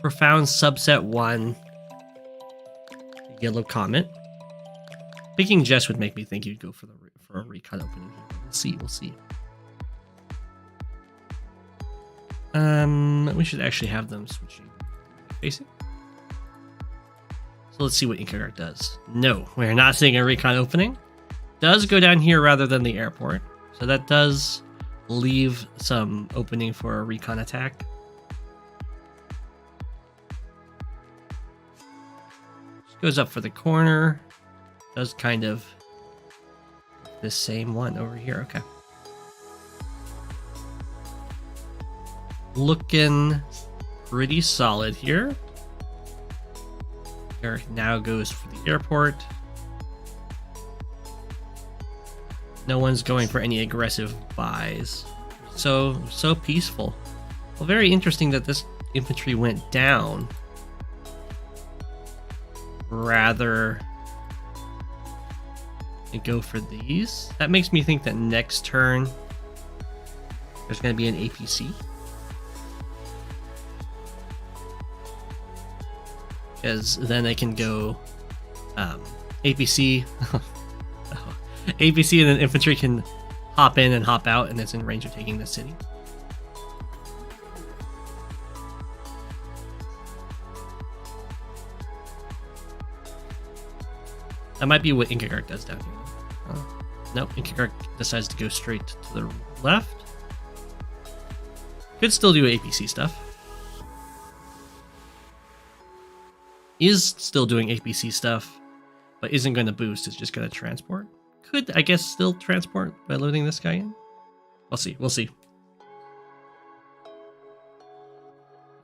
Profound Subset 1. Yellow Comet. Picking Jess would make me think you'd go for a recon opening here. We'll see. We'll see. We should actually have them switching facing. So let's see what Incuggarch does. No, we're not seeing a recon opening. Does go down here rather than the airport. So that does leave some opening for a recon attack. Just goes up for the corner. Does kind of the same one over here. Okay. Looking pretty solid here. Eric now goes for the airport. No one's going for any aggressive buys. So peaceful. Well, very interesting that this infantry went down rather than go for these. That makes me think that next turn there's going to be an APC. Because then they can go APC, APC, and then infantry can hop in and hop out, and it's in range of taking the city. That might be what Incuggarch does down here. Nope, Incuggarch decides to go straight to the left. Could still do APC stuff. Is still doing APC stuff, but isn't going to boost. It's just going to transport. Could, I guess, still transport by loading this guy in? We'll see. We'll see.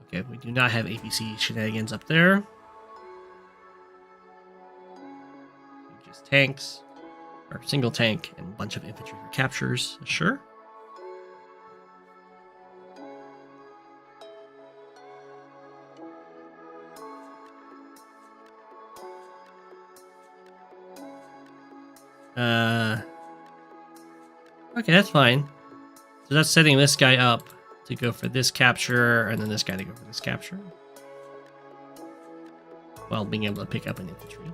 Okay, we do not have APC shenanigans up there. Just tanks, or single tank, and a bunch of infantry for captures. Sure. Okay, that's fine. So that's setting this guy up to go for this capture, and then this guy to go for this capture, while being able to pick up an infantry.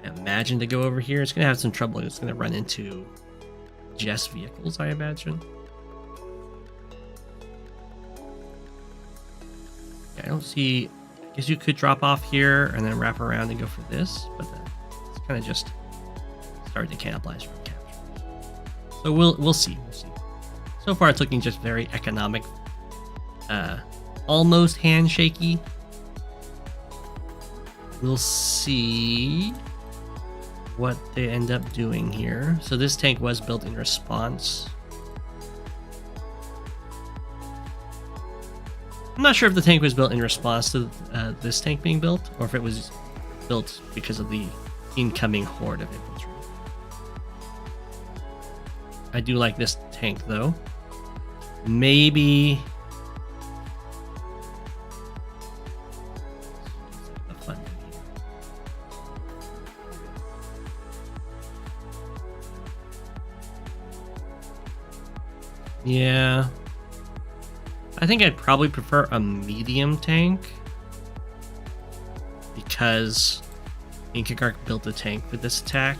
Imagine to go over here. It's going to have some trouble. It's going to run into Jess vehicles, I imagine. Yeah, I don't see... I guess you could drop off here and then wrap around and go for this, but then it's kind of just starting to cannibalize your captures. So we'll see. We'll see. So far, it's looking just very economic, almost handshaky. We'll see what they end up doing here. So this tank was built in response. I'm not sure if the tank was built in response to this tank being built, or if it was built because of the incoming horde of infantry. I do like this tank though. Maybe a fun idea. Yeah, I think I'd probably prefer a medium tank because Incuggarch built a tank for this attack.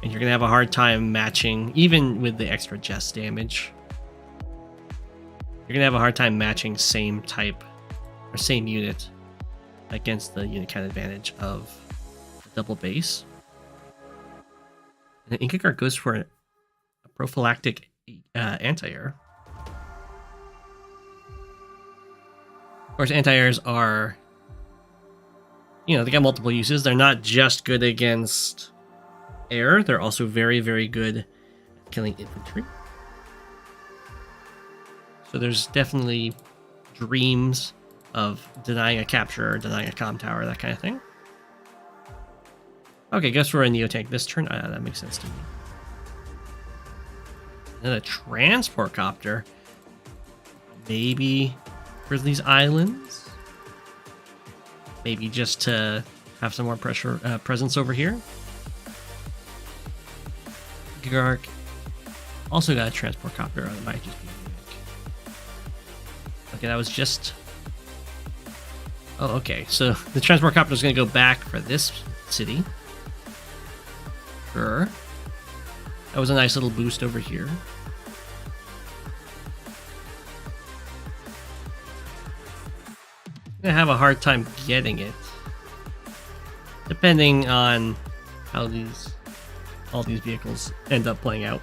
And you're going to have a hard time matching, even with the extra Jess damage. You're going to have a hard time matching same type or same unit against the unit count advantage of a double base. And Incuggarch goes for a prophylactic anti-air. Of course, anti-airs are, you know, they got multiple uses. They're not just good against air, they're also very, very good at killing infantry. So there's definitely dreams of denying a capture, denying a comm tower, that kind of thing. Okay, guess we're a Neo tank this turn. That makes sense to me. And a transport copter, maybe for these islands, maybe just to have some more presence over here. Incuggarch also got a transport copter. That might just be unique. Okay, that was just... Oh, okay. So the transport copter is going to go back for this city. Sure. That was a nice little boost over here. I'm going to have a hard time getting it, depending on how all these vehicles end up playing out.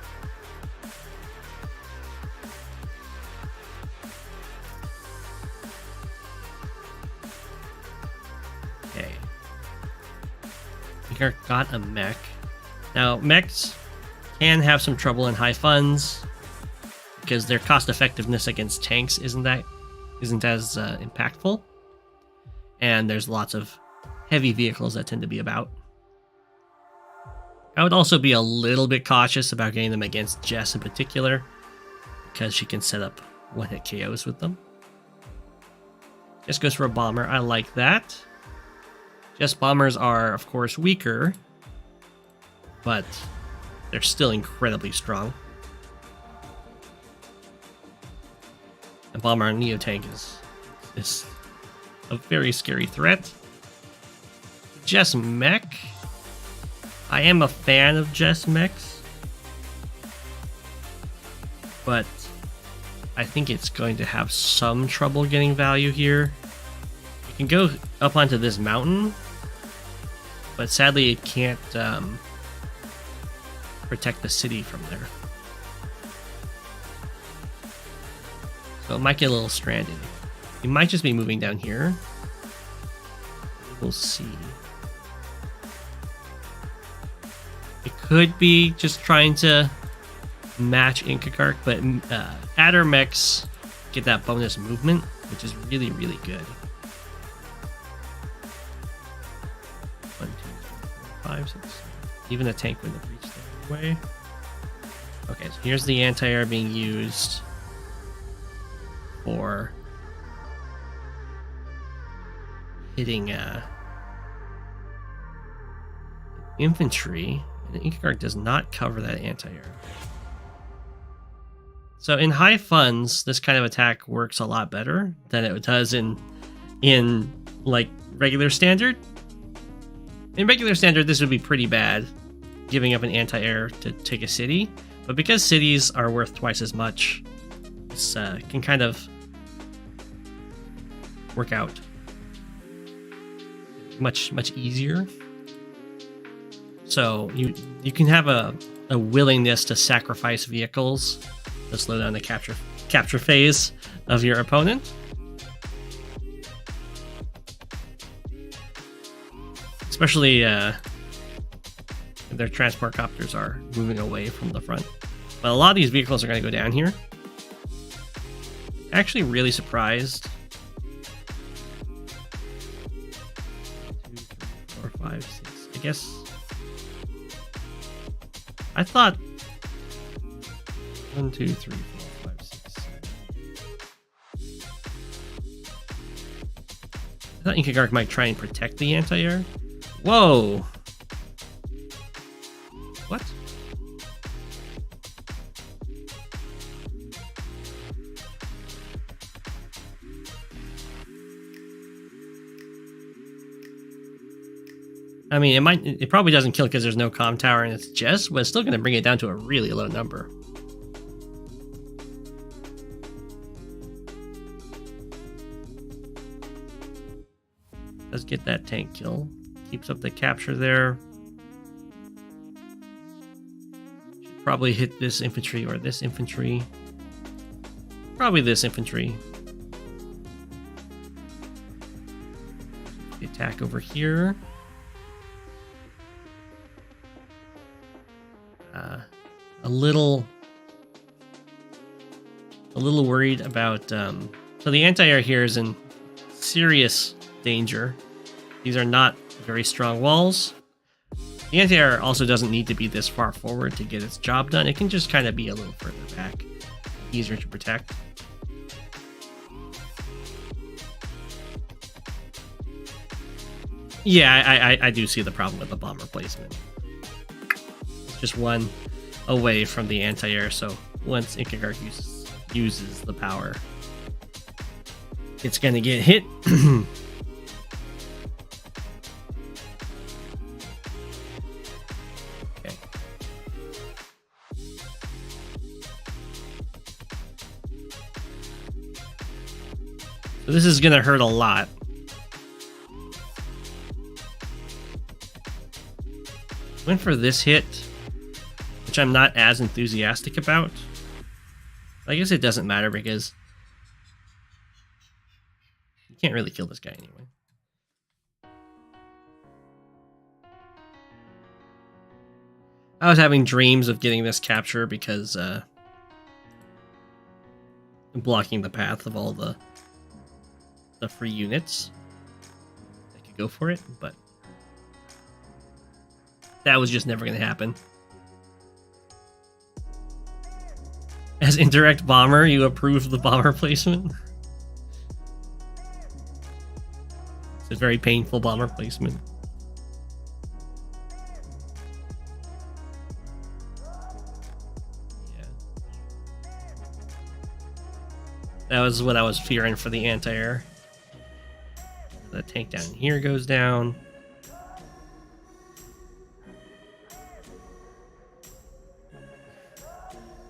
Okay. We got a mech. Now, mechs can have some trouble in high funds because their cost effectiveness against tanks isn't as impactful. And there's lots of heavy vehicles that tend to be about. I would also be a little bit cautious about getting them against Jess in particular, because she can set up one-hit KOs with them. Jess goes for a bomber. I like that. Jess bombers are, of course, weaker, but they're still incredibly strong. A bomber on Neo tank is a very scary threat. Jess mech. I am a fan of Jess mechs, but I think it's going to have some trouble getting value here. You can go up onto this mountain, but sadly it can't protect the city from there. So it might get a little stranded. You might just be moving down here. We'll see. It could be just trying to match Incuggarch, but adder mechs get that bonus movement, which is really, really good. 1, 2, 3, 4, 5, 6. Even a tank wouldn't have reached that anyway. Okay, so here's the anti-air being used for hitting infantry. And Incuggarch does not cover that anti-air. So in high funds, this kind of attack works a lot better than it does in like regular standard. In regular standard, this would be pretty bad, giving up an anti-air to take a city. But because cities are worth twice as much, this can kind of work out much easier. So you can have a willingness to sacrifice vehicles to slow down the capture phase of your opponent. Especially if their transport copters are moving away from the front. But a lot of these vehicles are going to go down here. Actually really surprised. 2, 3, 4, 5, 6. I guess I thought 1, 2, 3, 4, 5, 6, 7. I thought Incuggarch might try and protect the anti-air. Whoa! What? I mean, it probably doesn't kill because there's no comm tower and it's Jess, but it's still going to bring it down to a really low number. Let's get that tank kill. Keeps up the capture there. Should probably hit this infantry or this infantry. Probably this infantry. The attack over here. A little worried about. So the anti-air here is in serious danger. These are not very strong walls. The anti-air also doesn't need to be this far forward to get its job done. It can just kind of be a little further back. Easier to protect. Yeah, I do see the problem with the bomber placement. It's just one away from the anti-air, so once Incuggarch uses the power, it's gonna get hit. Okay. So this is gonna hurt a lot. Went for this hit, which I'm not as enthusiastic about. I guess it doesn't matter because you can't really kill this guy anyway. I was having dreams of getting this capture because blocking the path of all the free units that could go for it, but that was just never going to happen. As indirect bomber, you approve the bomber placement. It's a very painful bomber placement. Yeah. That was what I was fearing for the anti-air. The tank down here goes down.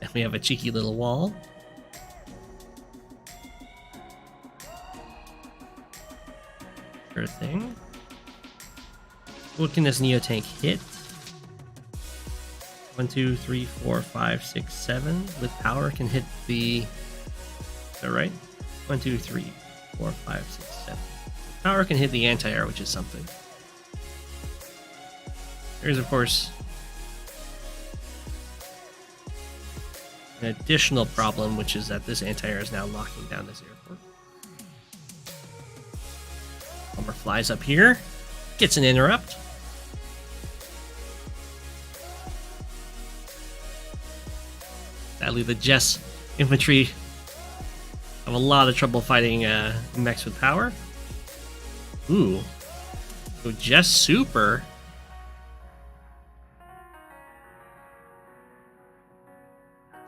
And we have a cheeky little wall. Sure thing. What can this Neo tank hit? 1, 2, 3, 4, 5, 6, 7. With power can hit the... Is that right? 1, 2, 3, 4, 5, 6, 7. Power can hit the anti-air, which is something. There's, of course, an additional problem, which is that this anti-air is now locking down this airport. Bomber flies up here, gets an interrupt. Sadly, the Jess infantry have a lot of trouble fighting mechs with power. Ooh. So Jess super.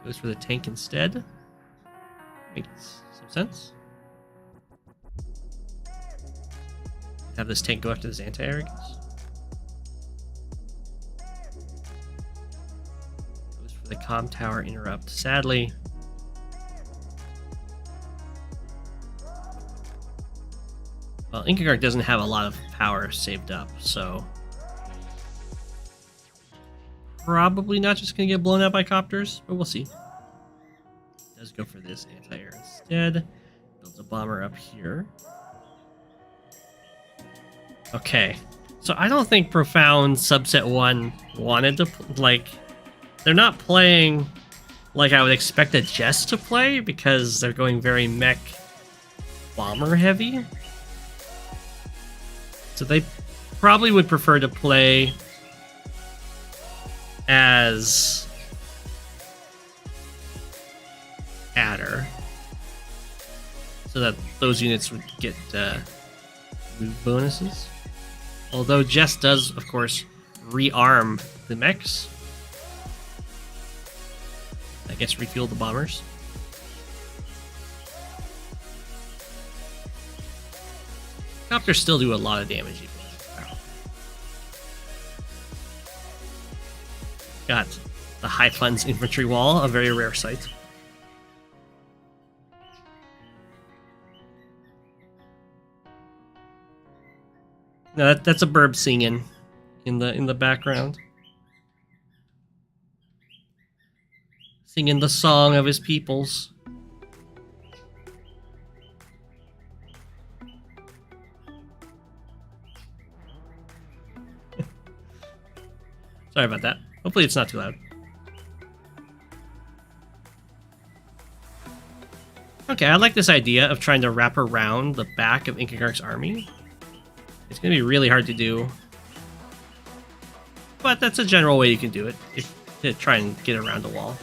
Goes for the tank instead. Makes some sense. Have this tank go after this anti-air, I guess. Goes for the comm tower interrupt. Sadly, well, Incuggarch doesn't have a lot of power saved up, so probably not just going to get blown out by copters, but we'll see. Does go for this anti-air instead. Builds a bomber up here. Okay, so I don't think Profound Subset 1 wanted to, like, they're not playing like I would expect a Jess to play, because they're going very mech bomber heavy. So they probably would prefer to play as adder, so that those units would get move bonuses. Although Jess does, of course, rearm the mechs. I guess refuel the bombers. Copters still do a lot of damage. Got the High Funds infantry wall, a very rare sight. No, that's a burb singing in the background, singing the song of his peoples. Sorry about that. Hopefully it's not too loud. Okay, I like this idea of trying to wrap around the back of Incuggarch's army. It's going to be really hard to do, but that's a general way you can do it, to try and get around the wall.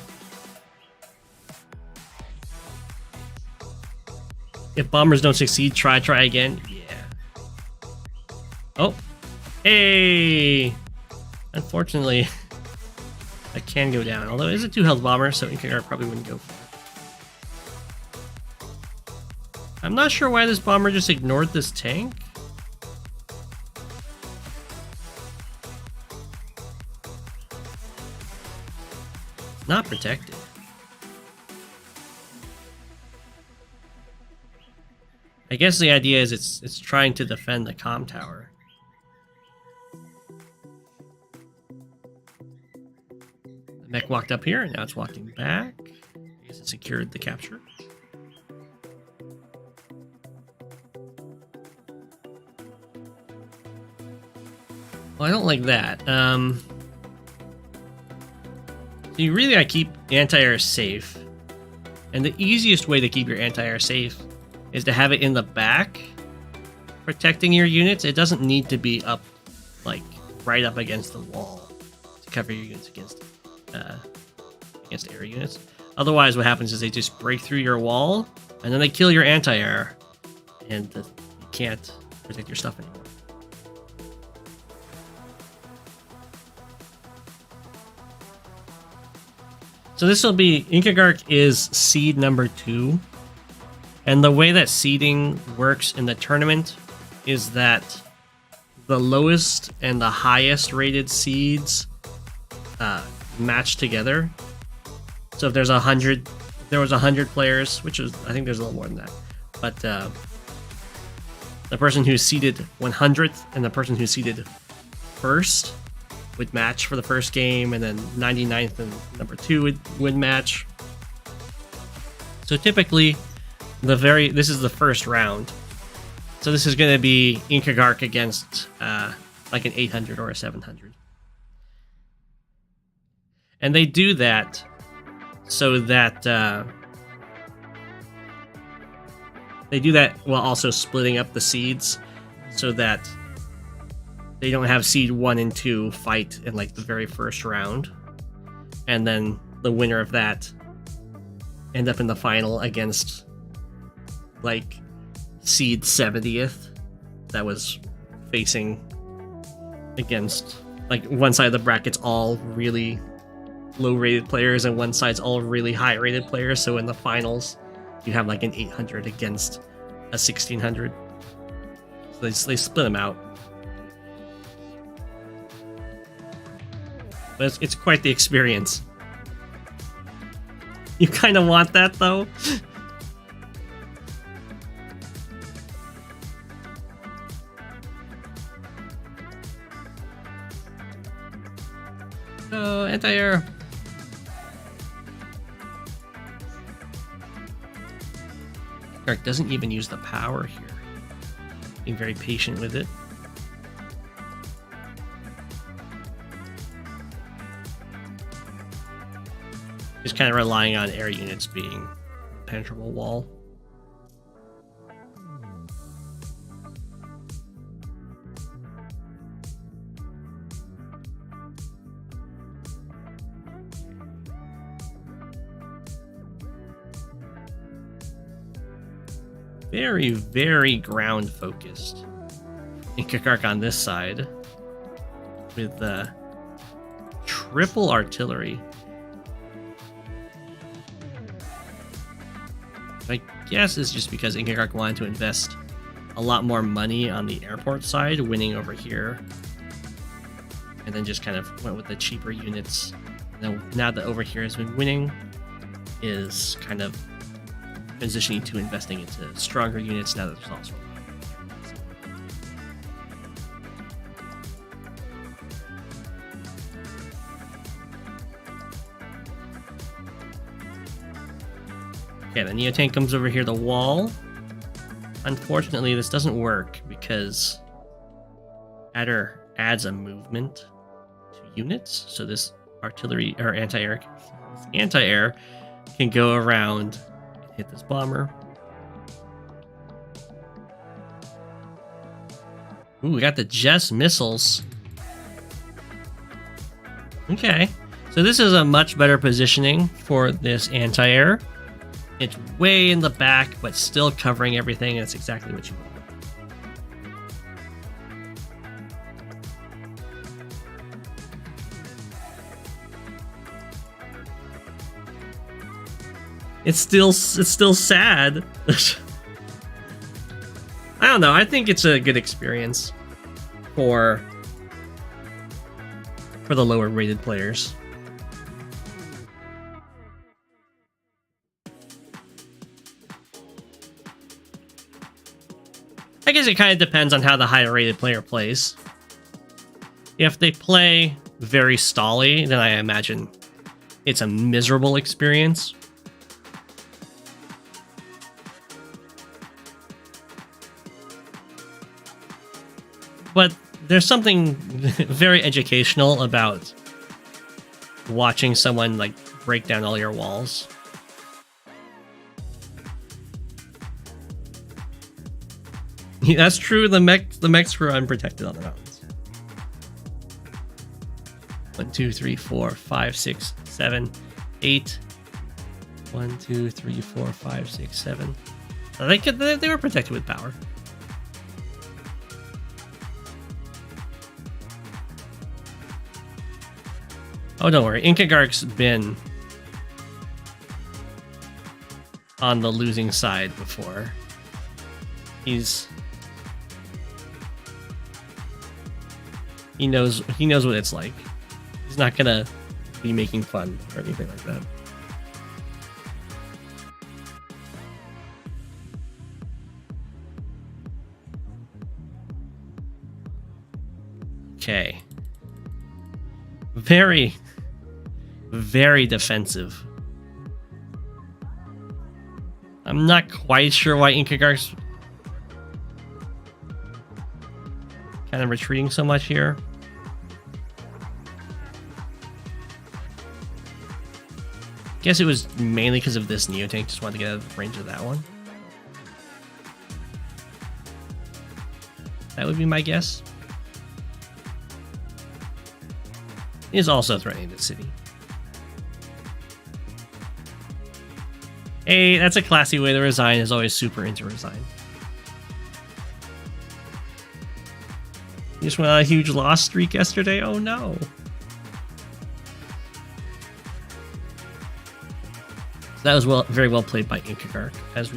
If bombers don't succeed, try again. Yeah. Oh. Hey! Unfortunately, that can go down, although it is a 2-health bomber, so Incuggarch probably wouldn't go for it. I'm not sure why this bomber just ignored this tank. Not protected. I guess the idea is it's trying to defend the comm tower. The mech walked up here, and now it's walking back. I guess it secured the capture. Well, I don't like that. So you really gotta keep anti-air safe. And the easiest way to keep your anti-air safe is to have it in the back, protecting your units. It doesn't need to be up, like, right up against the wall to cover your units against air units. Otherwise, what happens is they just break through your wall, and then they kill your anti-air, and you can't protect your stuff anymore. So this will be, Incuggarch is seed number 2. And the way that seeding works in the tournament is that the lowest and the highest rated seeds match together. So if there's 100, there was 100 players, which is, I think there's a little more than that. But the person who's seeded 100th and the person who's seeded first would match for the first game, and then 99th and number 2 would match. So typically, this is the first round. So this is going to be Incuggarch against like an 800 or a 700. And they do that so that they do that while also splitting up the seeds, so that they don't have seed 1 and 2 fight in like the very first round, and then the winner of that end up in the final against like seed 70th that was facing against, like, one side of the bracket's all really low-rated players and one side's all really high-rated players. So in the finals, you have like an 800 against a 1600. So they split them out. But it's quite the experience. You kind of want that, though. Oh, anti-air. Incuggarch doesn't even use the power here. Being very patient with it. Just kind of relying on air units being penetrable wall. Very, very ground focused. Incuggarch on this side with the triple artillery. I guess it's just because Incuggarch wanted to invest a lot more money on the airport side, winning over here. And then just kind of went with the cheaper units. And then now that over here has been winning, is kind of transitioning to investing into stronger units now that there's also okay, the Neo tank comes over here, the wall. Unfortunately, this doesn't work because Adder adds a movement to units. So this artillery or anti-air can go around and hit this bomber. Ooh, we got the Jess missiles. Okay, so this is a much better positioning for this anti-air. It's way in the back, but still covering everything, and it's exactly what you want. It's still sad. I don't know. I think it's a good experience for the lower rated players. I guess it kind of depends on how the higher rated player plays. If they play very stally, then I imagine it's a miserable experience. But there's something very educational about watching someone like break down all your walls. Yeah, that's true. The mechs were unprotected on the mountains. 1, 2, 3, 4, 5, 6, 7, 8. 1, 2, 3, 4, 5, 6, 7. They were protected with power. Oh, don't worry. Incuggarch's been on the losing side before. He knows what it's like. He's not gonna be making fun or anything like that. Okay. Very, very defensive. I'm not quite sure why Incuggarch's kind of retreating so much here. Guess it was mainly because of this Neo tank. Just wanted to get out of range of that one. That would be my guess. He is also threatening the city. Hey, that's a classy way to resign. Is always super into resign. You just went on a huge loss streak yesterday? Oh no. That was very well played by Incuggarch, as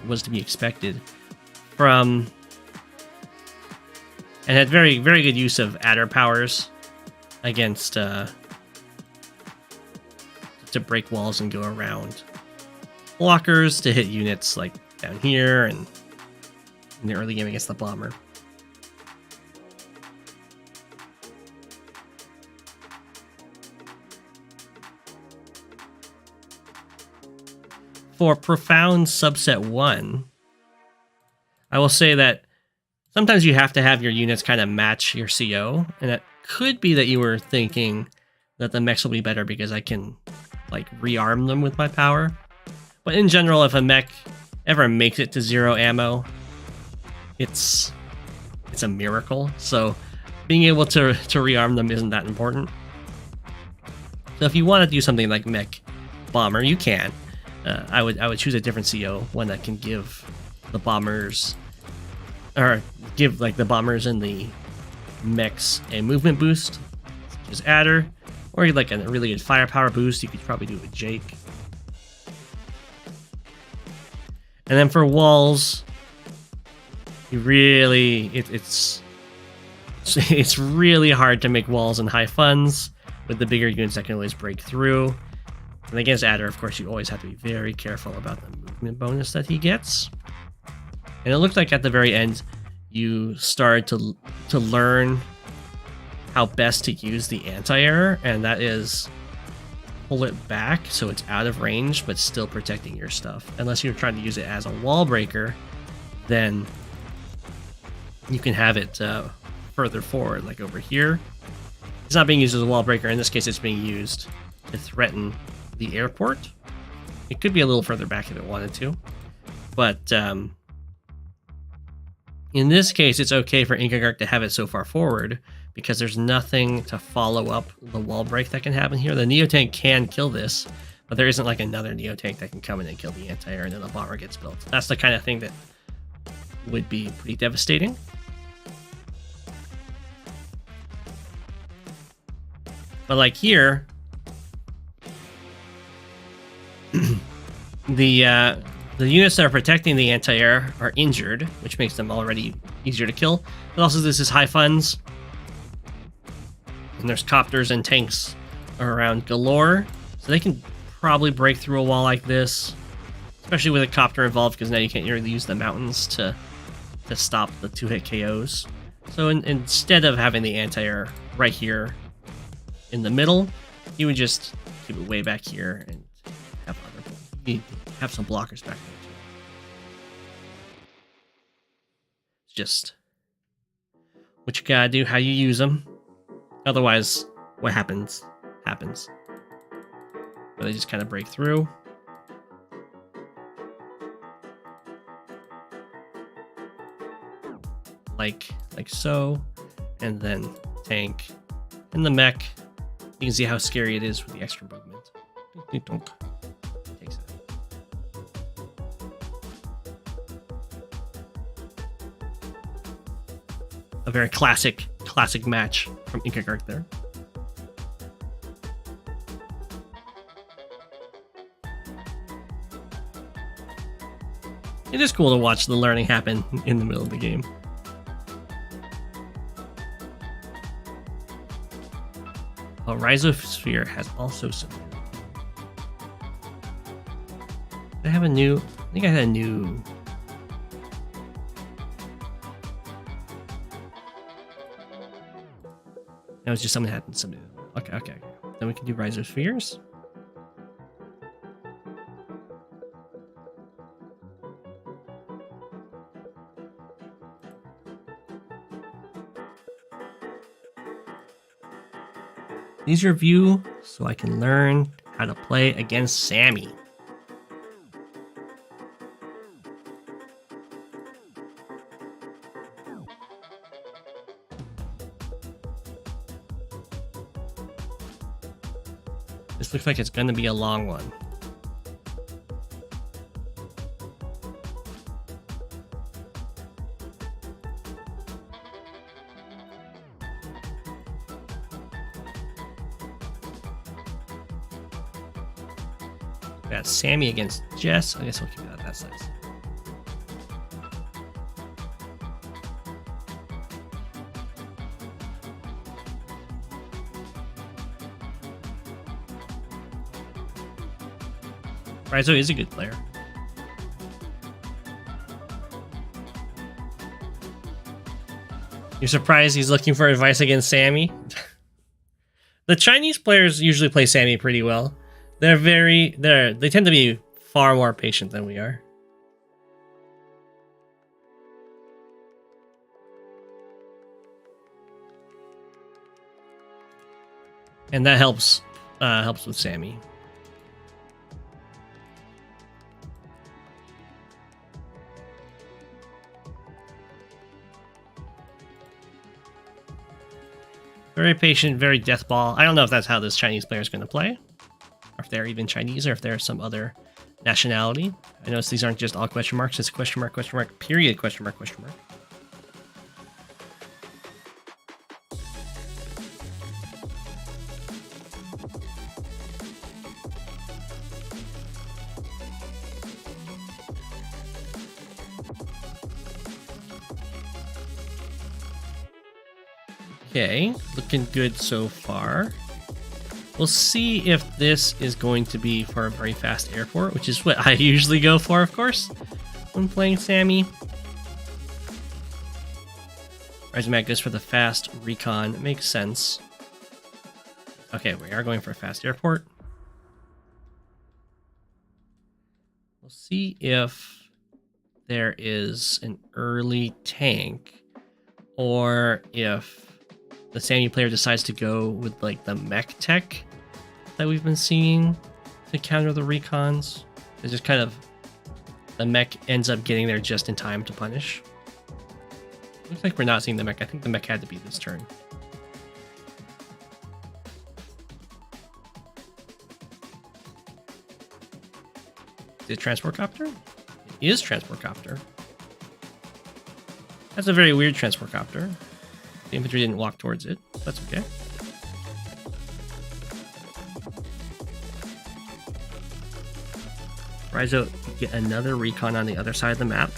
was to be expected from, and had very good use of adder powers against to break walls and go around blockers to hit units like down here and in the early game against the bomber. For Profound Subset 1, I will say that sometimes you have to have your units kind of match your CO, and it could be that you were thinking that the mechs will be better because I can like rearm them with my power. But in general, if a mech ever makes it to 0 ammo, it's a miracle. So being able to rearm them isn't that important. So if you want to do something like mech bomber, you can. I would choose a different CO, one that can give the bombers, or give like the bombers and the mechs a movement boost, such as adder, or you'd like a really good firepower boost. You could probably do it with Jake. And then for walls, you really it's really hard to make walls in high funds with the bigger units that can always break through. And against adder, of course, you always have to be very careful about the movement bonus that he gets. And it looked like at the very end, you started to learn how best to use the anti-air, and that is pull it back so it's out of range, but still protecting your stuff. Unless you're trying to use it as a wall breaker, then you can have it further forward, like over here. It's not being used as a wall breaker. In this case, it's being used to threaten the airport. It could be a little further back if it wanted to, but in this case, it's okay for Incuggarch to have it so far forward because there's nothing to follow up the wall break that can happen here. The Neo-Tank can kill this, but there isn't like another Neo-Tank that can come in and kill the anti-air and then the bomber gets built. That's the kind of thing that would be pretty devastating. But like here, the units that are protecting the anti-air are injured, which makes them already easier to kill. But also this is high funds. And there's copters and tanks around galore. So they can probably break through a wall like this. Especially with a copter involved, because now you can't really use the mountains to stop the 2-hit KOs. So instead of having the anti-air right here in the middle, you would just keep it way back here and have some blockers back there too. It's just what you gotta do, how you use them. Otherwise, what happens. But they just kind of break through. Like so, and then tank and the mech. You can see how scary it is with the extra movement. Takes it. A very classic match from Incuggarch there. It is cool to watch the learning happen in the middle of the game. Oh, Rhizosphere has also some. I have a new. I think I had a new. That was just something that happened. Something. Okay. Then we can do Rhizospheres. These review so I can learn how to play against Sammy. This looks like it's going to be a long one. got Sammy against Jess. I guess we'll keep it at that size. Rhizo is a good player. You're surprised he's looking for advice against Sammy? The Chinese players usually play Sammy pretty well. They tend to be far more patient than we are. And that helps with Sammy. Very patient, very death ball. I don't know if that's how this Chinese player is going to play, or if they're even Chinese, or if they're some other nationality. I notice these aren't just all question marks. It's question mark, period, question mark, question mark. Okay, looking good so far. We'll see if this is going to be for a very fast airport, which is what I usually go for, of course, when playing Sammy. Rhizomatic goes for the fast recon. It makes sense. Okay, we are going for a fast airport. We'll see if there is an early tank, or if the Sammy player decides to go with like the mech tech that we've been seeing to counter the recons. It's just kind of, the mech ends up getting there just in time to punish. Looks like we're not seeing the mech. I think the mech had to be this turn. Is it transport copter? It is transport copter. That's a very weird transport copter. The infantry didn't walk towards it. That's okay. Rhizo, get another recon on the other side of the map.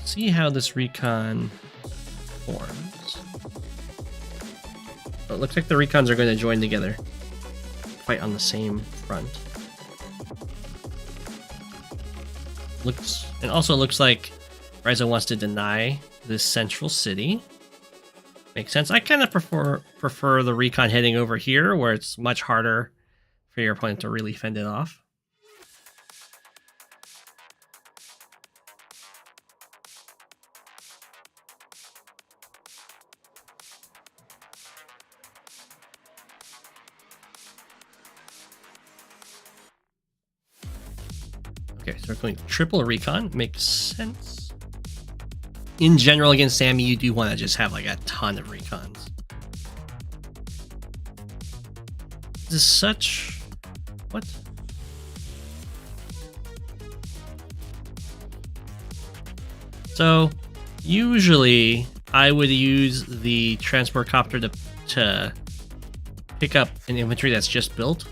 See how this recon forms. Oh, it looks like the recons are going to join together. Fight on the same front. It also looks like Rhizo wants to deny this central city. Makes sense. I kind of prefer the recon heading over here, where it's much harder for your opponent to really fend it off. Okay, so we're going triple recon. Makes sense. In general, against Sammy, you do want to just have like a ton of recons. This is such... What? So, usually, I would use the transport copter to pick up an infantry that's just built.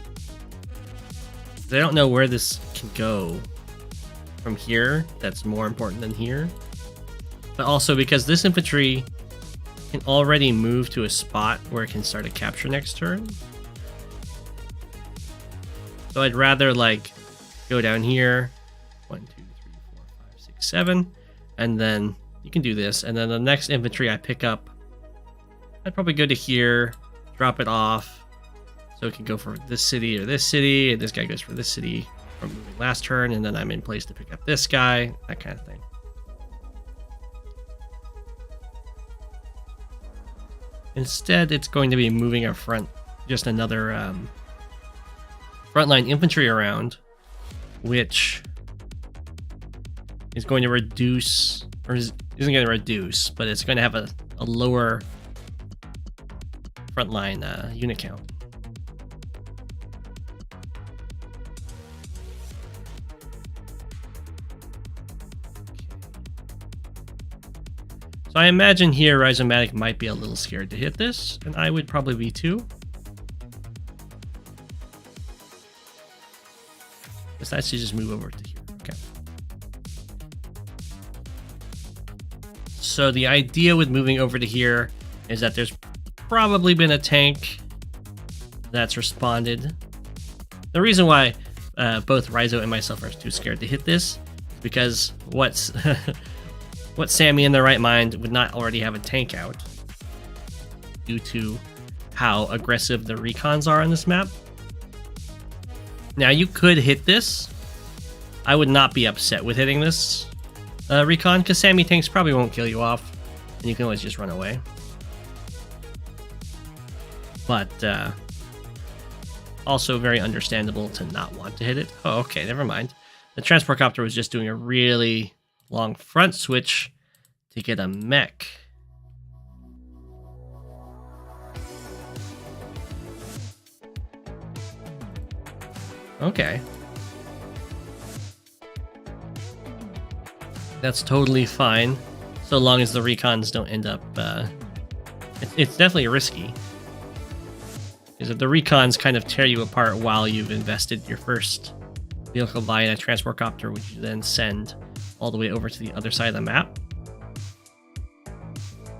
I don't know where this can go from here that's more important than here. But also because this infantry can already move to a spot where it can start a capture next turn. So I'd rather like go down here, 1, 2, 3, 4, 5, 6, 7, and then you can do this. And then the next infantry I pick up, I'd probably go to here, drop it off, so it can go for this city or this city, and this guy goes for this city from moving last turn, and then I'm in place to pick up this guy, that kind of thing. Instead, it's going to be moving our front, just another frontline infantry around, which is going to reduce, or isn't going to reduce, but it's going to have a lower frontline unit count. So I imagine here Rhizomatic might be a little scared to hit this, and I would probably be too. decides to just move over to here. Okay. So the idea with moving over to here is that there's probably been a tank that's responded. The reason why both Rhizo and myself are too scared to hit this is because what Sammy in their right mind would not already have a tank out due to how aggressive the recons are on this map. Now you could hit this. I would not be upset with hitting this recon because Sammy tanks probably won't kill you off and you can always just run away. But also very understandable to not want to hit it. Oh, okay, never mind. The transport copter was just doing a really long front switch to get a mech. Okay. That's totally fine, so long as the recons don't end up... it's definitely risky. Because if the recons kind of tear you apart while you've invested your first vehicle via a transport copter, which you then send all the way over to the other side of the map,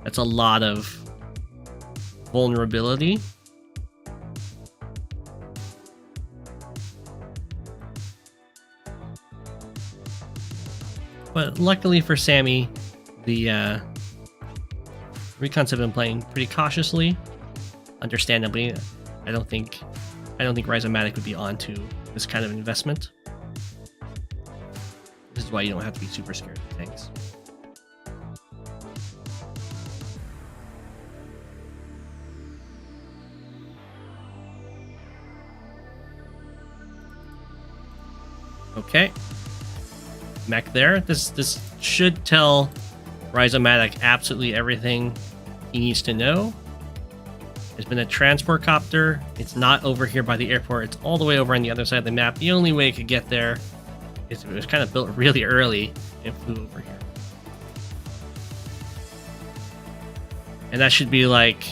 that's a lot of vulnerability. But luckily for Sammy, the recons have been playing pretty cautiously. Understandably, I don't think Rhizomatic would be onto this kind of investment. This is why you don't have to be super scared of tanks. Okay. Mech there. This should tell Rhizomatic absolutely everything he needs to know. There's been a transport copter. It's not over here by the airport. It's all the way over on the other side of the map. The only way it could get there is it was kind of built really early and flew over here. And that should be like,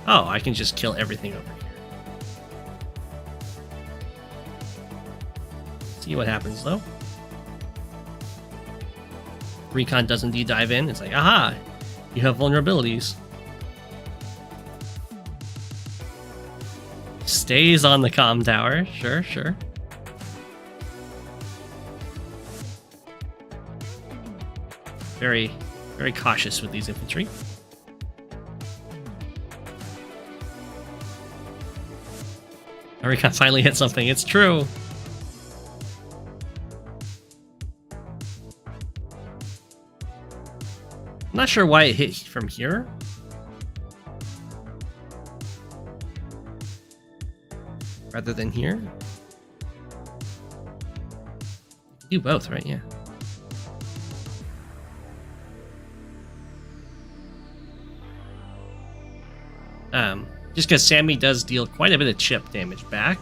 oh, I can just kill everything over here. See what happens though. Recon does indeed dive in. It's like, aha, you have vulnerabilities. Stays on the comm tower. Sure, sure. Very, very cautious with these infantry. Recon finally hit something. It's true. I'm not sure why it hit from here. Rather than here. Do both, right? Yeah. Just because Sammy does deal quite a bit of chip damage back.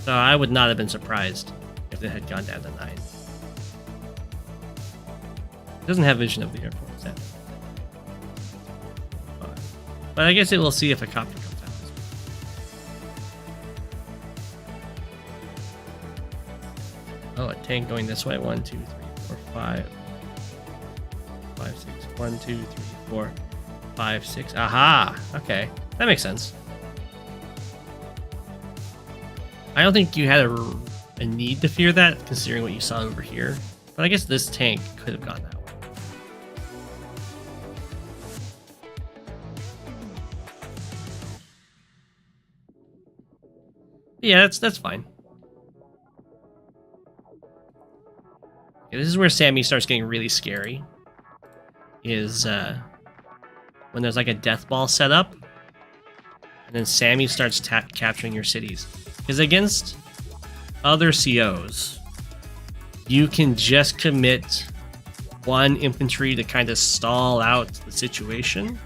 So I would not have been surprised if it had gone down to 9. It doesn't have vision of the airport, is that? But I guess it will see if a copter comes out this way. Oh, a tank going this way. 1, 2, 3, 4, 5. 5, 6. 1, 2, 3, 4, 5, 6. Aha! Okay. That makes sense. I don't think you had a need to fear that, considering what you saw over here. But I guess this tank could have gone that way. Yeah, that's fine. Okay, this is where Sammy starts getting really scary. Is when there's like a death ball set up, and then Sammy starts capturing your cities. Because against other COs, you can just commit one infantry to kind of stall out the situation.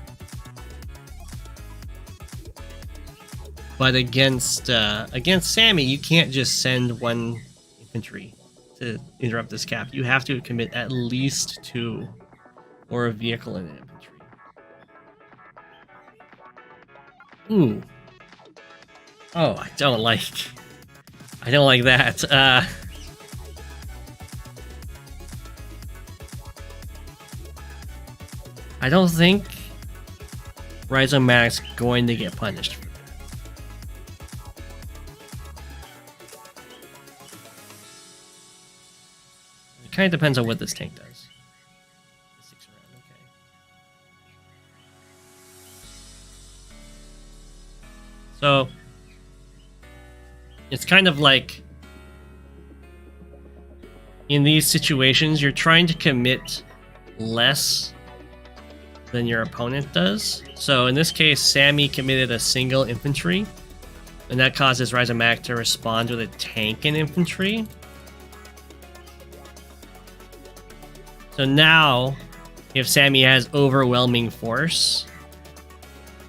But against Sammy, you can't just send one infantry to interrupt this cap. You have to commit at least 2, or a vehicle and an infantry. Ooh. Oh, I don't like that. I don't think Rhizomatic's going to get punished for that. It kind of depends on what this tank does. It sticks around, okay. So it's kind of like in these situations, you're trying to commit less than your opponent does. So in this case, Sammy committed a single infantry, and that causes Rhizomatic to respond with a tank and infantry. So now, if Sammy has overwhelming force,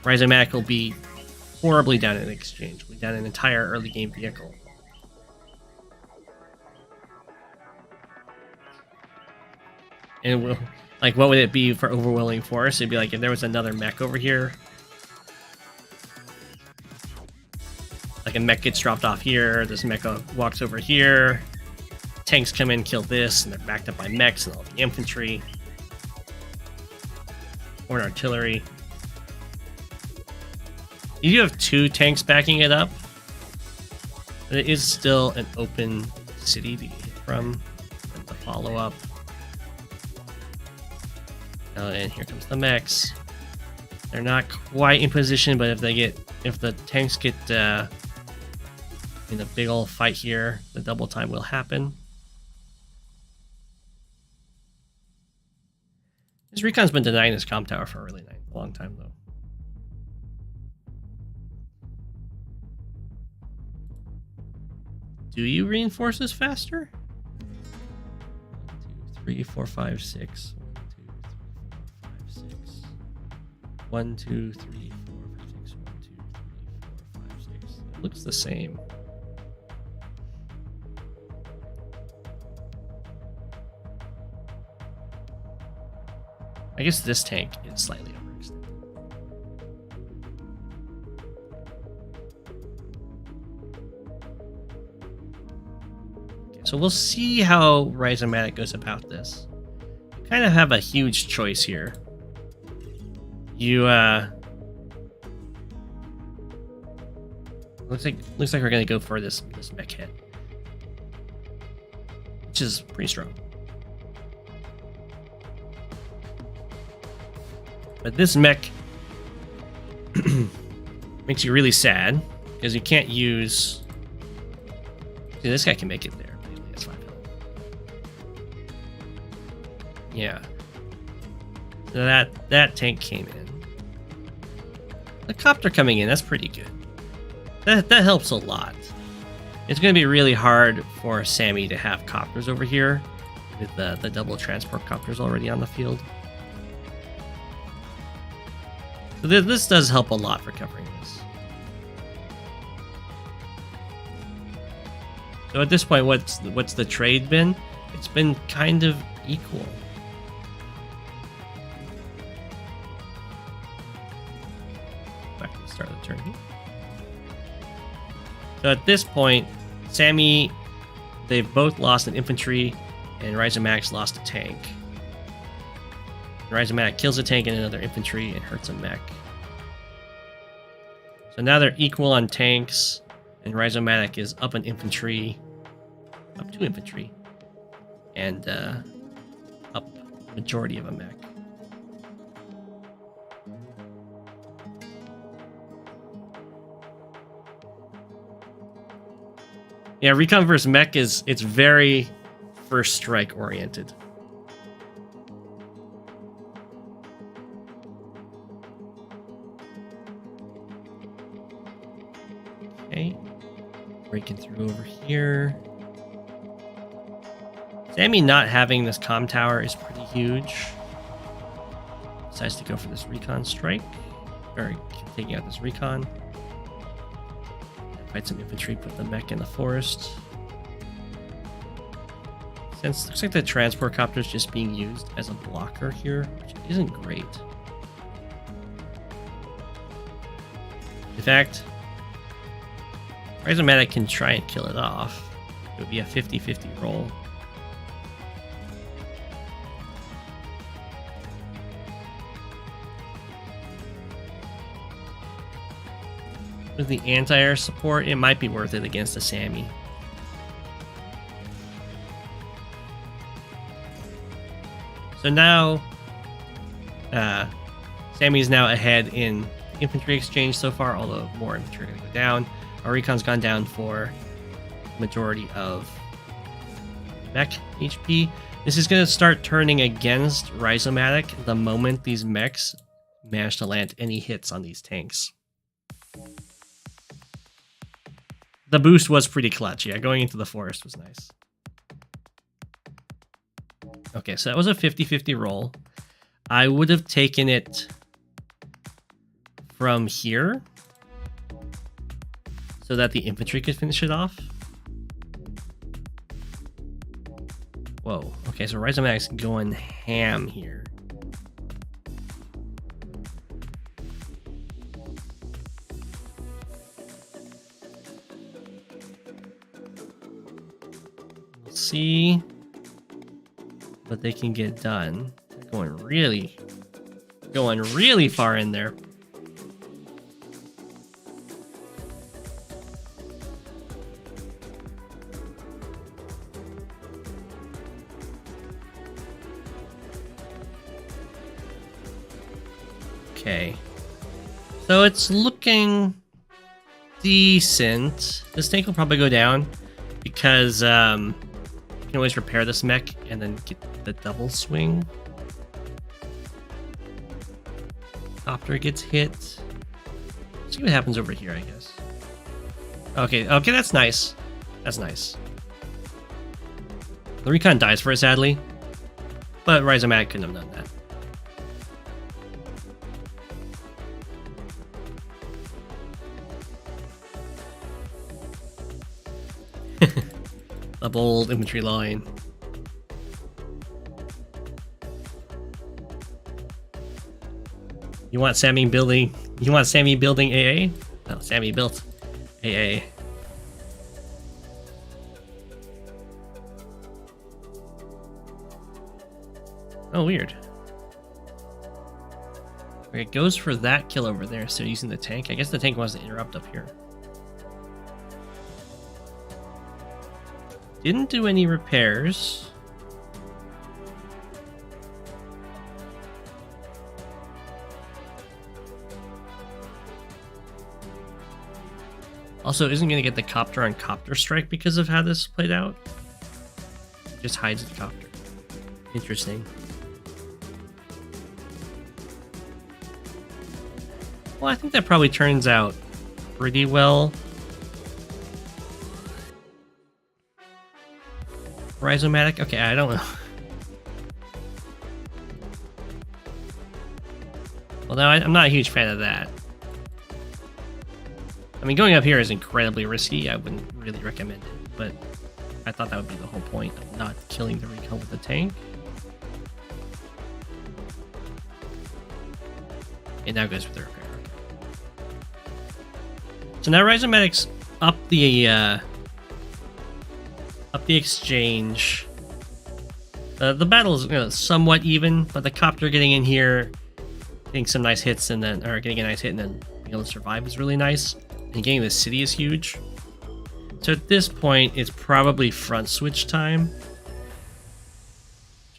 Rhizomatic will be horribly down in exchange, will be down an entire early game vehicle. And will, like, what would it be for overwhelming force? It'd be like if there was another mech over here. Like a mech gets dropped off here, this mech walks over here, tanks come in, kill this, and they're backed up by mechs and all the infantry. Or an artillery. You do have 2 tanks backing it up, but it is still an open city to get from, and to follow up. And here comes the mechs. They're not quite in position, but if the tanks get in a big old fight here, the double time will happen. This recon's been denying this comm tower for a really long time, though. Do you reinforce this faster? 1, 2, 3, 4, 5, 6. 1, 2, 3, 4, 5, 6. 1, 2, 3, 4, 5, 6. It looks the same. I guess this tank is slightly overextended. Okay, so we'll see how Rhizomatic goes about this. You kind of have a huge choice here. You looks like we're gonna go for this mech hit, which is pretty strong. But this mech makes you really sad because you can't use. See, this guy can make it there. That's 5 health. Yeah. So that tank came in. The copter coming in, that's pretty good. That helps a lot. It's going to be really hard for Sammy to have copters over here with the double transport copters already on the field. So this does help a lot for covering this. So at this point, what's the trade been? It's been kind of equal. Back to the start of the turn here. So at this point, Sammy, they've both lost an infantry, and Rhizomatic's lost a tank. Rhizomatic kills a tank and another infantry and hurts a mech. So now they're equal on tanks, and Rhizomatic is up an infantry, up 2 infantry, and up majority of a mech. Yeah, recon versus mech it's very first strike oriented. Okay, breaking through over here. Sammy not having this comm tower is pretty huge. Decides to go for this recon strike, or taking out this recon. Fight some infantry, put the mech in the forest. Since looks like the transport copter is just being used as a blocker here, which isn't great. In fact, Rhizomatic can try and kill it off. It would be a 50-50 roll. With the anti-air support, it might be worth it against a Sammy. So now, Sammy's now ahead in infantry exchange so far, although more infantry are going to go down. Our recon's gone down for the majority of mech HP. This is going to start turning against Rhizomatic the moment these mechs manage to land any hits on these tanks. The boost was pretty clutch. Yeah, going into the forest was nice. Okay, so that was a 50-50 roll. I would have taken it from here so that the infantry could finish it off. Whoa. Okay, so Rhizomatic's going ham here. We'll see what they can get done. They're going really far in there. Okay, so it's looking decent. This tank will probably go down because you can always repair this mech and then get the double swing after it gets hit. Let's see what happens over here, I guess. Okay, that's nice. That's nice. The recon dies for it, sadly, but Rhizomatic couldn't have done that. A bold infantry line. You want Sammy building AA? No, Sammy built AA. Oh, weird. Okay, it goes for that kill over there, so using the tank. I guess the tank wants to interrupt up here. Didn't do any repairs. Also, isn't going to get the copter on copter strike because of how this played out. Just hides the copter. Interesting. Well, I think that probably turns out pretty well. Rhizomatic? Okay, I don't know. Well, no, I'm not a huge fan of that. I mean, going up here is incredibly risky. I wouldn't really recommend it, but I thought that would be the whole point of not killing the recon with the tank. It now goes with the repair. So now Rhizomatic's up the exchange. The battle is somewhat even, but the copter getting in here, getting some nice hits, and then getting a nice hit and then being able to survive is really nice. And getting the city is huge. So at this point, it's probably front switch time.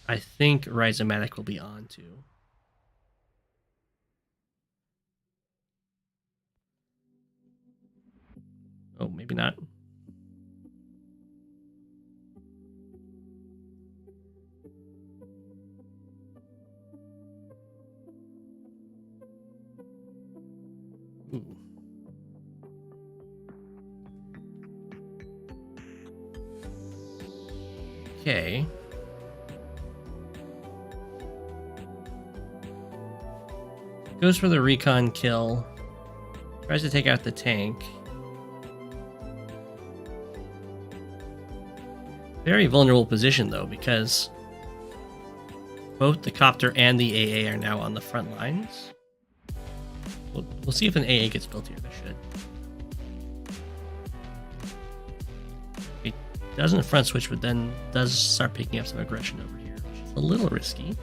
I think Rhizomatic will be on to. Oh, maybe not. Ooh. Okay. Goes for the recon kill. Tries to take out the tank. Very vulnerable position though, because both the copter and the AA are now on the front lines. We'll see if an AA gets built here. They should. It doesn't front switch, but then does start picking up some aggression over here, which is a little risky.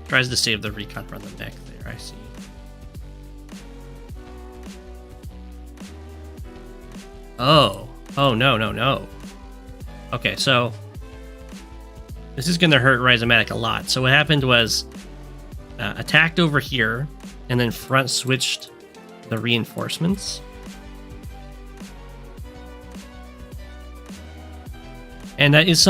Tries to save the recon from the mech there, I see. Oh, no. Okay, so this is going to hurt Rhizomatic a lot. So what happened was attacked over here and then front switched the reinforcements. And that is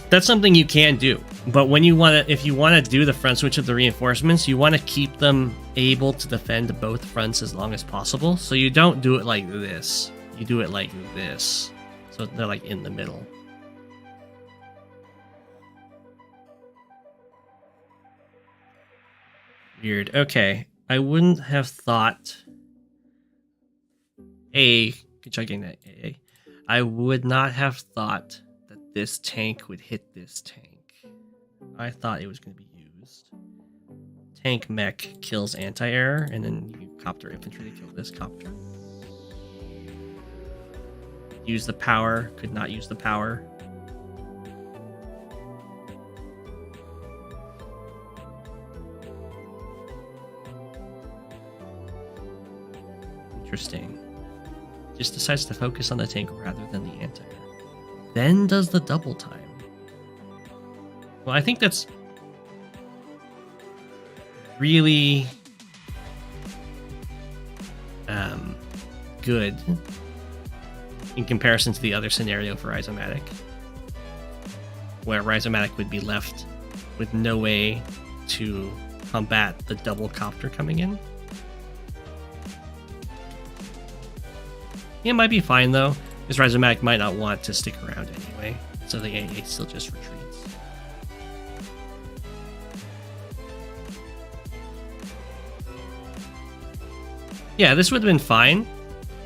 that's something you can do. But when you want to, if you want to do the front switch of the reinforcements, you want to keep them able to defend both fronts as long as possible. So you don't do it like this. You do it like this. So they're like in the middle. Weird. Okay. I wouldn't have thought good job getting that AA. I would not have thought that this tank would hit this tank. I thought it was going to be used. Tank mech kills anti-air, and then you copter infantry to kill this copter. Use the power, could not use the power. Interesting. Just decides to focus on the tank rather than the anti-air. Then does the double time. Well, I think that's really good in comparison to the other scenario for Rhizomatic, where Rhizomatic would be left with no way to combat the double copter coming in. It might be fine though, because Rhizomatic might not want to stick around anyway, so the AA still just retreats. Yeah, this would have been fine.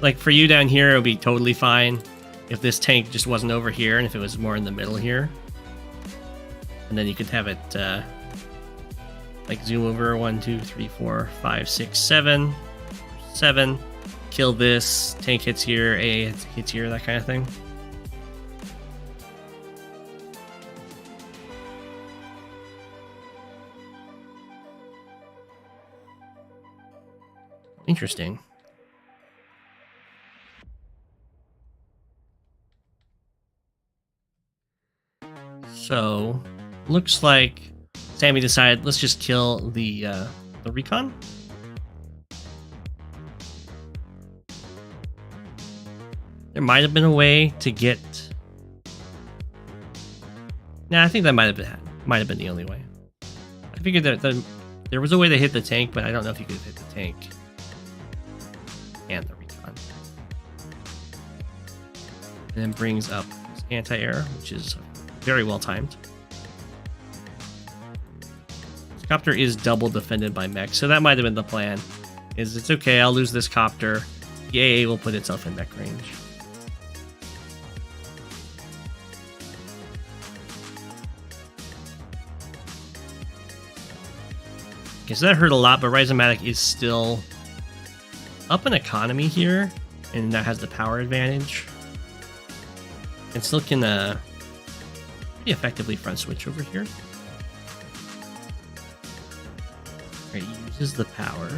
Like, for you down here, it would be totally fine if this tank just wasn't over here and if it was more in the middle here. And then you could have it, like, zoom over 1, 2, 3, 4, 5, 6, 7. 7. Kill this. Tank hits here. AA hits here, that kind of thing. Interesting. So, looks like Sammy decided, let's just kill the recon. There might have been a way to get... Nah, I think that might have been the only way. I figured that there was a way to hit the tank, but I don't know if you could hit the tank and the recon. And then brings up his anti-air, which is very well timed. This copter is double defended by mech, so that might have been the plan. It's okay, I'll lose this copter. The AA will put itself in mech range. Okay, so that hurt a lot, but Rhizomatic is still up in economy here, and that has the power advantage. And still can pretty effectively front switch over here. Alright, uses the power.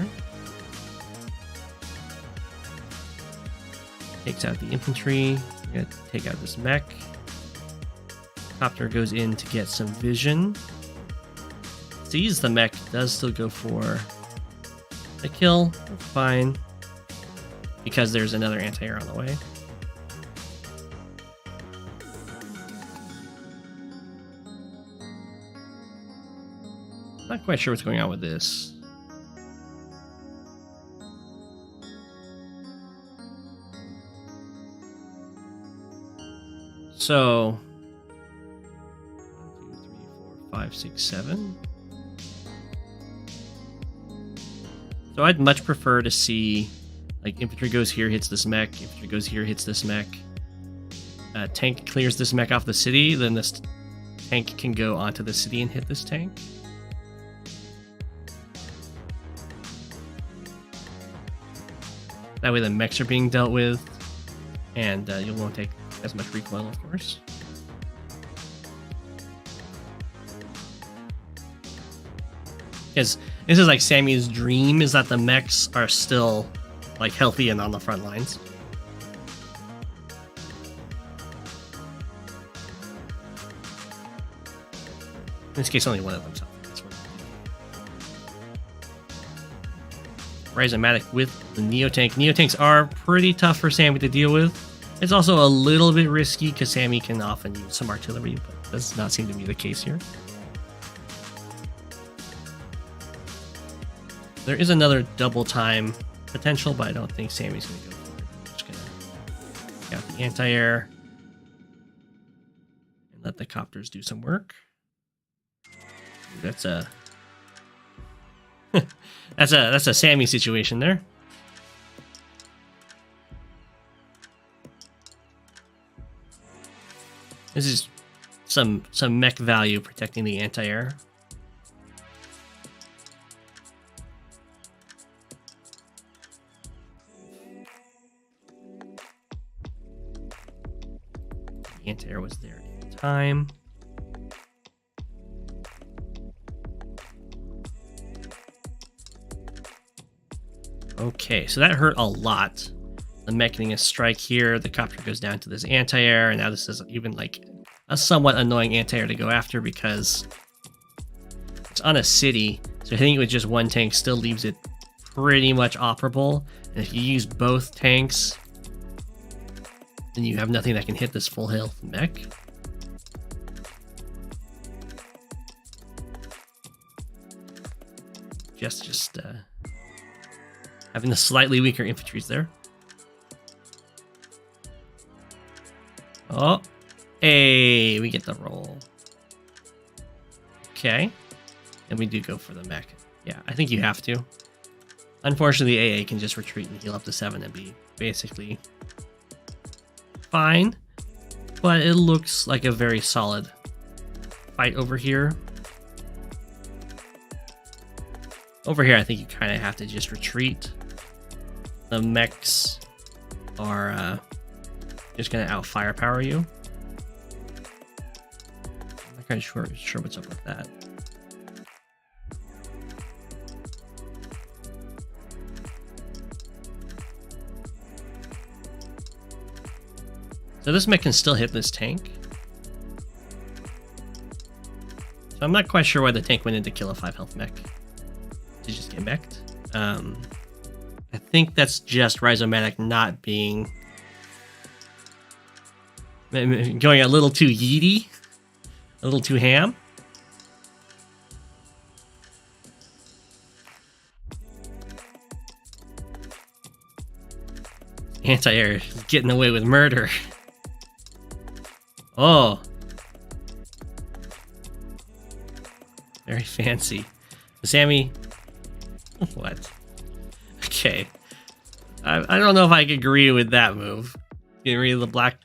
Takes out the infantry. We're gonna take out this mech. Copter goes in to get some vision. Sees the mech, does still go for a kill. That's fine. Because there's another anti-air on the way. Not quite sure what's going on with this. So 1, 2, 3, 4, 5, 6, 7. So I'd much prefer to see, like, infantry goes here, hits this mech. Infantry goes here, hits this mech. Tank clears this mech off the city. Then this tank can go onto the city and hit this tank. That way the mechs are being dealt with, and you won't take as much recoil, of course. Because this is like Sammy's dream, is that the mechs are still like healthy and on the front lines. In this case, only one of them's healthy. Rhizomatic with the Neo-Tank. Neo-Tanks are pretty tough for Sammy to deal with. It's also a little bit risky because Sammy can often use some artillery, but does not seem to be the case here. There is another double time potential, but I don't think Sammy's going to go for it. I'm just going to get out the anti-air and let the copters do some work. That's a that's a Sammy situation there. This is some mech value protecting the anti-air. The anti-air was there in time. Okay, so that hurt a lot. The mech getting a strike here, the copter goes down to this anti-air, and now this is even like a somewhat annoying anti-air to go after because it's on a city, so hitting it with just one tank still leaves it pretty much operable. And if you use both tanks, then you have nothing that can hit this full health mech. Just having the slightly weaker infantries there. Oh, hey, we get the roll. Okay, and we do go for the mech. Yeah, I think you have to. Unfortunately, the AA can just retreat and heal up to 7 and be basically fine. But it looks like a very solid fight over here. Over here, I think you kind of have to just retreat. The mechs are just going to out-firepower you. I'm not kind of sure what's up with that. So this mech can still hit this tank. So I'm not quite sure why the tank went in to kill a 5 health mech. To just get mech'd. I think that's just Rhizomatic not being... going a little too yeety. A little too ham. Anti-air is getting away with murder. Oh. Very fancy. Sammy... What? Okay. I don't know if I agree with that move. Getting rid of the black...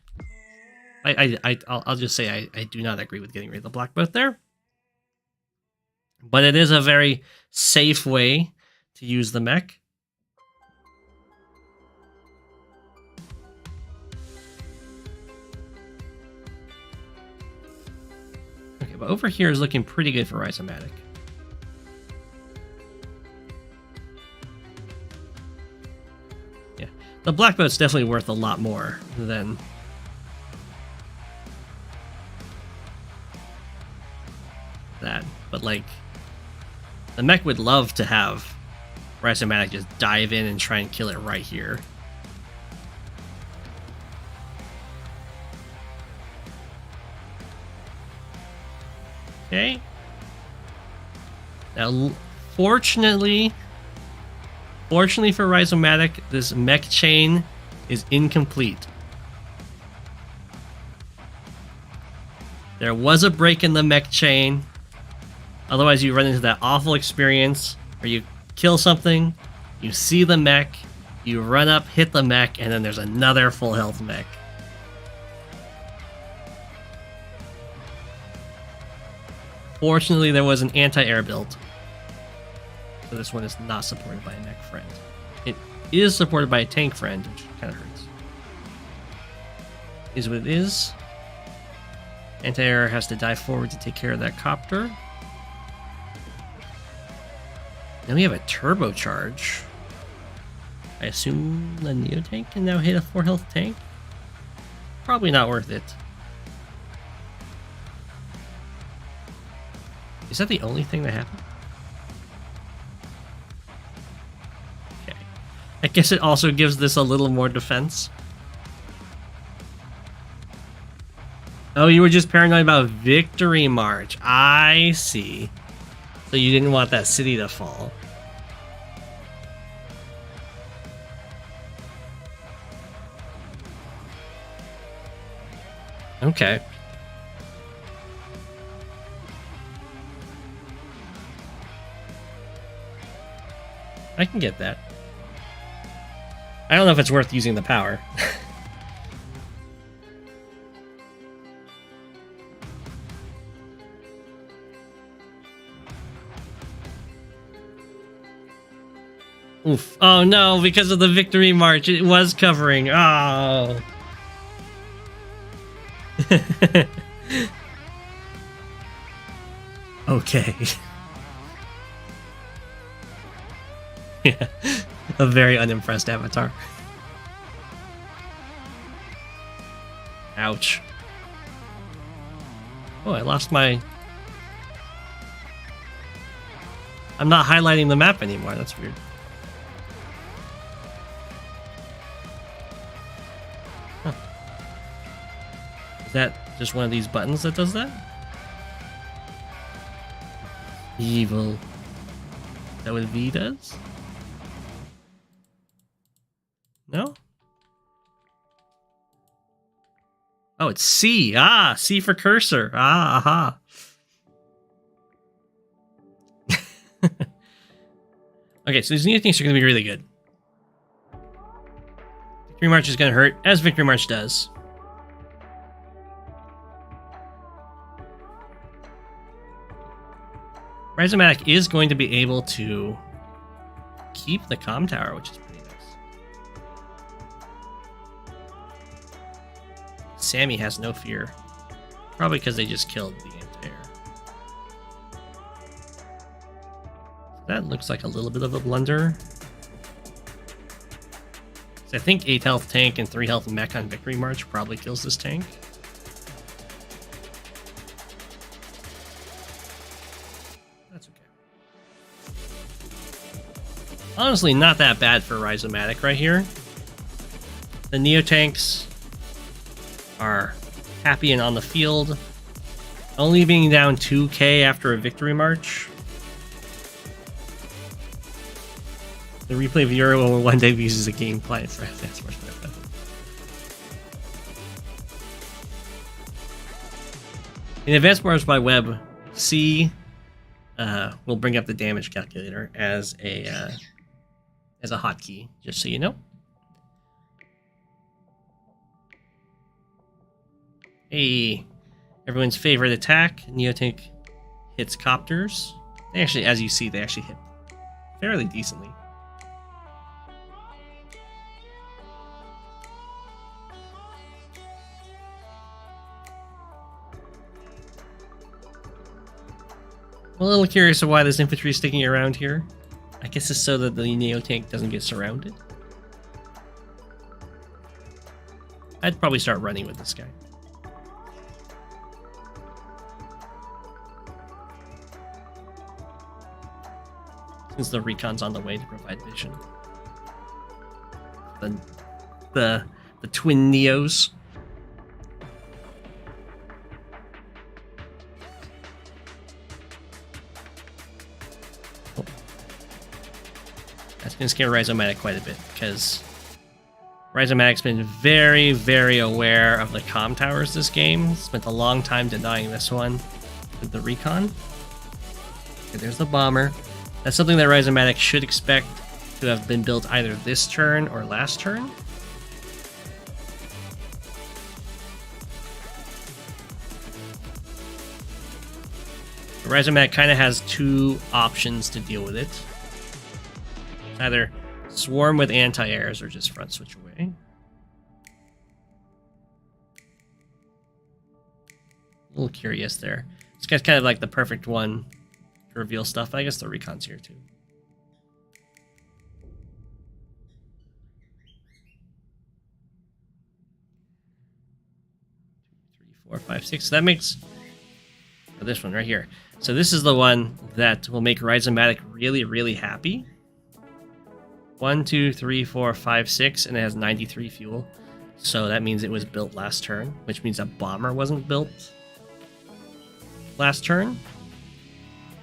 I'll just say I do not agree with getting rid of the black boat there. But it is a very safe way to use the mech. Okay, but over here is looking pretty good for Rhizomatic. Yeah, the black boat's definitely worth a lot more than that, but like the mech would love to have Rhizomatic just dive in and try and kill it right here. Okay. Now, fortunately for Rhizomatic, this mech chain is incomplete. There was a break in the mech chain. Otherwise, you run into that awful experience where you kill something, you see the mech, you run up, hit the mech, and then there's another full health mech. Unfortunately, there was an anti-air build. So this one is not supported by a mech friend. It is supported by a tank friend, which kind of hurts. Is what it is. Anti-air has to dive forward to take care of that copter. Then we have a turbocharge. I assume the Neo tank can now hit a 4 health tank. Probably not worth it. Is that the only thing that happened? Okay. I guess it also gives this a little more defense. Oh, you were just paranoid about Victory March. I see. So you didn't want that city to fall. Okay. I can get that. I don't know if it's worth using the power. Oof. Oh no, because of the Victory March, it was covering. Oh. Okay. Yeah. A very unimpressed avatar. Ouch. Oh, I lost my... I'm not highlighting the map anymore. That's weird. Huh. Is that just one of these buttons that does that? Evil. Is that what V does? No? Oh, it's C. Ah, C for cursor. Ah, aha. Okay, so these new things are going to be really good. Victory March is going to hurt, as Victory March does. Rhizomatic is going to be able to keep the comm tower, which is pretty nice. Sammy has no fear. Probably because they just killed the anti-air. That looks like a little bit of a blunder. So I think 8 health tank and 3 health mech on Victory March probably kills this tank. That's okay. Honestly, not that bad for Rhizomatic right here. The Neo tanks are happy and on the field. Only being down 2k after a Victory March. The replay viewer will one day use a game client for Advanced Wars by Web. In Advanced Wars by Web, C will bring up the damage calculator as a hotkey, just so you know. Hey, everyone's favorite attack, Neotank hits copters. They actually, as you see, they actually hit fairly decently. I'm a little curious of why this infantry is sticking around here. I guess it's so that the Neotank doesn't get surrounded. I'd probably start running with this guy. Since the recon's on the way to provide vision. The twin Neos. Oh. That's gonna scare Rhizomatic quite a bit, because Rhizomatic's been very, very aware of the comm towers this game. Spent a long time denying this one with the recon. Okay, there's the bomber. That's something that Rhizomatic should expect to have been built either this turn or last turn. Rhizomatic kind of has two options to deal with it. Either swarm with anti-airs or just front switch away. A little curious there. This guy's kind of like the perfect one to reveal stuff. I guess the recon's here too. 4, 5, 6. So that makes this one right here. So this is the one that will make Rhizomatic really, really happy. 1, 2, 3, 4, 5, 6, and it has 93 fuel. So that means it was built last turn, which means a bomber wasn't built last turn,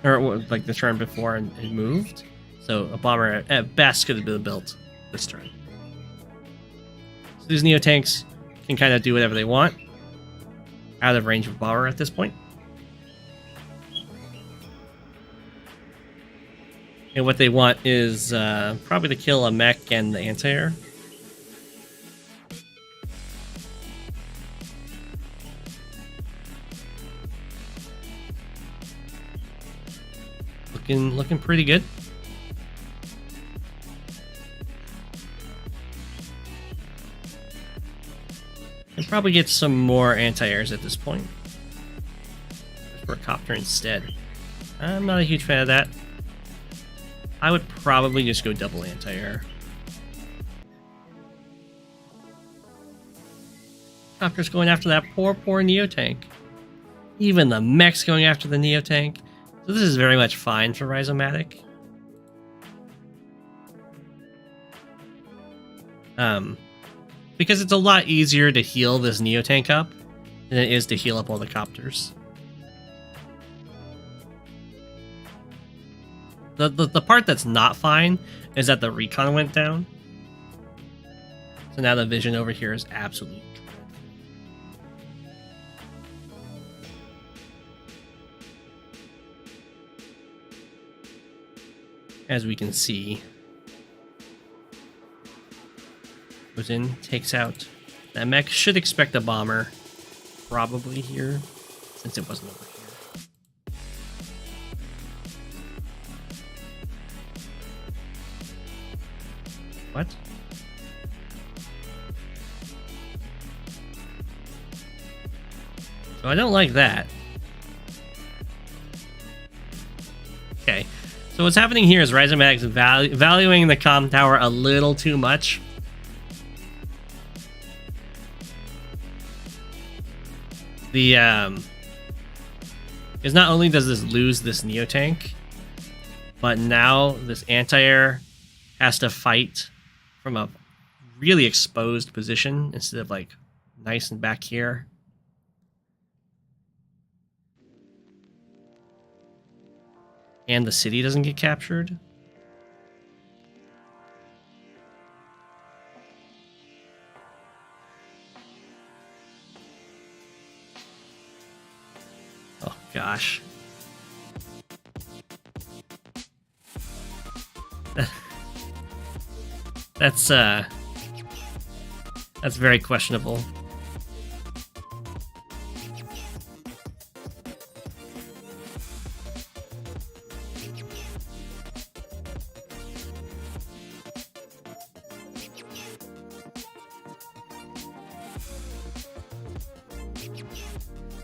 or like the turn before and it moved. So a bomber at best could have been built this turn. So these Neo tanks can kind of do whatever they want, out of range of a bomber at this point. And what they want is probably to kill a mech and the anti-air. Looking pretty good. And probably get some more anti-airs at this point. For a copter instead. I'm not a huge fan of that. I would probably just go double anti-air. Copter's going after that poor Neo tank. Even the mech's going after the Neo tank. So this is very much fine for Rhizomatic. Because it's a lot easier to heal this Neo tank up than it is to heal up all the copters. The part that's not fine is that the recon went down. So now the vision over here is absolutely dreadful. As we can see, goes in, takes out that mech. Should expect a bomber probably here, since it wasn't over here. What? So I don't like that. Okay. So what's happening here is Rhizomatic's valuing the comm tower a little too much. Because not only does this lose this Neo tank, but now this anti-air has to fight from a really exposed position instead of like nice and back here. And the city doesn't get captured. Oh gosh. That's very questionable.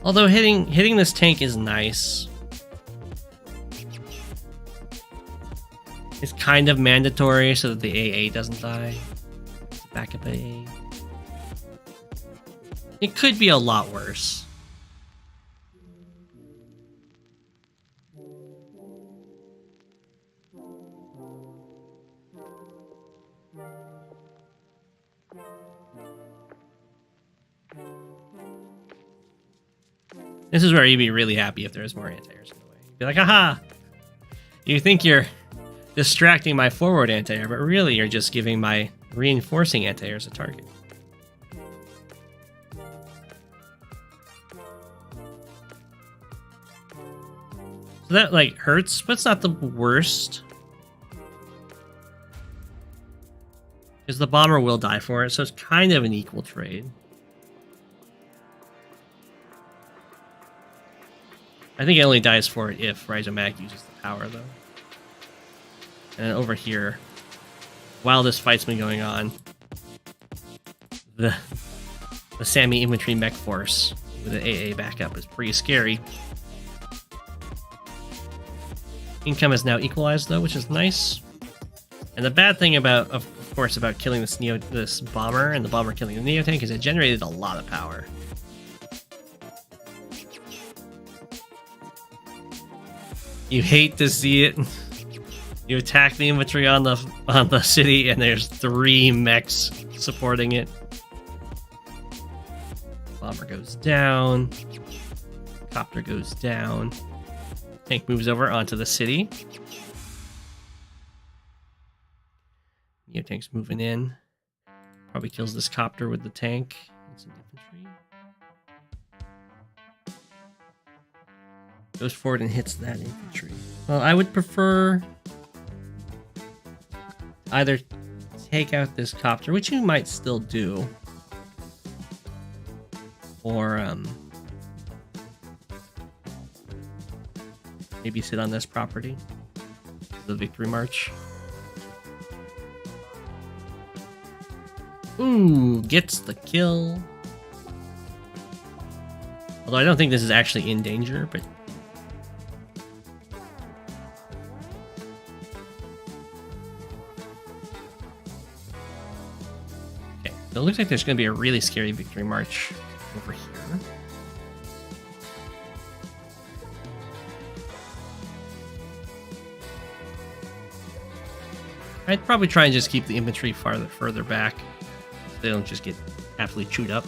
Although hitting this tank is nice. It's kind of mandatory so that the AA doesn't die. Backup AA. It could be a lot worse. This is where you'd be really happy if there was more anti-airs in the way. You'd be like, haha! You think you're distracting my forward anti-air, but really you're just giving my reinforcing anti-airs a target. So that like hurts, but it's not the worst. Because the bomber will die for it, so it's kind of an equal trade. I think it only dies for it if Rhizomatic uses the power, though. And then over here, while this fight's been going on, the Sammy infantry mech force with an AA backup is pretty scary. Income is now equalized, though, which is nice. And the bad thing about, of course, about killing this bomber and the bomber killing the Neo tank is it generated a lot of power. You hate to see it. You attack the infantry on the city, and there's 3 mechs supporting it. Bomber goes down. Copter goes down. Tank moves over onto the city. Neo tank's moving in. Probably kills this copter with the tank and some infantry. Goes forward and hits that infantry. Well, I would prefer either take out this copter, which you might still do, or maybe sit on this property, the victory march. Ooh, gets the kill. Although I don't think this is actually in danger, but okay, so it looks like there's going to be a really scary victory march over here. I'd probably try and just keep the infantry further back. They don't just get absolutely chewed up.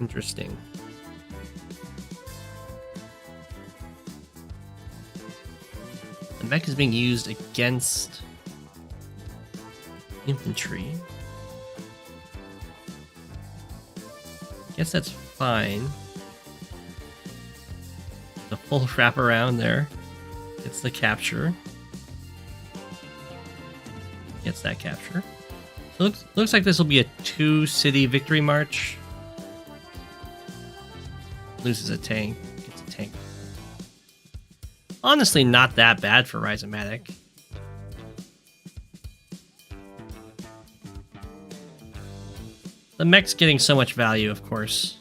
Interesting. The mech is being used against infantry. Guess that's fine. The full wrap around there. Gets the capture. Gets that capture. So looks like this will be a 2-city victory march. Loses a tank, gets a tank. Honestly, not that bad for Rhizomatic. The mech's getting so much value, of course,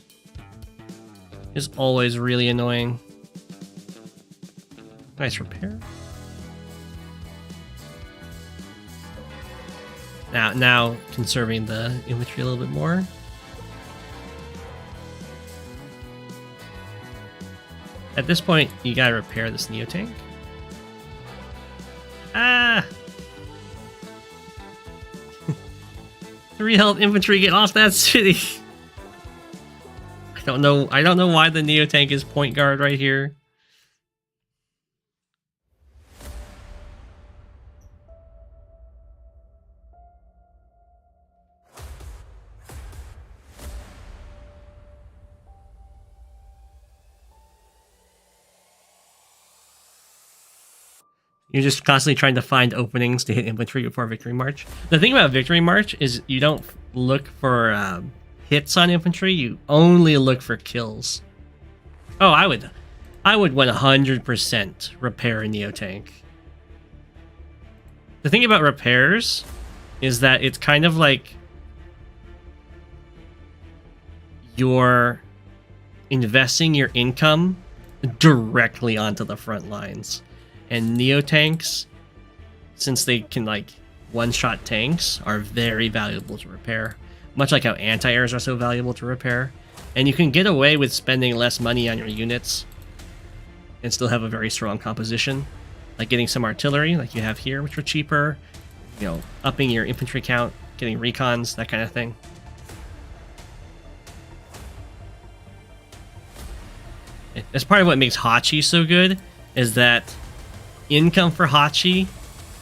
is always really annoying. Nice repair. Now conserving the infantry a little bit more. At this point, you gotta repair this Neo tank. Ah! 3 health infantry, get off that city! I don't know why the Neo tank is point guard right here. You're just constantly trying to find openings to hit infantry before Victory March. The thing about Victory March is you don't look for hits on infantry, you only look for kills. Oh, I would 100% repair a Neo tank. The thing about repairs is that it's kind of like you're investing your income directly onto the front lines. And Neo tanks, since they can like one-shot tanks, are very valuable to repair. Much like how anti-airs are so valuable to repair. And you can get away with spending less money on your units and still have a very strong composition. Like getting some artillery, like you have here, which are cheaper. You know, upping your infantry count, getting recons, that kind of thing. That's part of what makes Hachi so good, is that income for Hachi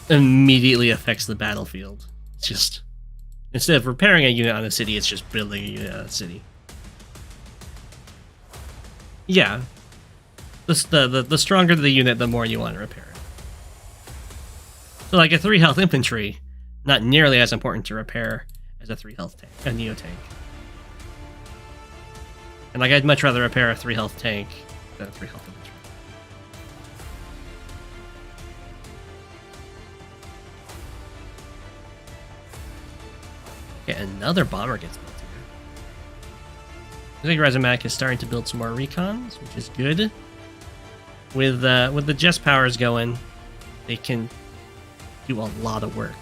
immediately affects the battlefield. It's just, instead of repairing a unit on a city, it's just building a unit on a city. Yeah. The stronger the unit, the more you want to repair it. So like a 3 health infantry, not nearly as important to repair as a 3 health tank, a neo tank. And like I'd much rather repair a 3 health tank than a 3 health infantry. Okay, another bomber gets built here. I think Rhizomatic is starting to build some more recons, which is good. With the Jess powers going, they can do a lot of work.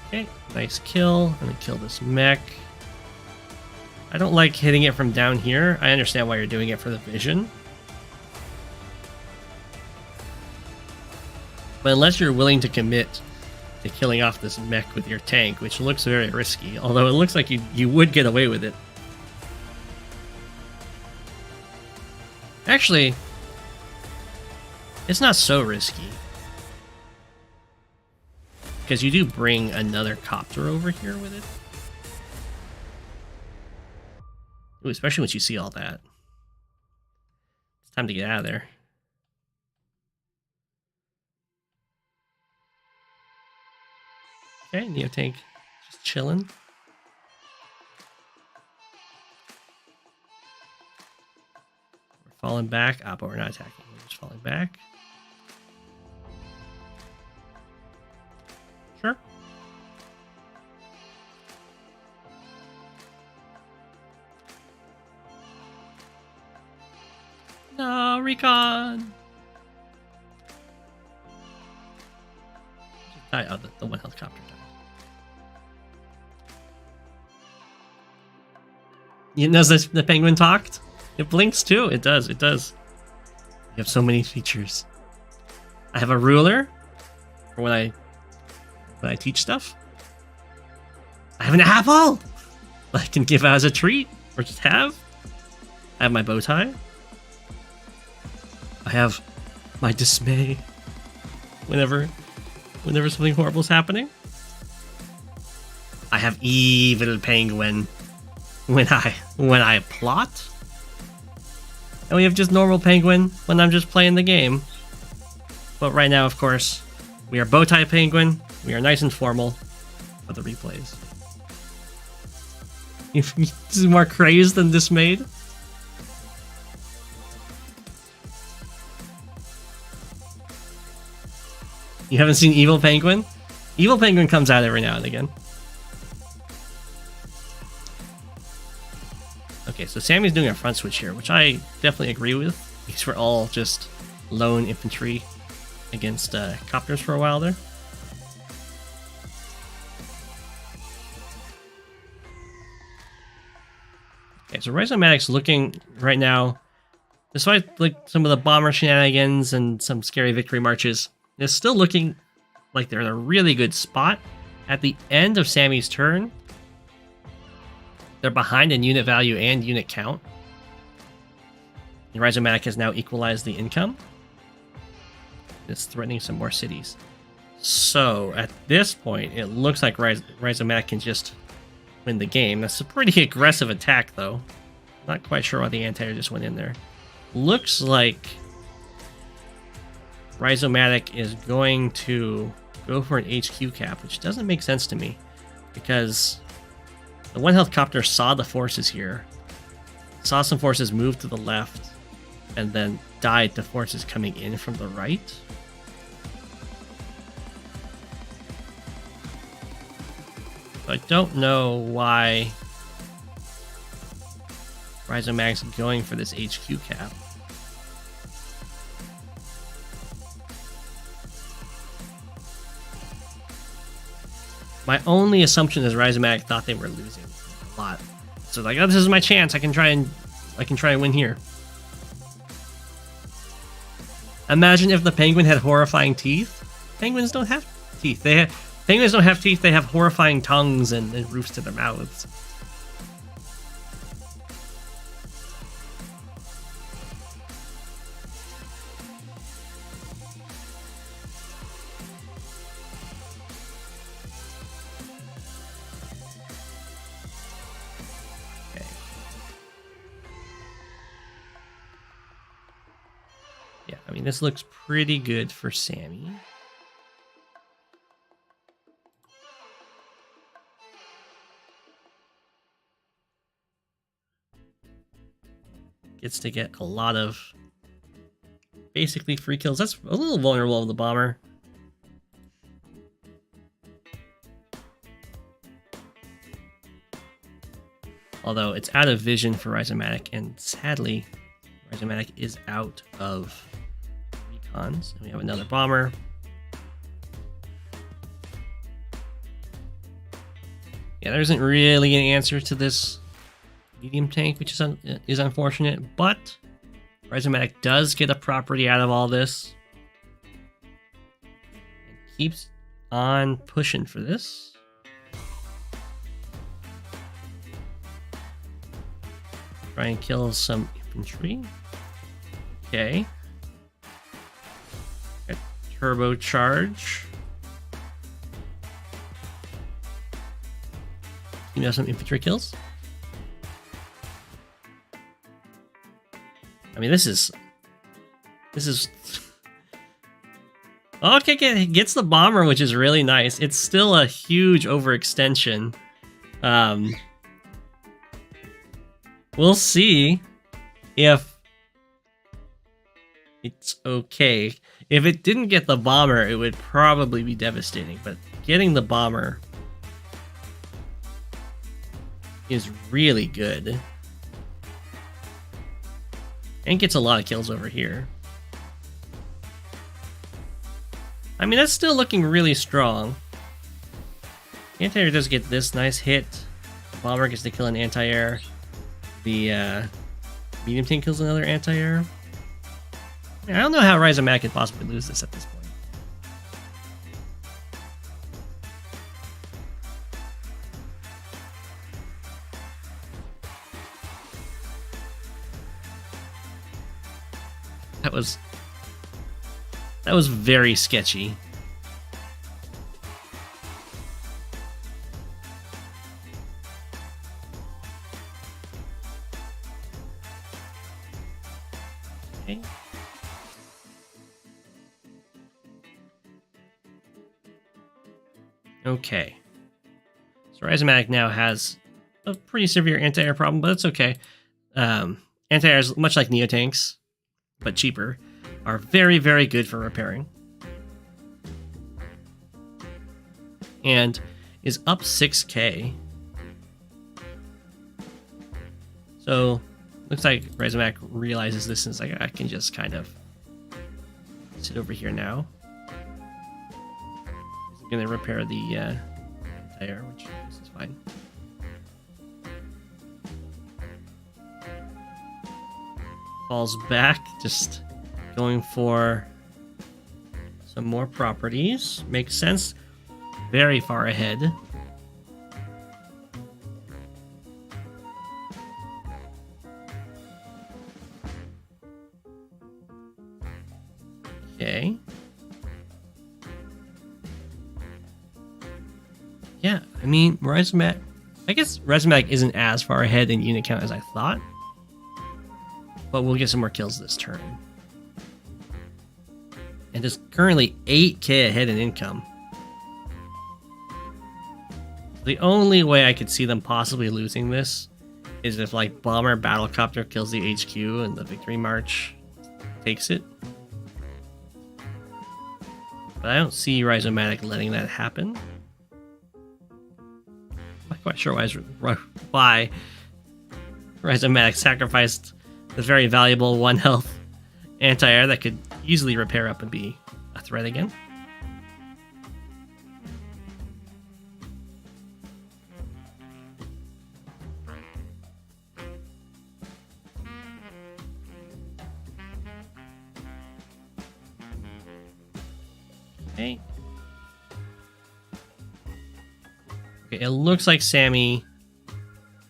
Okay, nice kill. I'm gonna kill this mech. I don't like hitting it from down here. I understand why you're doing it for the vision. But unless you're willing to commit to killing off this mech with your tank, which looks very risky, although it looks like you would get away with it. Actually, it's not so risky. Because you do bring another copter over here with it. Ooh, especially once you see all that. It's time to get out of there. Okay, Neo Tank just chilling. We're falling back. Ah, but we're not attacking. We're just falling back. Sure. No, recon! Oh, the one helicopter died. You know the penguin talked? It blinks too. It does. It does. You have so many features. I have a ruler for when I teach stuff. I have an apple I can give out as a treat or just have. I have my bow tie. I have my dismay whenever something horrible is happening. I have evil penguin when I plot. And we have just normal penguin when I'm just playing the game. But right now, of course, we are bowtie penguin. We are nice and formal for the replays. This is more crazed than dismayed. You haven't seen Evil Penguin? Evil Penguin comes out every now and again. Okay, so Sammy's doing a front switch here, which I definitely agree with. These were all just lone infantry against copters for a while there. Okay, so Rhizomatic's looking right now, despite like some of the bomber shenanigans and some scary victory marches, it's still looking like they're in a really good spot. At the end of Sammy's turn, they're behind in unit value and unit count. And Rhizomatic has now equalized the income. It's threatening some more cities. So at this point, it looks like Rhizomatic can just win the game. That's a pretty aggressive attack, though. Not quite sure why the anti-air just went in there. Looks like Rhizomatic is going to go for an HQ cap, which doesn't make sense to me, because the one health copter saw the forces here, saw some forces move to the left, and then died to forces coming in from the right. I don't know why Rhizomatic's going for this HQ cap. My only assumption is Rhizomatic thought they were losing a lot, so like, oh, this is my chance. I can try and win here. Imagine if the penguin had horrifying teeth. Penguins don't have teeth. Penguins don't have teeth. They have horrifying tongues and roofs to their mouths. mean, this looks pretty good for Sammy. Gets to get a lot of basically free kills. That's a little vulnerable with the bomber. Although it's out of vision for Rhizomatic, and sadly, Rhizomatic is out of recons. And we have another bomber. Yeah, there isn't really an answer to this medium tank, which is unfortunate, but Rhizomatic does get a property out of all this. And keeps on pushing for this. Try and kill some infantry. Okay. Got turbo charge. You know, some infantry kills. I mean, this is okay. Gets the bomber, which is really nice. It's still a huge overextension. We'll see if it's okay. If it didn't get the bomber, it would probably be devastating. But getting the bomber is really good. And gets a lot of kills over here. I mean, that's still looking really strong. Anti-air does get this nice hit. The bomber gets to kill an anti-air. The medium tank kills another anti-air. I don't know how Rhizomatic could possibly lose this at this point. That was very sketchy. Okay. Okay. So Rhizomatic now has a pretty severe anti-air problem, but it's okay. Anti-airs, much like Neotanks, but cheaper, are very, very good for repairing. And is up 6k. So, looks like Rhizomatic realizes this and is like, I can just kind of sit over here now. He's going to repair the anti-air, which is fine. Falls back, just going for some more properties. Makes sense. Very far ahead. Okay. Yeah, I mean, Rhizomatic... I guess Rhizomatic isn't as far ahead in unit count as I thought. But we'll get some more kills this turn. And is currently 8k ahead in income. The only way I could see them possibly losing this is if, like, Bomber Battlecopter kills the HQ and the Victory March takes it. But I don't see Rhizomatic letting that happen. I'm not quite sure why Rhizomatic sacrificed the very valuable 1 health anti-air that could easily repair up and be a threat again. Okay. Okay, it looks like Sammy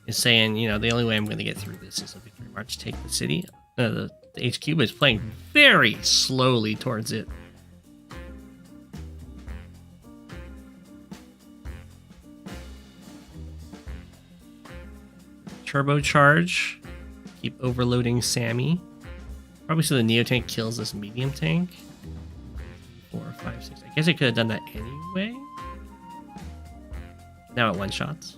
is saying, you know, the only way I'm going to get through this is a victory march, take the city. The HQ is playing very slowly towards it. Turbocharge. Keep overloading Sammy. Probably so the Neo tank kills this medium tank. 4, 5, 6. I guess it could have done that anyway. Now it one-shots.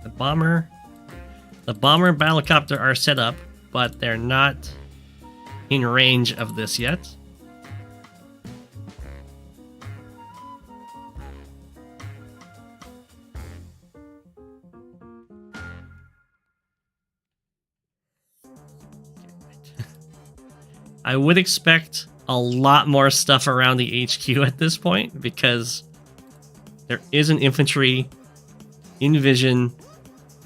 The bomber and battlecopter are set up, but they're not in range of this yet. I would expect a lot more stuff around the HQ at this point, because there is an infantry in vision,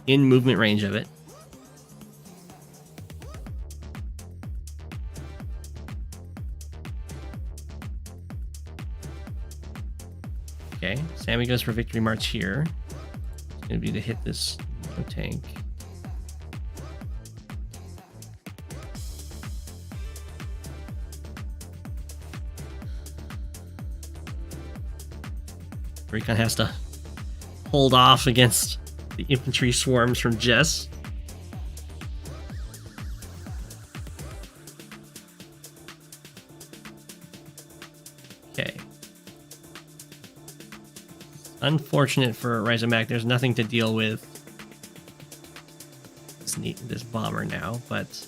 in movement range of it. Okay, Sammy goes for victory march here. It's going to be to hit this tank. Recon has to hold off against the infantry swarms from Jess. Okay. Unfortunate for Rhizomatic, there's nothing to deal with this bomber now, but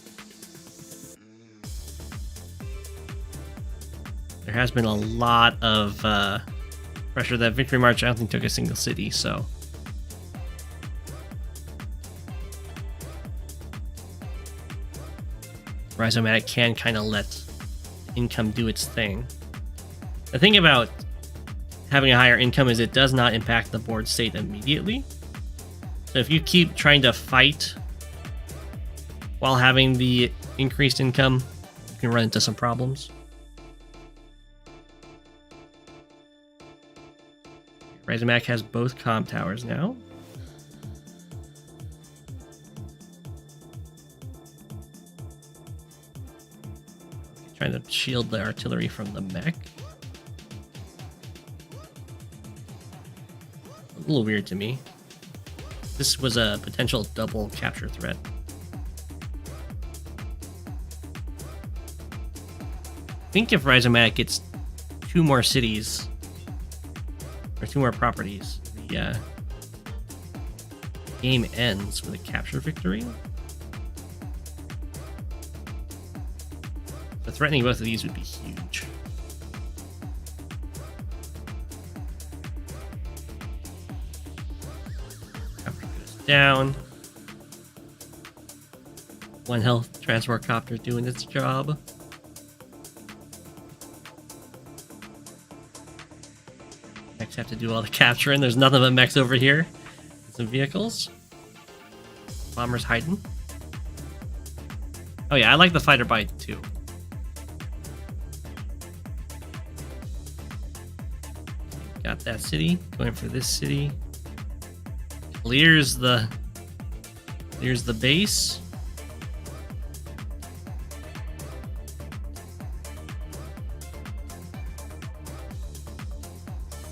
there has been a lot of pressure. That victory march I don't think took a single city, so Rhizomatic can kind of let income do its thing. The thing about having a higher income is it does not impact the board state immediately. So if you keep trying to fight while having the increased income, you can run into some problems. Rhizomatic has both comm towers now. Trying to shield the artillery from the mech. A little weird to me. This was a potential double capture threat. I think if Rhizomatic gets 2 more cities, or 2 more properties, the game ends with a capture victory. So threatening both of these would be huge. Capture goes down. 1 health transport copter doing its job. Mechs have to do all the capturing. There's nothing but mechs over here. Some vehicles. Bombers hiding. Oh yeah, I like the fighter bite too. Got that city. Going for this city. Clears the base.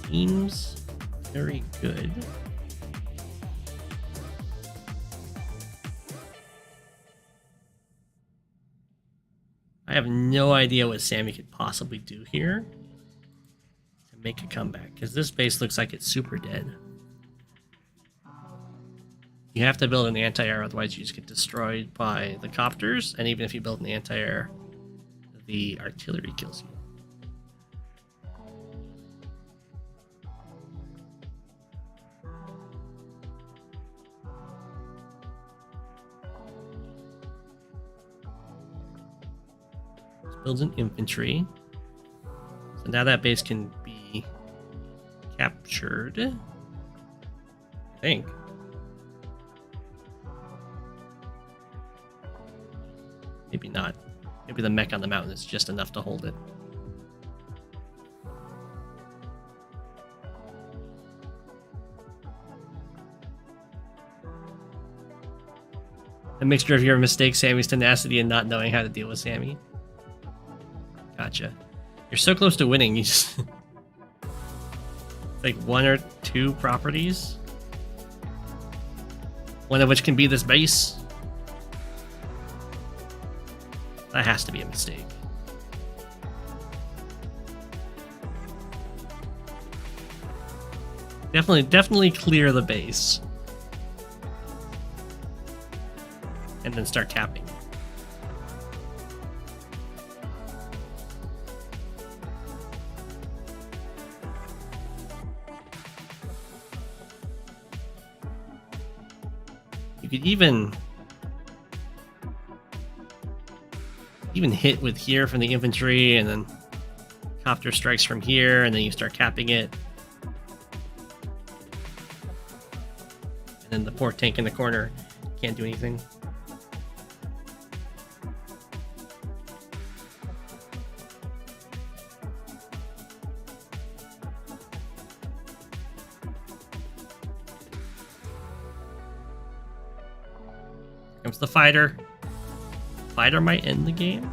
Seems very good. I have no idea what Sammy could possibly do here to make a comeback, because this base looks like it's super dead. You have to build an anti-air, otherwise you just get destroyed by the copters, and even if you build an anti-air, the artillery kills you. Builds an infantry. So now that base can be captured. I think. Maybe not. Maybe the mech on the mountain is just enough to hold it. A mixture of your mistakes, Sammy's tenacity, and not knowing how to deal with Sammy. Gotcha. You're so close to winning, you just... like 1 or 2 properties. One of which can be this base. That has to be a mistake. Definitely clear the base. And then start capping. You could even hit with here from the infantry, and then copter strikes from here, and then you start capping it. And then the poor tank in the corner can't do anything. Comes the fighter. Fighter might end the game. I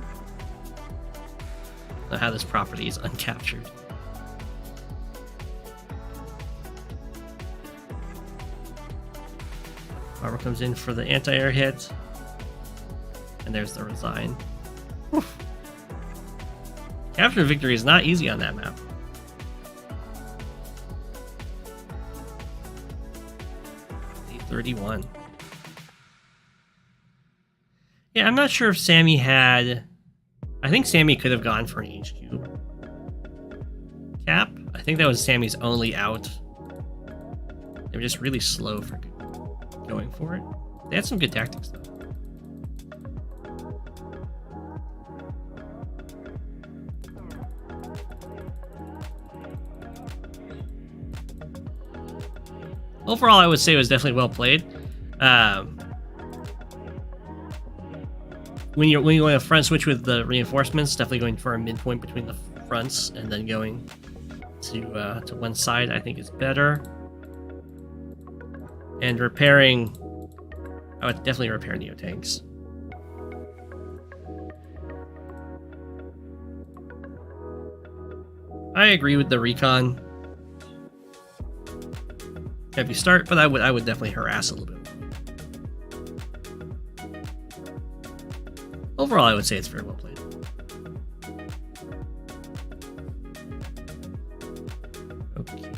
don't know how this property is uncaptured. Armor comes in for the anti-air hit. And there's the resign. Whew. Capture victory is not easy on that map. A31. Yeah, I'm not sure if Sammy had... I think Sammy could have gone for an HQ cap. I think that was Sammy's only out. They were just really slow for going for it. They had some good tactics, though. Overall, I would say it was definitely well played. When you're going to front switch with the reinforcements, definitely going for a midpoint between the fronts and then going to one side, I think is better. And repairing, I would definitely repair neo tanks. I agree with the recon. Heavy start, but I would definitely harass a little bit. Overall, I would say it's very well played. Okay.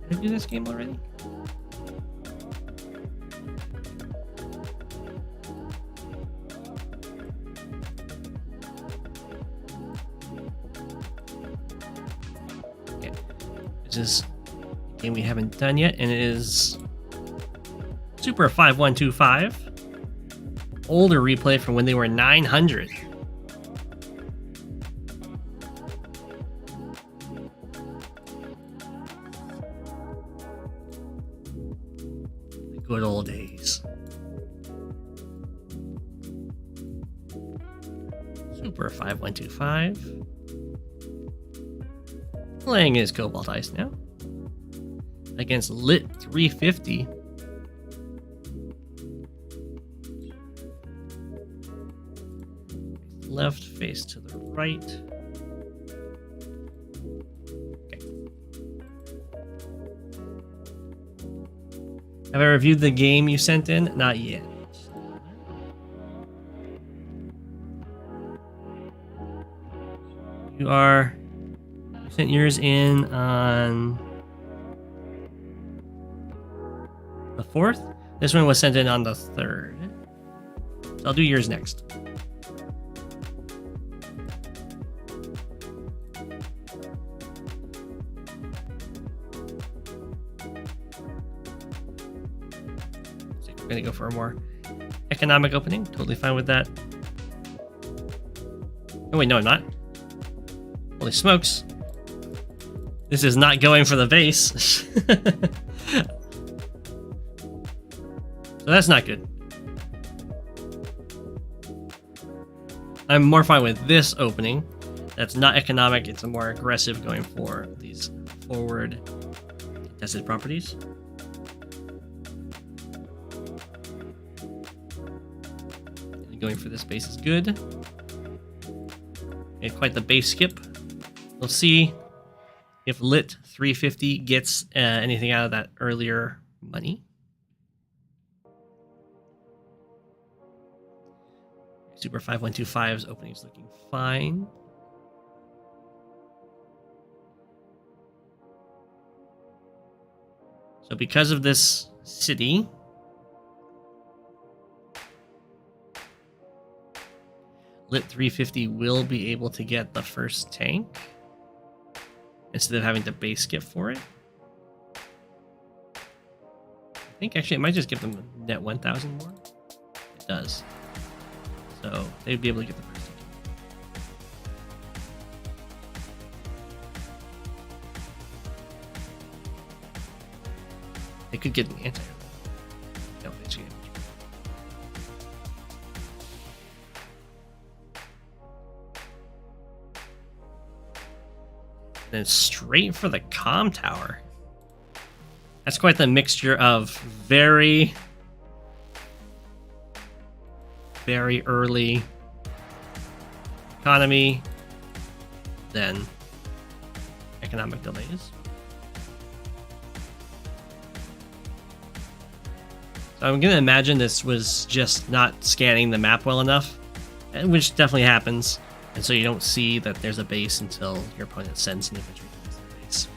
Did I do this game already? Okay. This is a game we haven't done yet, and it is Super 5125. Older replay from when they were 900. Good old days. Super 5125. Playing his Cobalt Ice now. Against Lit 350. Left, face to the right. Have I reviewed the game you sent in? Not yet. You sent yours in on the 4th? This one was sent in on the 3rd. So I'll do yours next. Gonna go for a more economic opening. Totally fine with that. Oh wait, no, I'm not. Holy smokes. This is not going for the base. So that's not good. I'm more fine with this opening that's not economic. It's a more aggressive going for these forward contested properties. And going for this base is good. Made quite the base skip. We'll see if Lit 350 gets anything out of that earlier money. Super 5125's opening is looking fine. So because of this city, Lit 350 will be able to get the first tank instead of having to base skip for it. I think actually it might just give them a net 1,000 more. It does. So they'd be able to get the first tank. They could get an anti. No, they should get then straight for the comm tower. That's quite the mixture of very early economy, then economic delays. So I'm going to imagine this was just not scanning the map well enough, which definitely happens. And so you don't see that there's a base until your opponent sends an infantry to the base.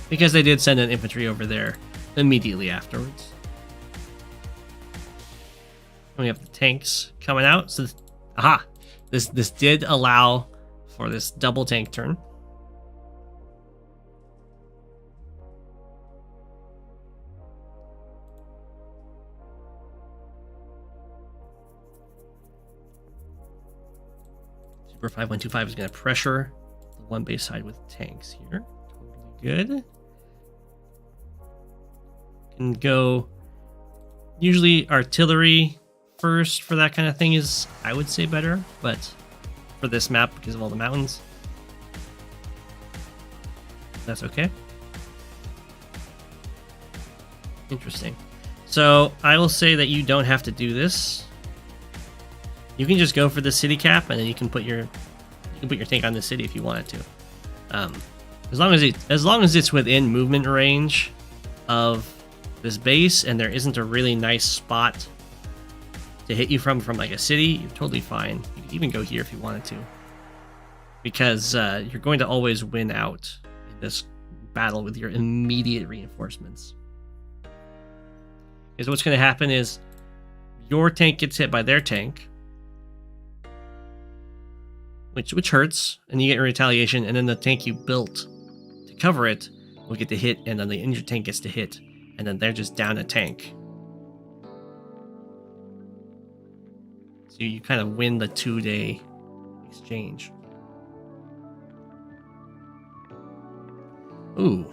Because they did send an infantry over there immediately afterwards. And we have the tanks coming out. So, this did allow for this double tank turn. Super 5125 is going to pressure the one base side with tanks here. Totally good. Can go usually artillery first for that kind of thing is, I would say, better, but for this map, because of all the mountains, that's okay. Interesting. So I will say that you don't have to do this. You can just go for the city cap, and then you can put your tank on the city if you wanted to. As long as it's within movement range of this base, and there isn't a really nice spot to hit you from like a city, you're totally fine. You can even go here if you wanted to, because you're going to always win out in this battle with your immediate reinforcements. Because what's going to happen is your tank gets hit by their tank, which hurts, and you get a retaliation, and then the tank you built to cover it will get to hit, and then the injured tank gets to hit, and then they're just down a tank. So you kind of win the 2-day exchange. Ooh.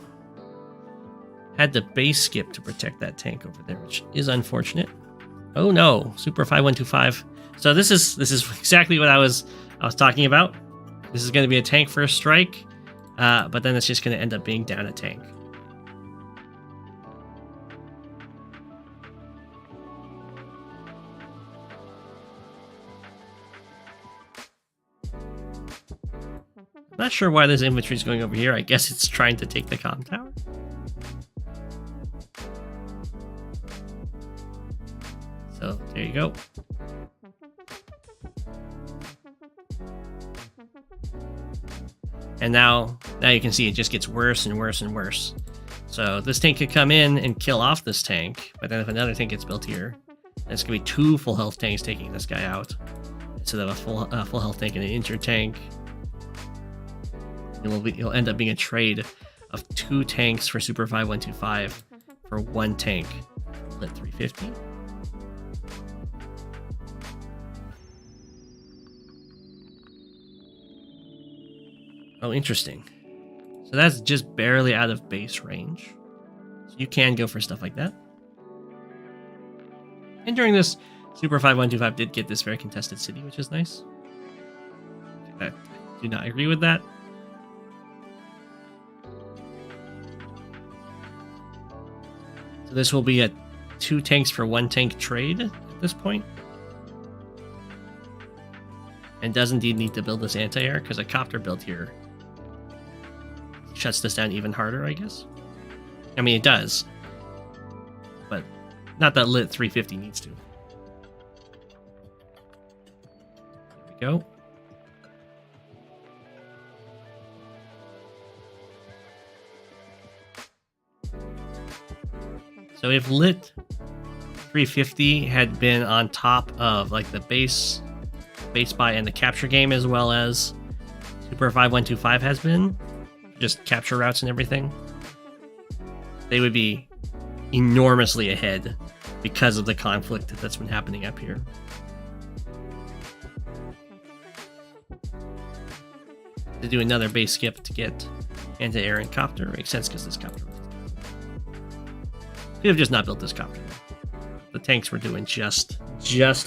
Had the base skip to protect that tank over there, which is unfortunate. Oh no, Super 5125. So this is exactly what I was talking about. This is going to be a tank first strike, but then it's just going to end up being down a tank. Not sure why this infantry is going over here. I guess it's trying to take the comm tower. So there you go. And now you can see it just gets worse and worse and worse. So this tank could come in and kill off this tank, but then if another tank gets built here, it's gonna be 2 full health tanks taking this guy out instead of a full health tank and an injured tank. It'll end up being a trade of 2 tanks for Super 5125 for 1 tank. Lit 350. Oh, interesting. So that's just barely out of base range. So you can go for stuff like that. And during this Super 5125 did get this very contested city, which is nice. I do not agree with that. So this will be a 2 tanks for 1 tank trade at this point. And does indeed need to build this anti-air, because a copter build here shuts this down even harder, I guess. I mean, it does. But not that lit 350 needs to. There we go. So if lit 350 had been on top of like the base buy and the capture game, as well as Super 5125 has been, just capture routes and everything, they would be enormously ahead because of the conflict that's been happening up here. To do another base skip to get anti-air and copter makes sense because this copter could have just not built this copter. The tanks were doing just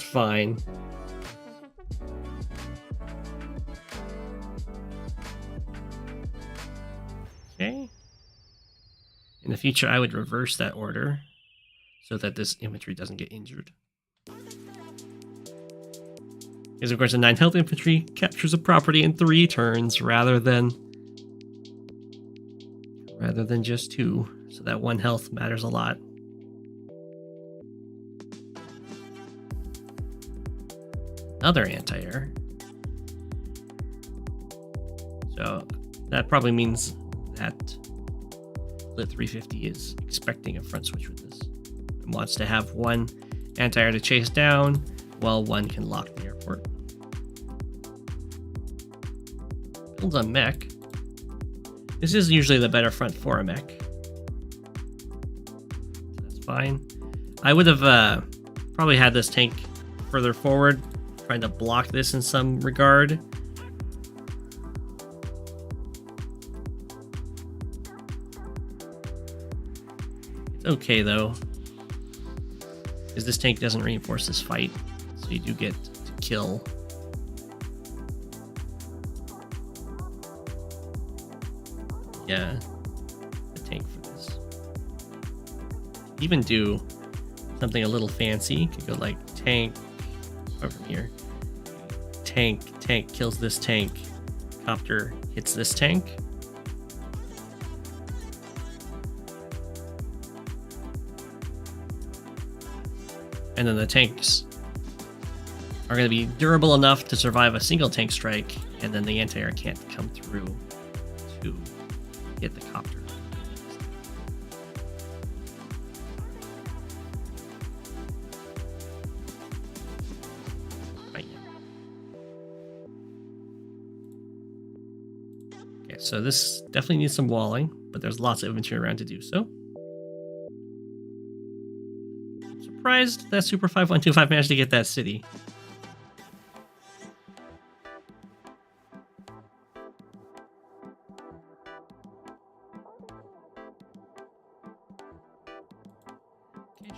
fine. Okay. In the future, I would reverse that order so that this infantry doesn't get injured. Because of course, a 9 health infantry captures a property in 3 turns rather than just 2. So that 1 health matters a lot. Another anti-air. So that probably means that Lit 350 is expecting a front switch with this and wants to have 1 anti-air to chase down while 1 can lock the airport. Builds a mech. This is usually the better front for a mech. That's fine. I would have probably had this tank further forward, trying to block this in some regard. It's okay though, because this tank doesn't reinforce this fight, so you do get to kill. Yeah, the tank for this. Even do something a little fancy. Could go like tank over here. Tank kills this tank. Copter hits this tank. And then the tanks are going to be durable enough to survive a single tank strike, and then the anti-air can't come through to hit the copter. Right. Okay, so this definitely needs some walling, but there's lots of infantry around to do so. I'm surprised that Super 5125 managed to get that city.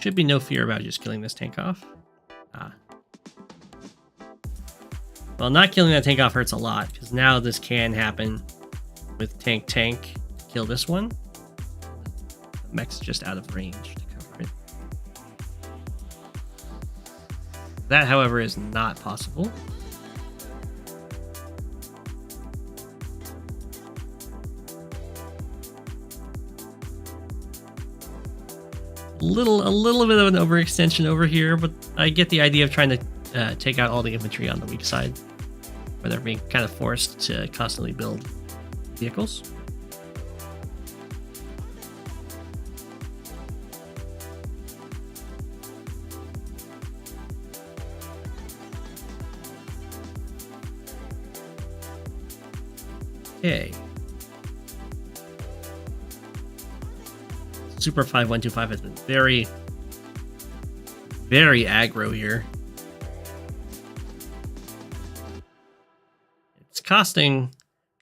Should be no fear about just killing this tank off. Well, not killing that tank off hurts a lot, because now this can happen with tank kill this one. The mech's just out of range to cover it. That, however, is not possible. A little bit of an overextension over here, but I get the idea of trying to take out all the infantry on the weak side, where they're being kind of forced to constantly build vehicles. Okay. Super 5125 has been very, very aggro here. It's costing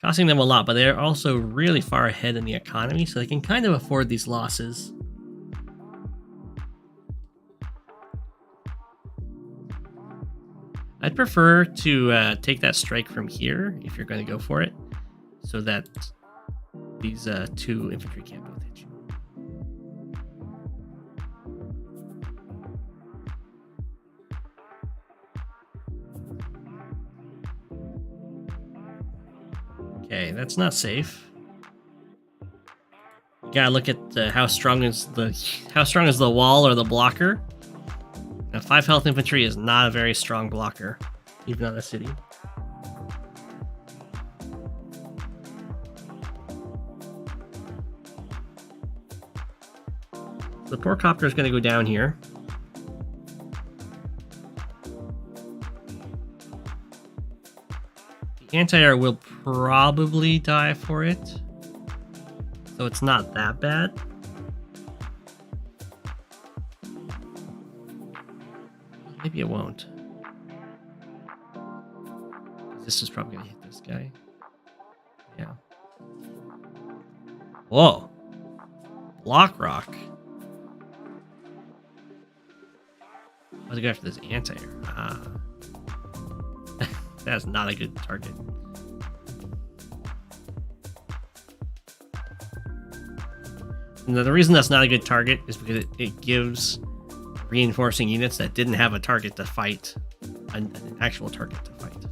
them a lot, but they're also really far ahead in the economy, so they can kind of afford these losses. I'd prefer to take that strike from here if you're going to go for it, so that these 2 infantry can't both hit you. Okay, that's not safe. You gotta look at how strong is the wall or the blocker. Now, 5 health infantry is not a very strong blocker, even on a city. The poor copter is going to go down here. The anti-air will probably die for it, so it's not that bad. Maybe it won't. This is probably going to hit this guy. Yeah. Whoa. Block rock. Let's go after this anti-air. Ah. That's not a good target. And the reason that's not a good target is because it gives reinforcing units that didn't have a target to fight an actual target to fight.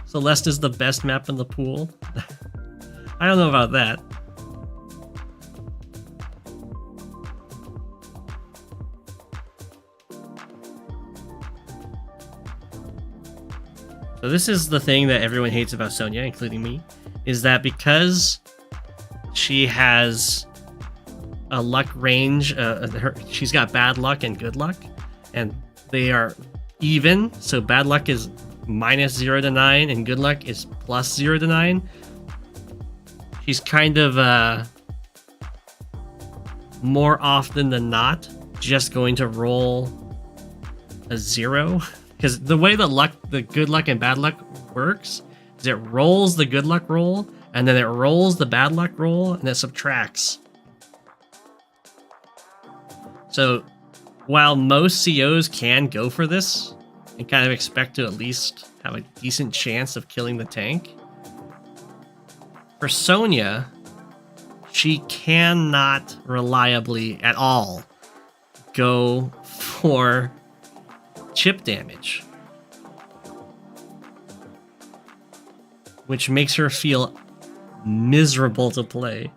Celeste is the best map in the pool. I don't know about that. So this is the thing that everyone hates about Sonja, including me, is that because she has a luck range, she's got bad luck and good luck, and they are even, so bad luck is -0 to 9 and good luck is +0 to 9. She's kind of more often than not just going to roll a 0. Because the way the good luck and bad luck works is it rolls the good luck roll, and then it rolls the bad luck roll, and it subtracts. So while most COs can go for this and kind of expect to at least have a decent chance of killing the tank, for Sonja, she cannot reliably at all go for chip damage, which makes her feel miserable to play.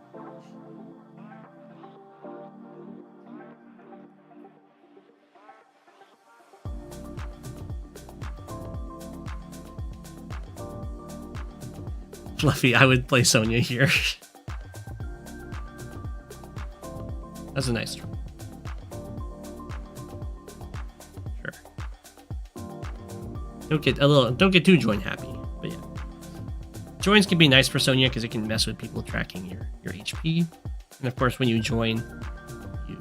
Fluffy, I would play Sonja here. That's a nice try. Don't get too join happy, but yeah. Joins can be nice for Sonja because it can mess with people tracking your HP. And of course, when you join, you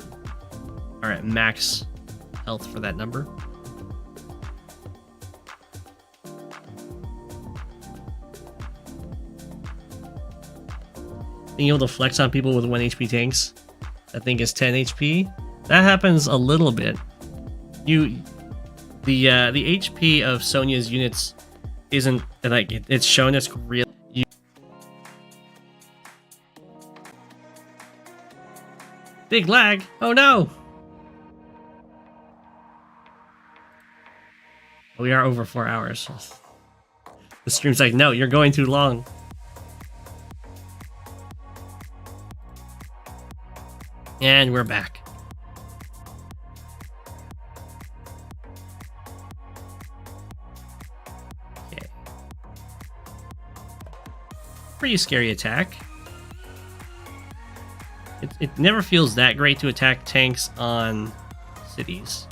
are at max health for that number. Being able to flex on people with 1 HP tanks, I think is 10 HP. That happens a little bit. The HP of Sonja's units isn't like it's shown as real. Big lag! Oh no! We are over 4 hours. The stream's like, no, you're going too long. And we're back. Okay. Pretty scary attack. It never feels that great to attack tanks on cities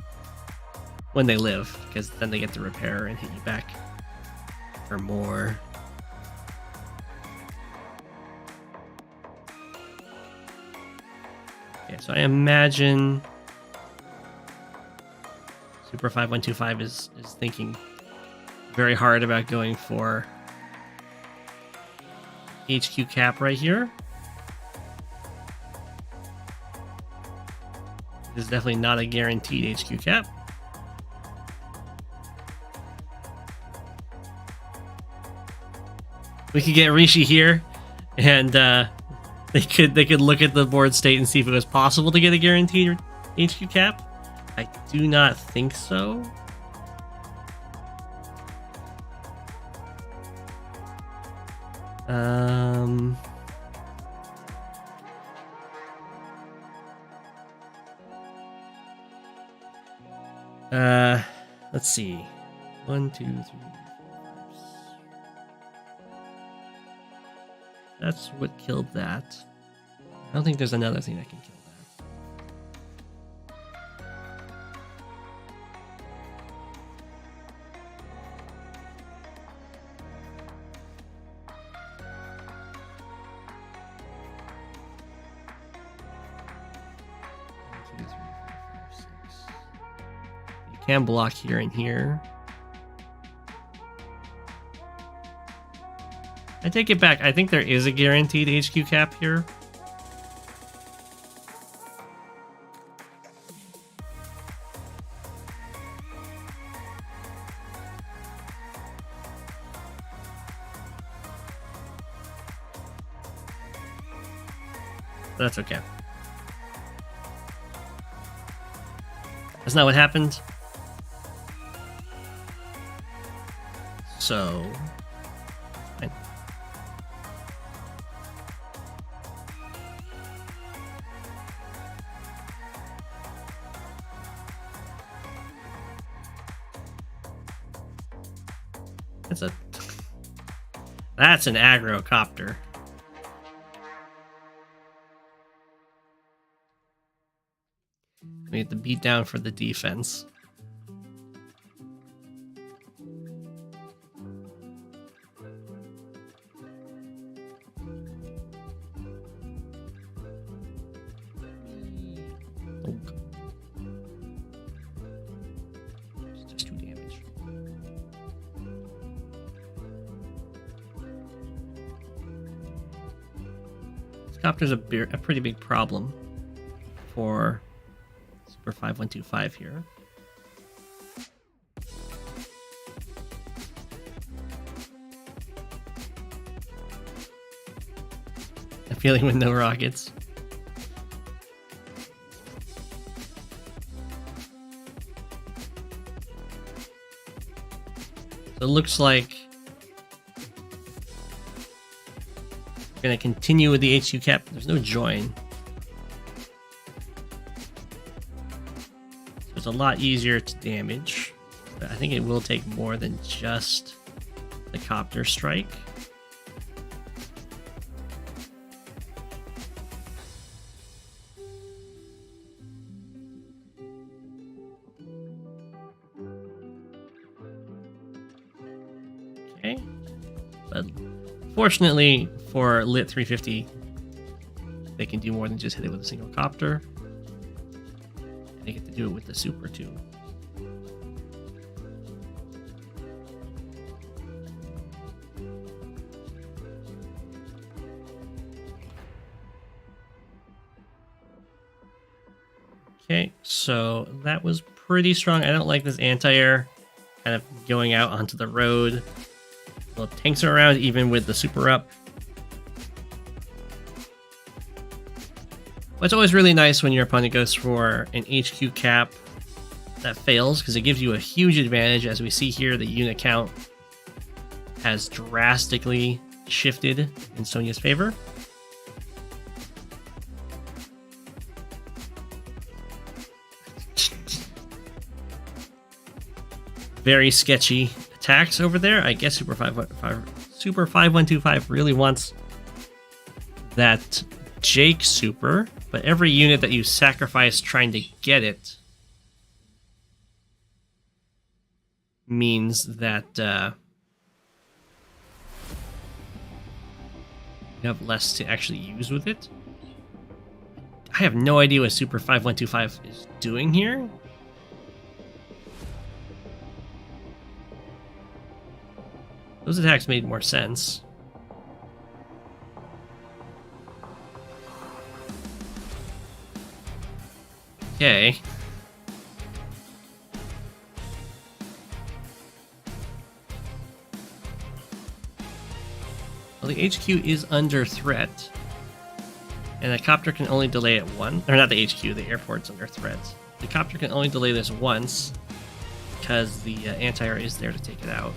when they live, because then they get to repair and hit you back for more. Okay, so I imagine Super 5125 is thinking very hard about going for HQ cap right here. This is definitely not a guaranteed HQ cap. We could get Rishi here, and they could look at the board state and see if it was possible to get a guaranteed HQ cap. I do not think so. Let's see. 1, 2, 3, 4, 5. That's what killed that. I don't think there's another thing that can kill that. 1, 2, 3, 4, 5, 6. You can block here and here. I take it back. I think there is a guaranteed HQ cap here. But that's okay. That's not what happened. So, fine. That's an aggro copter. We have to beat down for the defense. Copter's a pretty big problem for Super 5125 here. I'm feeling with no rockets. So it looks like we're going to continue with the HQ cap. There's no join. So it's a lot easier to damage. But I think it will take more than just the copter strike. Okay. But fortunately for Lit 350, they can do more than just hit it with a single copter. And they get to do it with the super too. Okay, so that was pretty strong. I don't like this anti-air kind of going out onto the road. Well, tanks are around even with the super up. But it's always really nice when your opponent goes for an HQ cap that fails, because it gives you a huge advantage. As we see here, the unit count has drastically shifted in Sonja's favor. Very sketchy attacks over there. I guess Super 5125 really wants that Jake super, but every unit that you sacrifice trying to get it means that you have less to actually use with it. I have no idea what Super 5125 is doing here. Those attacks made more sense. Okay. Well, the HQ is under threat. And the copter can only delay it once. Or not the HQ, the airport's under threat. The copter can only delay this once because the anti-air is there to take it out.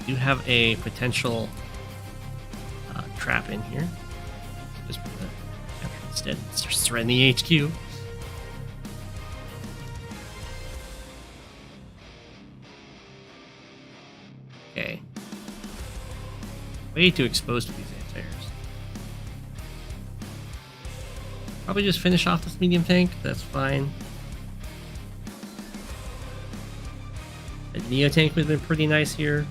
You have a potential trap in here. Just put the capture instead. Just threaten the HQ. Okay. Way too exposed to these anti-airs. Probably just finish off this medium tank. That's fine. A Neo tank would have been pretty nice here.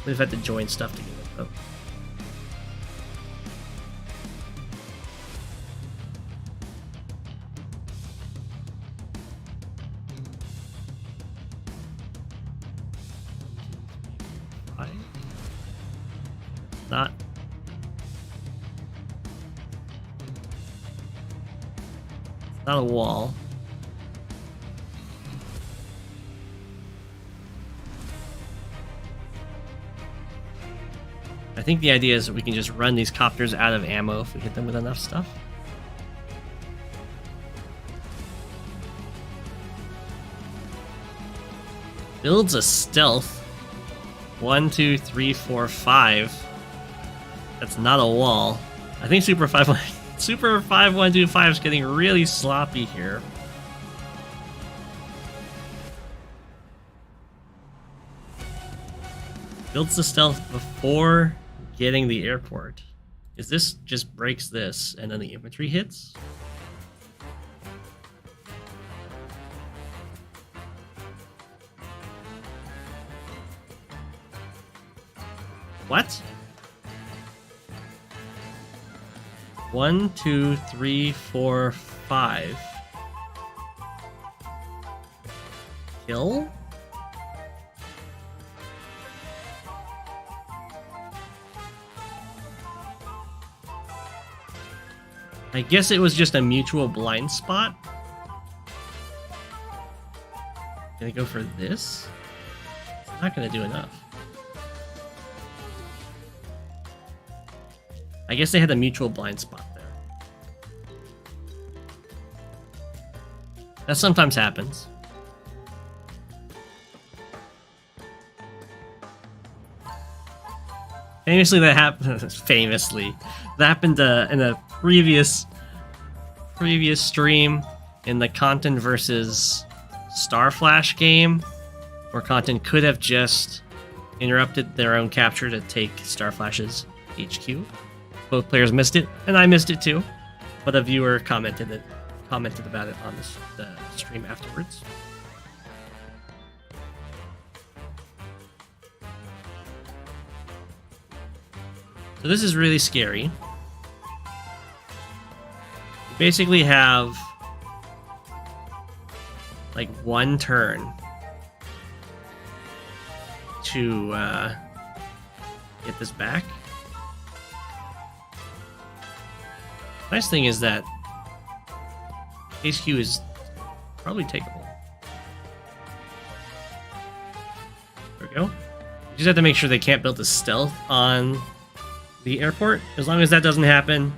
We've had to join stuff together though. Not a wall. I think the idea is that we can just run these copters out of ammo if we hit them with enough stuff. Builds a stealth. 1, 2, 3, 4, 5. That's not a wall. I think Super 5125 is getting really sloppy here. Builds the stealth before getting the airport. Is this just breaks this and then the infantry hits? What? 1, 2, 3, 4, 5. Kill? I guess it was just a mutual blind spot. Gonna go for this? It's not gonna do enough. I guess they had a mutual blind spot there. That sometimes happens. Famously, that happened. That happened in a previous stream in the Content versus Starflash game, where Content could have just interrupted their own capture to take Starflash's HQ. Both players missed it, and I missed it too. But a viewer commented about it on the stream afterwards. So this is really scary. You basically have like one turn to get this back. Nice thing is that HQ is probably takeable. There we go. You just have to make sure they can't build a stealth on the airport. As long as that doesn't happen,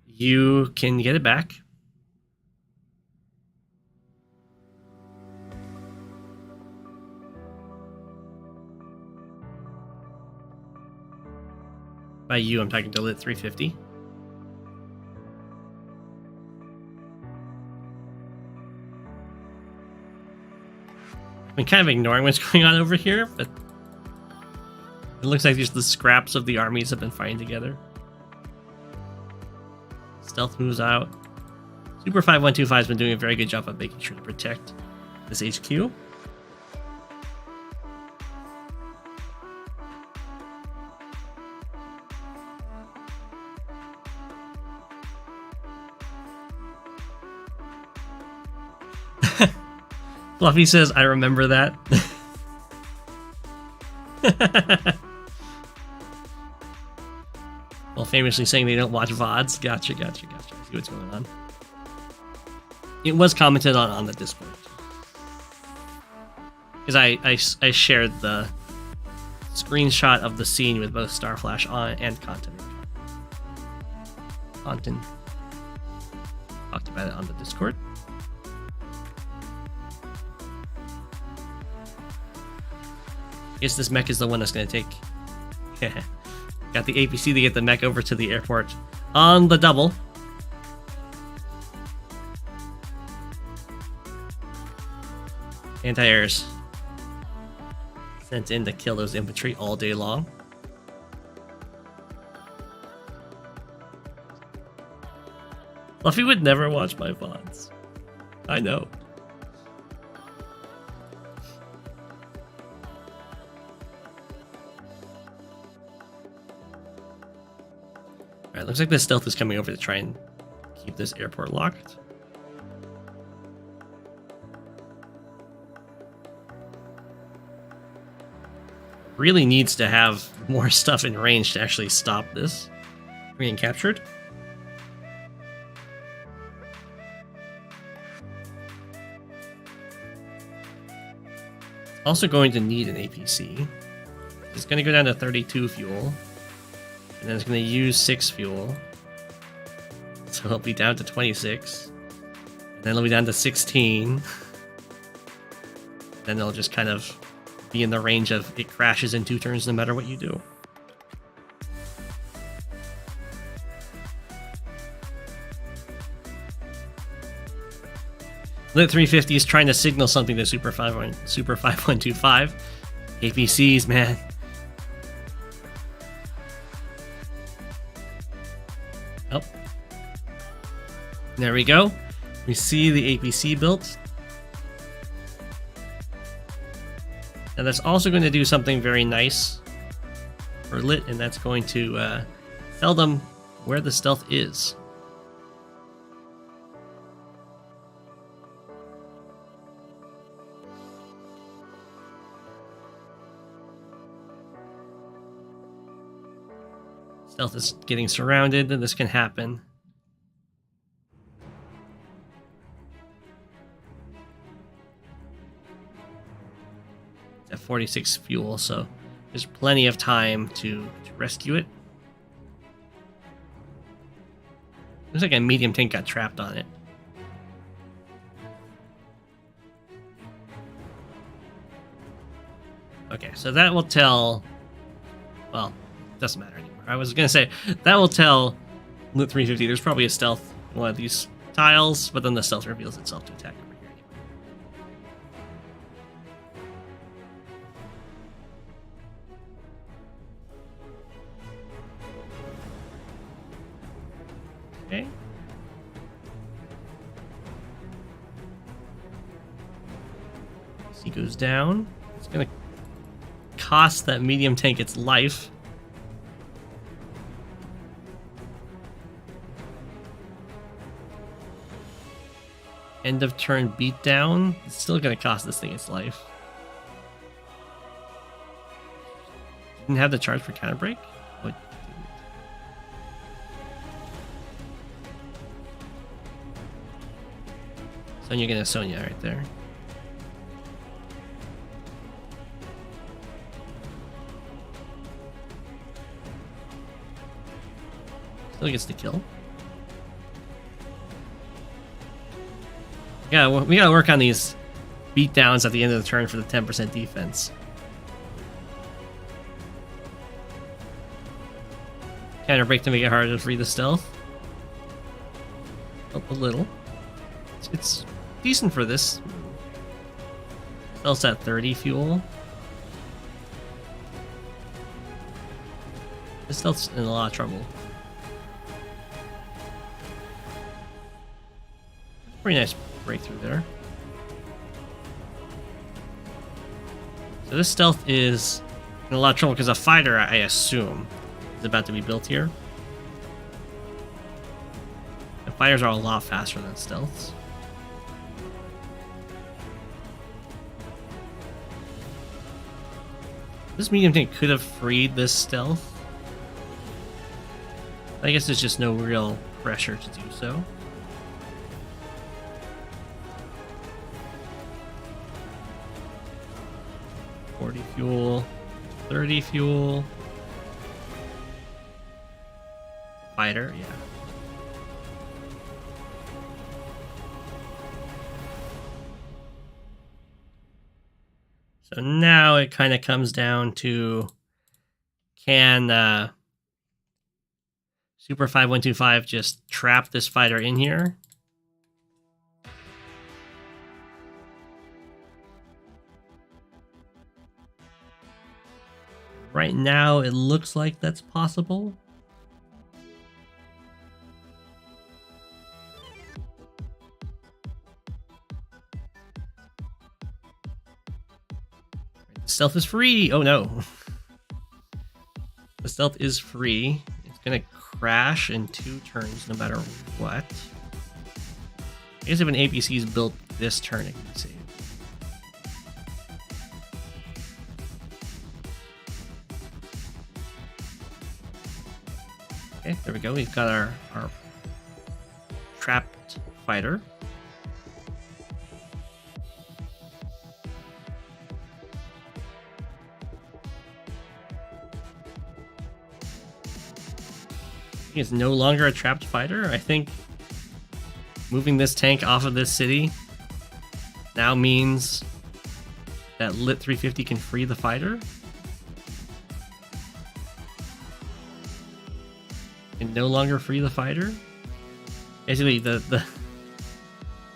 you can get it back. By you, I'm talking to Lit 350. I'm kind of ignoring what's going on over here, but it looks like just the scraps of the armies have been fighting together. Stealth moves out. Super 5125 has been doing a very good job of making sure to protect this HQ. Fluffy says, I remember that. famously saying they don't watch VODs. Gotcha. See what's going on. It was commented on the Discord. Because I shared the screenshot of the scene with both Starflash on and Content. Talked about it on the Discord. I guess this mech is the one that's going to take... Got the APC to get the mech over to the airport on the double. Anti-airs sent in to kill those infantry all day long. Fluffy would never watch my VODs. I know. Alright, looks like the stealth is coming over to try and keep this airport locked. Really needs to have more stuff in range to actually stop this from being captured. Also going to need an APC. It's going to go down to 32 fuel. And then it's going to use 6 fuel. So it'll be down to 26. And then it'll be down to 16. Then it'll just kind of be in the range of it crashes in 2 turns no matter what you do. Lit 350 is trying to signal something to Super 5125. APCs, man. Oh. There we go. We see the APC built. And that's also going to do something very nice for Lit, and that's going to tell them where the stealth is. Stealth is getting surrounded, and this can happen. It's at 46 fuel, so there's plenty of time to rescue it. Looks like a medium tank got trapped on it. Okay, so that will tell... Well, it doesn't matter anymore. I was going to say, that will tell Lit 350 there's probably a stealth in one of these tiles, but then the stealth reveals itself to attack over here anyway. Okay. He goes down. It's going to cost that medium tank its life. End of turn beatdown. It's still going to cost this thing its life. Didn't have the charge for counter break? What? Sonja gonna Sonja right there. Still gets the kill. Yeah, we gotta work on these beatdowns at the end of the turn for the 10% defense. Counter break to make it harder to free the stealth. Up a little. It's decent for this. Stealth's at 30 fuel. This stealth's in a lot of trouble. Pretty nice breakthrough there. So this stealth is in a lot of trouble because a fighter, I assume, is about to be built here. And fighters are a lot faster than stealths. This medium tank could have freed this stealth. I guess there's just no real pressure to do so. Fuel, 30 fuel. Fighter, yeah. So now it kind of comes down to, can Super 5125 just trap this fighter in here? Right now, it looks like that's possible. Stealth is free! Oh no. The stealth is free. It's gonna crash in 2 turns no matter what. I guess if an APC is built this turn, it can be saved. Okay, there we go. We've got our trapped fighter. It's no longer a trapped fighter. I think moving this tank off of this city now means that Lit 350 can free the fighter. Can no longer free the fighter. Basically, the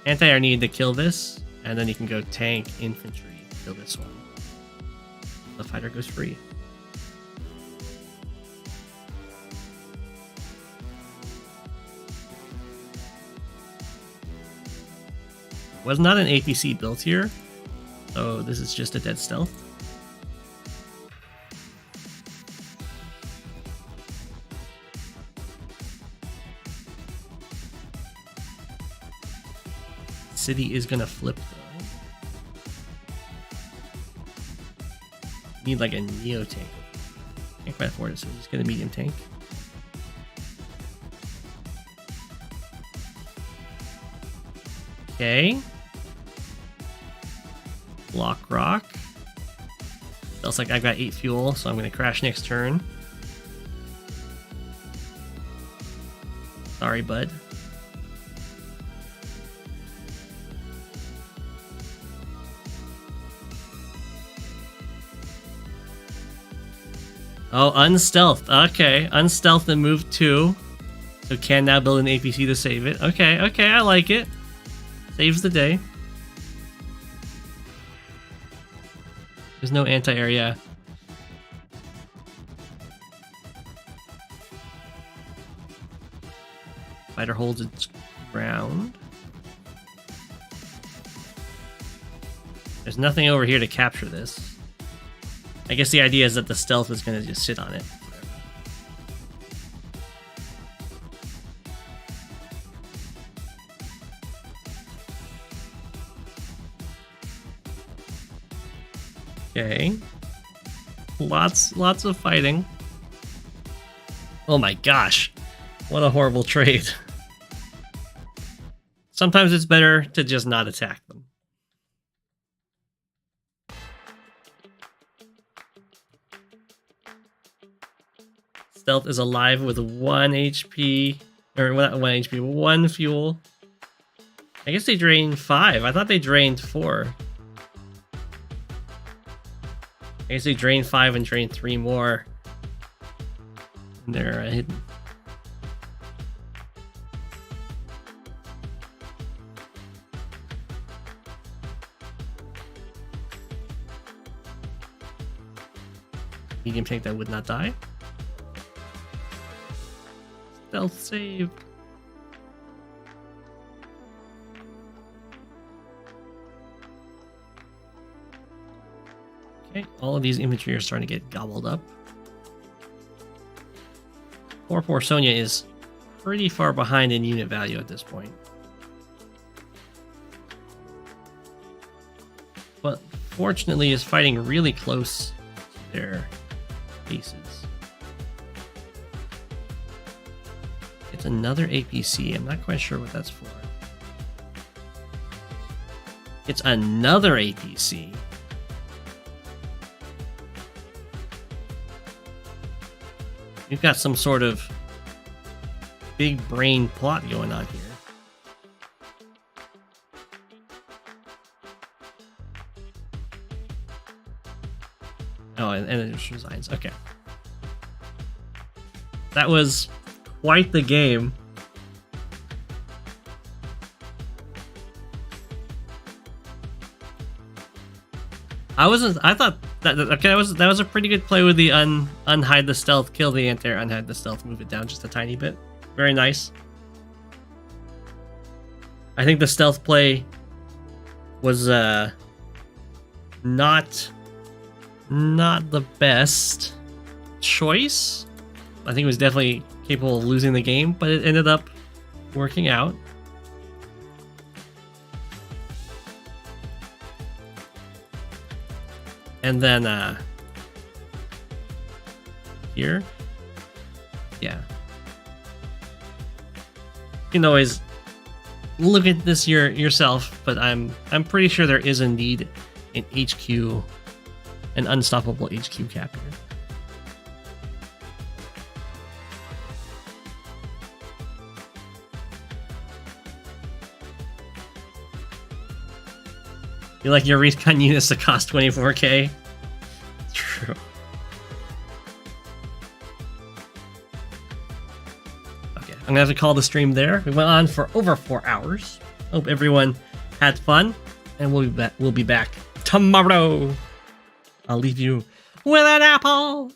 anti-air needed to kill this, and then you can go tank, infantry, kill this one. The fighter goes free. Was not an APC built here, so this is just a dead stealth. City is gonna flip though. Need like a neo tank. Can't quite afford it, so we're just gonna medium tank. Okay. Block rock. Looks like I've got 8 fuel, so I'm gonna crash next turn. Sorry, bud. Oh, unstealth. Okay, unstealth and move 2. So can now build an APC to save it. Okay, okay, I like it. Saves the day. There's no anti-air, yeah. Fighter holds its ground. There's nothing over here to capture this. I guess the idea is that the stealth is going to just sit on it. Okay. Lots of fighting. Oh my gosh. What a horrible trade. Sometimes it's better to just not attack them. Stealth is alive with 1 HP, or not 1 HP, 1 fuel. I guess they drained 5. I thought they drained 4. I guess they drained 5 and drained 3 more. And they're hidden. Medium tank that would not die. Stealth save. Okay, all of these infantry are starting to get gobbled up. Poor Sonja is pretty far behind in unit value at this point. But fortunately is fighting really close to their bases. another APC. I'm not quite sure what that's for. It's another APC. You've got some sort of big brain plot going on here. Oh, and it resigns. Okay. That was quite the game. I thought that okay, that was a pretty good play with the unhide the stealth, kill the anti-air, unhide the stealth, move it down just a tiny bit. Very nice. I think the stealth play was not the best choice. I think it was definitely capable of losing the game, but it ended up working out. And then here, yeah, you can always look at this yourself, but I'm pretty sure there is indeed an HQ, an unstoppable HQ cap here. You like your recon units to cost 24k? True. Okay, I'm gonna have to call the stream there. We went on for over 4 hours. Hope everyone had fun, and we'll be back tomorrow. I'll leave you with an apple.